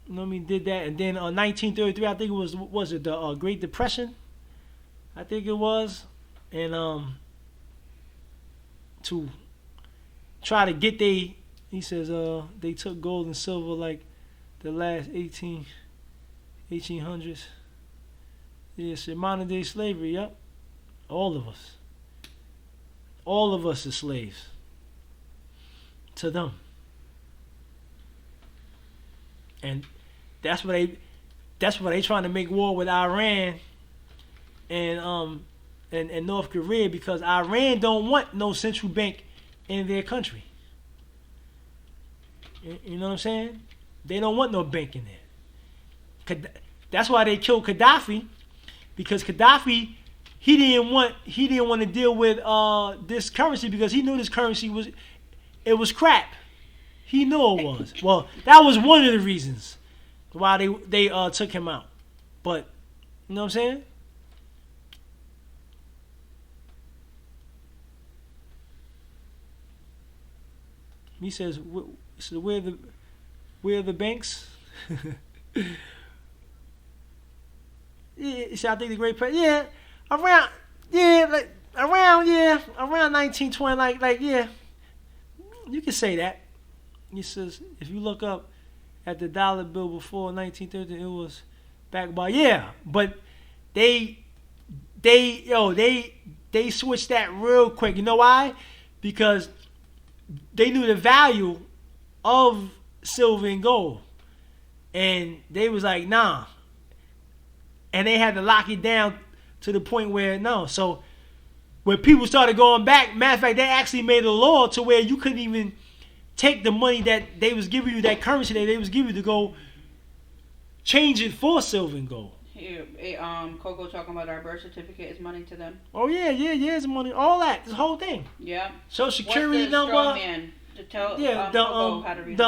what I mean, did that, and then 1933, I think it was it the Great Depression? I think it was, and to try to get he says they took gold and silver like the last 1800s. Yes, modern day slavery. Yep, all of us. All of us are slaves to them, and that's why they trying to make war with Iran and North Korea, because Iran don't want no central bank in their country. You know what I'm saying? They don't want no bank in there. That's why they killed Gaddafi, because Gaddafi he didn't want to deal with this currency, because he knew this currency was crap. He knew it was. Well, that was one of the reasons why they took him out. But you know what I'm saying? He says, so where are the banks? Yeah, I think the great president. Yeah, around 1920, like yeah, you can say that. He says if you look up at the dollar bill before 1930, it was back by but they switched that real quick. You know why? Because they knew the value of silver and gold, and they was like, nah, and they had to lock it down to the point where no. So when people started going back, matter of fact, they actually made a law to where you couldn't even take the money that they was giving you, that currency that they was giving you, to go change it for silver and gold. Here, Coco talking about our birth certificate is money to them. Oh yeah, it's money, all that, this whole thing. Yeah. Social security What's the number. straw man to tell Coco how to read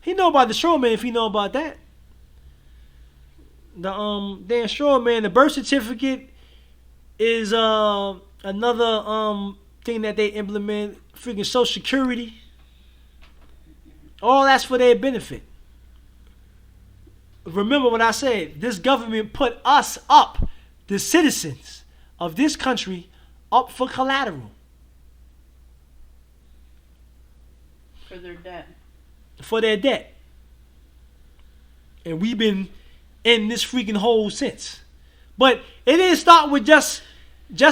he know about the straw man if he know about that. Damn straw man. The birth certificate is another thing that they implement. Freaking Social Security. All that's for their benefit. Remember what I said. This government put us up, the citizens of this country, up for collateral. For their debt. For their debt. And we've been in this freaking hole since. But it didn't start with just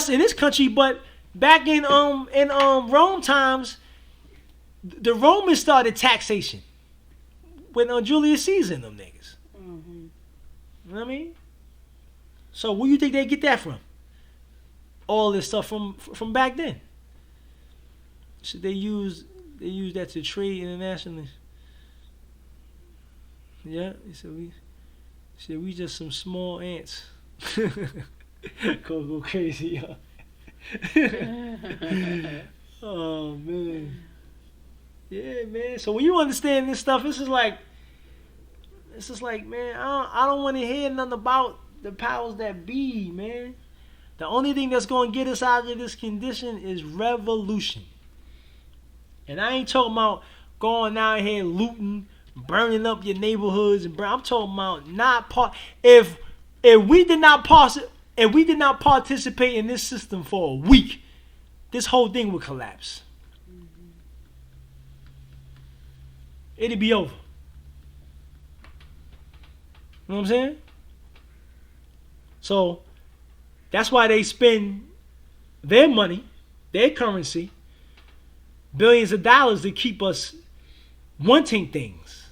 in this country, but back in Rome times, the Romans started taxation with Julius Caesar and them niggas. Mm-hmm. You know what I mean? So where you think they get that from? All this stuff from back then. So they use that to trade internationally. Yeah, he said we just some small ants. Go crazy, y'all. Oh man. Yeah, man. So when you understand this stuff, it's just like, man, I don't want to hear nothing about the powers that be, man. The only thing that's going to get us out of this condition is revolution. And I ain't talking about going out here looting, burning up your neighborhoods, and I'm talking about if we did not participate in this system for a week, this whole thing would collapse. It'd be over. You know what I'm saying? So that's why they spend their money, their currency, billions of dollars to keep us wanting things.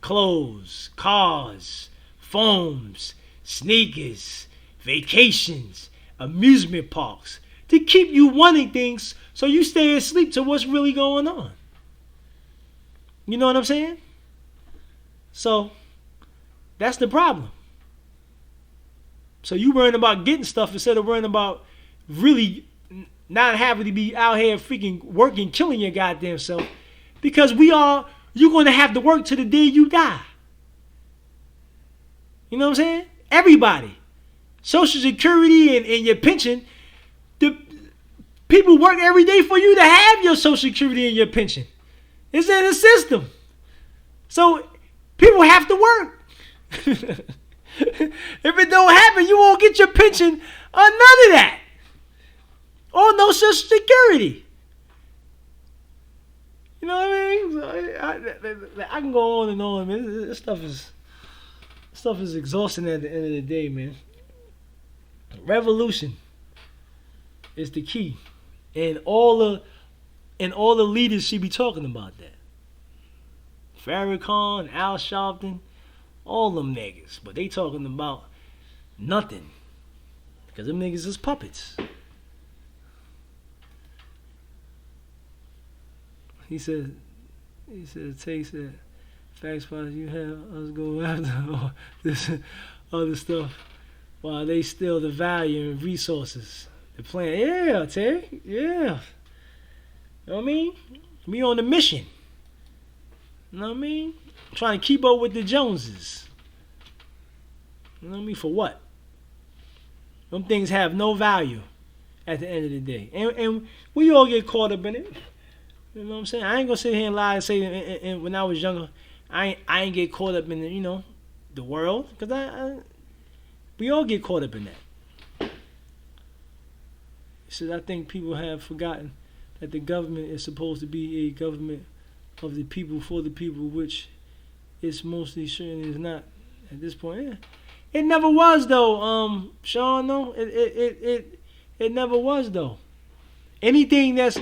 Clothes, cars, phones, sneakers, vacations, amusement parks. To keep you wanting things so you stay asleep to what's really going on. You know what I'm saying? So that's the problem. So you worrying about getting stuff instead of worrying about really not having to be out here freaking working, killing your goddamn self. Because you're going to have to work to the day you die. You know what I'm saying? Everybody. Social Security and your pension. The people work every day for you to have your Social Security and your pension. It's in the system. So people have to work. If it don't happen, you won't get your pension or none of that. Or no Social Security. You know what I mean? I can go on and on, man. This stuff is exhausting at the end of the day, man. Revolution is the key. And all the leaders should be talking about that. Farrakhan, Al Sharpton, all them niggas. But they talking about nothing. Because them niggas is puppets. He said, Tay said, facts spots you have us go after all this other stuff while they steal the value and resources. The plan, yeah, Tay, yeah. You know what I mean? We on the mission. You know what I mean? Trying to keep up with the Joneses. You know what I mean? For what? Them things have no value at the end of the day. And we all get caught up in it. You know what I'm saying? I ain't gonna sit here and lie and say and when I was younger, I ain't get caught up in the world. Because we all get caught up in that. So I think people have forgotten that the government is supposed to be a government of the people for the people, which it's mostly certainly is not at this point. Yeah. It never was though, Sean. No, it never was though. Anything that's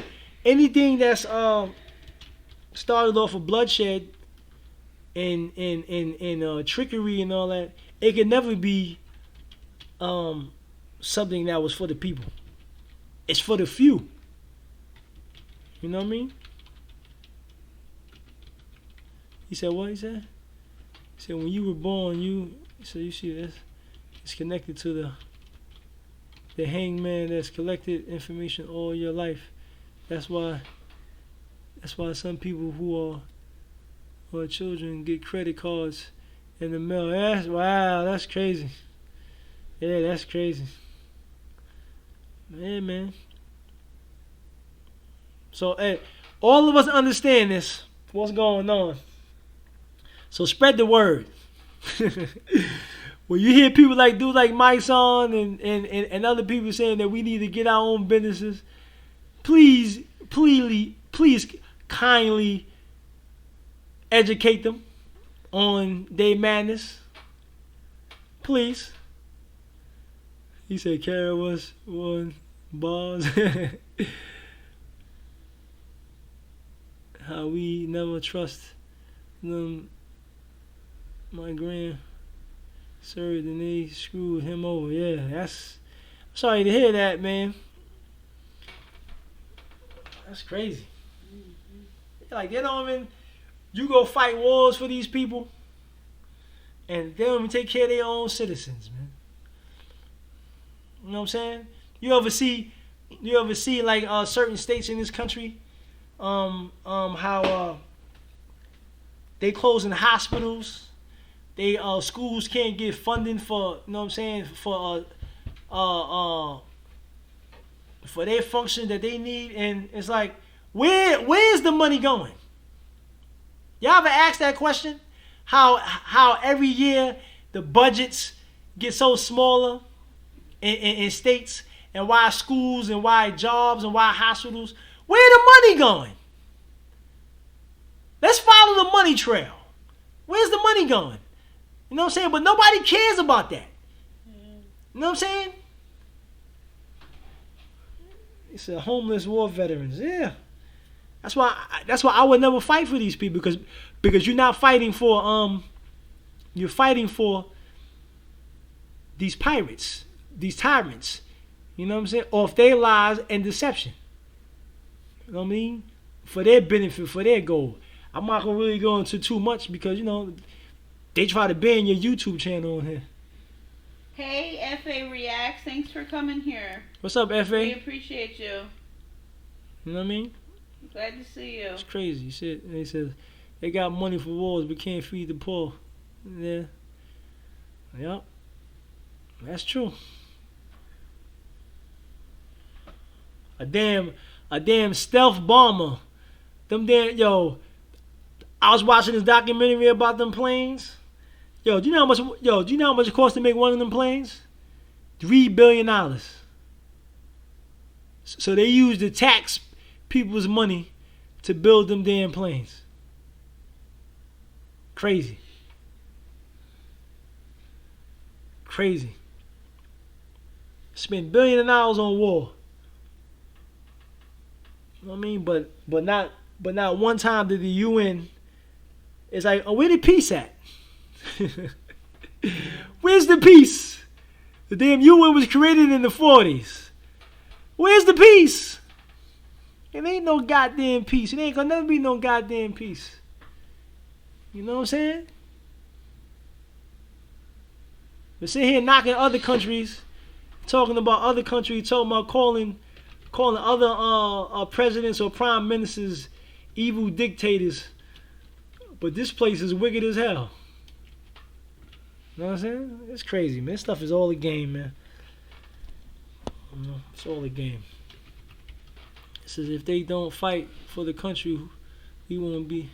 started off with bloodshed and trickery and all that, it could never be um, something that was for the people. It's for the few. You know what I mean? He said what? He said when you were born, he said you see this. It's connected to the hangman that's collected information all your life. That's why some people who are children get credit cards in the mail. Wow, that's crazy. Yeah, that's crazy. Yeah, man. So, hey, all of us understand this. What's going on? So spread the word. When you hear people like dudes like my son and other people saying that we need to get our own businesses, please kindly educate them on their madness. Please. He said Kara was one bars. How we never trust them. My grand served and they screwed him over. Yeah, that's. I'm sorry to hear that, man. That's crazy. Like they don't even. You go fight wars for these people, and they don't even take care of their own citizens, man. You know what I'm saying? You ever see like certain states in this country, how they closing hospitals, they schools can't get funding for, you know what I'm saying, for their function that they need, and it's like where's the money going? Y'all ever asked that question? How every year the budgets get so smaller in states, and why schools and why jobs and why hospitals? Where the money going? Let's follow the money trail. Where's the money going? You know what I'm saying? But nobody cares about that. You know what I'm saying? It's a homeless war veterans. Yeah. That's why I would never fight for these people, because you're not fighting for you're fighting for these pirates, these tyrants. You know what I'm saying? Off their lies and deception. You know what I mean? For their benefit, for their goal. I'm not gonna really go into too much because they try to ban your YouTube channel on here. Hey, FA Reacts, thanks for coming here. What's up, FA? We appreciate you. You know what I mean? Glad to see you. It's crazy. They said they got money for wars but can't feed the poor. Yeah. Yep. That's true. A damn stealth bomber. I was watching this documentary about them planes. Do you know how much it costs to make one of them planes? $3 billion. So they use the tax people's money to build them damn planes. Crazy. Spend $1 billion on war. You know what I mean? But not one time did the UN. It's like, where the peace at? Where's the peace? The damn UN was created in the 40s. Where's the peace? It ain't no goddamn peace. It ain't gonna never be no goddamn peace. You know what I'm saying? But sitting here knocking other countries, talking about other countries, talking about calling other presidents or prime ministers evil dictators. But this place is wicked as hell. You know what I'm saying? It's crazy, man. This stuff is all a game, man. It's all a game. It says if they don't fight for the country, we won't be.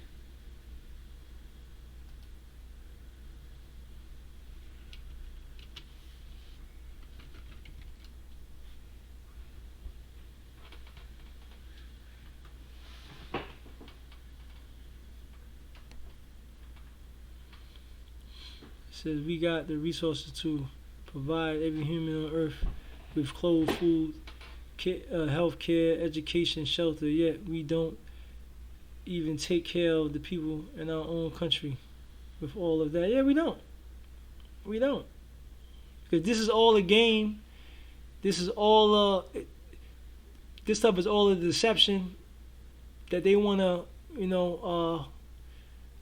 Says we got the resources to provide every human on earth with clothes, food, health care, education, shelter, yet we don't even take care of the people in our own country. with all of that. Yeah, we don't. We don't. Because this is all a game. This is all this stuff is all a deception that they want to,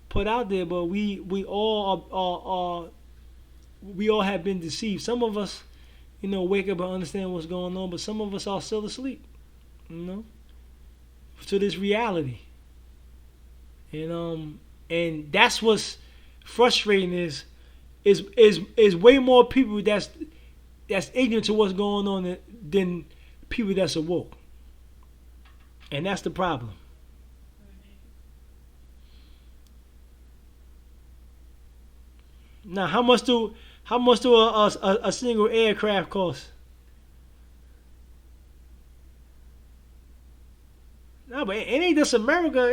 put out there. But we all are we all have been deceived. Some of us, wake up and understand what's going on, but some of us are still asleep, to this reality. And that's what's frustrating is way more people that's ignorant to what's going on than people that's awoke. And that's the problem. Now, how much do a single aircraft cost? No, but it ain't just America.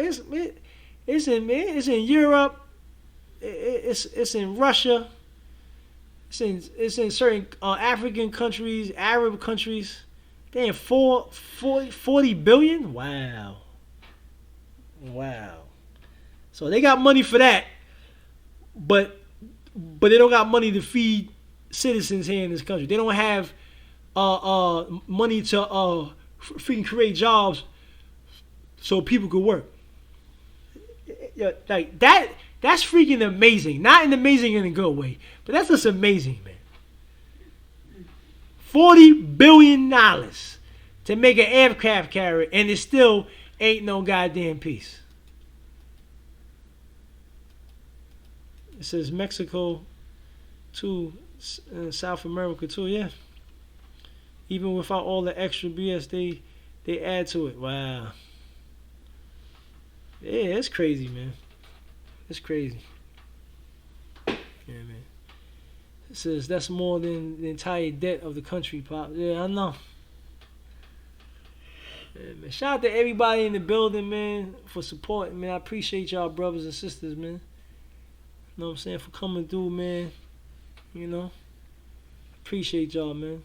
It's in Europe. It's in Russia. It's in certain African countries, Arab countries. They in 40 billion. Wow. So they got money for that, but they don't got money to feed citizens here in this country. They don't have money to freaking create jobs so people could work. Yeah, like that. That's freaking amazing. Not amazing in a good way, but that's just amazing, man. $40 billion to make an aircraft carrier, and it still ain't no goddamn peace. It says Mexico too, South America too, yeah. Even without all the extra BS, they add to it. Wow. Yeah, it's crazy, man. It's crazy. Yeah, man. It says that's more than the entire debt of the country, Pop. Yeah, I know. Yeah, man. Shout out to everybody in the building, man, for supporting, man. I appreciate y'all brothers and sisters, man. You know what I'm saying? For coming through, man. Appreciate y'all, man.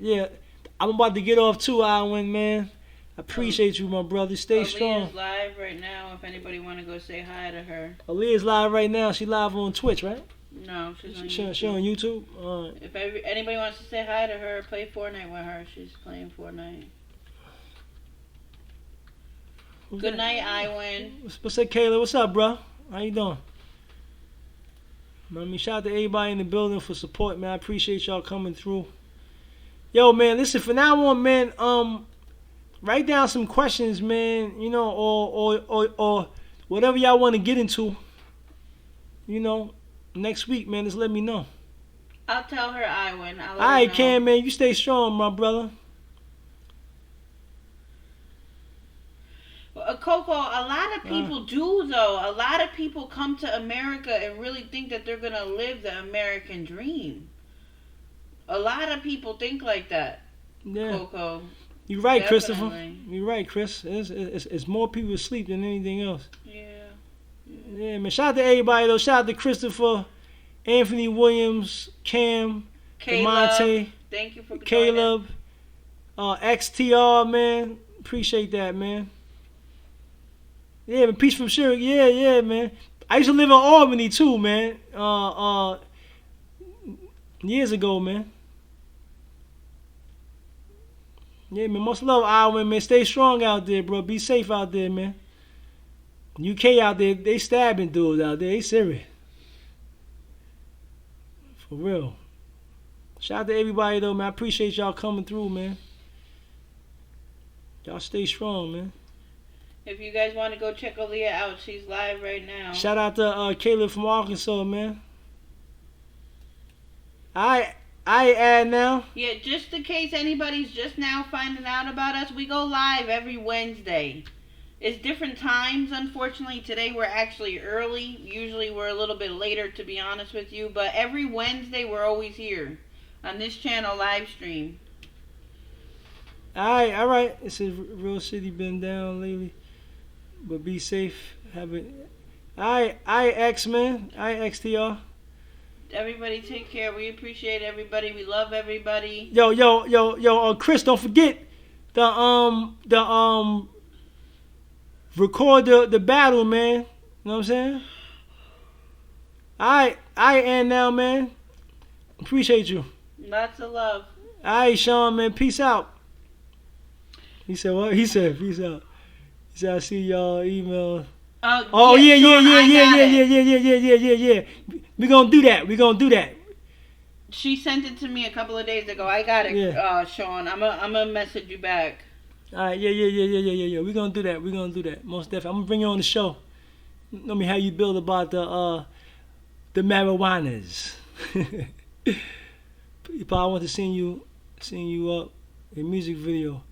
Yeah, I'm about to get off too, Alwyn, man. I appreciate you, my brother. Stay strong. Aaliyah's live right now. If anybody want to go say hi to her. Aaliyah's live right now. She live on Twitch, right? No, she's on YouTube. She on YouTube? All right. If anybody wants to say hi to her, play Fortnite with her. She's playing Fortnite. Good night, Iwan. What's up, Kayla? What's up, bro? How you doing? Shout out to everybody in the building for support, man. I appreciate y'all coming through. Yo, man, listen, from now on, man, write down some questions, man, or whatever y'all want to get into, next week, man, just let me know. I'll tell her Iwan. All right, Cam, man, you stay strong, my brother. Coco, a lot of people do, though. A lot of people come to America and really think that they're going to live the American dream. A lot of people think like that, yeah. Coco. You're right, Definitely. Christopher. You're right, Chris. It's more people asleep than anything else. Yeah, man. Shout out to everybody, though. Shout out to Christopher, Anthony Williams, Cam, DeMonte. Thank you for Caleb, XTR, man. Appreciate that, man. Yeah, man. Peace from Sherry. Yeah, man. I used to live in Albany, too, man. Years ago, man. Yeah, man. Much love, Alwyn, man. Stay strong out there, bro. Be safe out there, man. UK out there, they stabbing dudes out there. They serious. For real. Shout out to everybody, though, man. I appreciate y'all coming through, man. Y'all stay strong, man. If you guys want to go check Aaliyah out, she's live right now. Shout out to Caleb from Arkansas, man. I add now. Yeah, just in case anybody's just now finding out about us, we go live every Wednesday. It's different times, unfortunately. Today we're actually early. Usually we're a little bit later, to be honest with you. But every Wednesday we're always here on this channel live stream. All right. It says real city been down lately, but be safe. I X, man. I XTR. Everybody take care. We appreciate everybody. We love everybody. Yo, Chris, don't forget the record the battle, man. You know what I'm saying? All right, and now, man. Appreciate you. Lots of love. All right, Sean, man. Peace out. He said what? He said peace out. He said I see y'all email. Oh yeah, Sean, yeah. We gonna do that. She sent it to me a couple of days ago. I got it, Sean. I'm gonna message you back. All right, yeah. We gonna do that. Most definitely. I'm gonna bring you on the show. Let me how you build about the marijuanas. People, I want to send you up a music video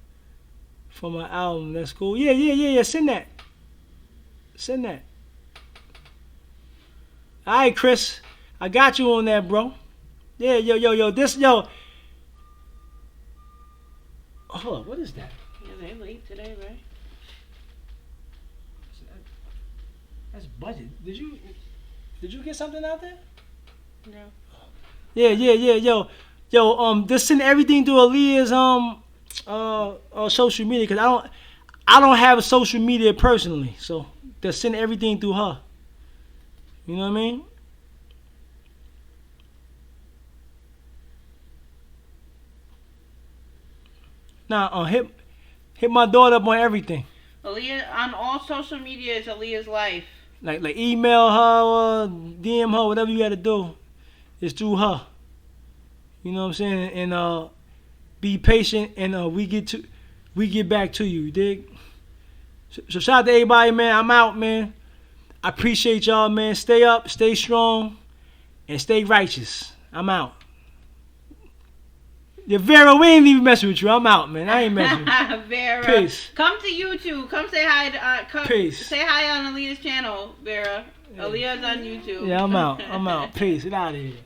for my album. That's cool. Yeah. Send that. All right, Chris. I got you on that, bro. Yeah, yo. Hold on, what is that? Yeah, they late today, right? That's budget. Did you get something out there? No. Yeah, yo. Just send everything to Aaliyah's social media because I don't have a social media personally, so just send everything through her. You know what I mean? Now, hit my daughter up on everything. Aaliyah on all social media is Aaliyah's life. Like email her or DM her, whatever you got to do. It's through her. You know what I'm saying? And be patient, and we get back to you. You dig? So shout out to everybody, man. I'm out, man. I appreciate y'all, man. Stay up, stay strong, and stay righteous. I'm out. Yeah, Vera, we ain't even messing with you. I'm out, man. I ain't messing with you. Vera. Peace. Come to YouTube. Come say hi. Peace. Say hi on Aaliyah's channel, Vera. Aaliyah's on YouTube. Yeah, I'm out. Peace. Get out of here.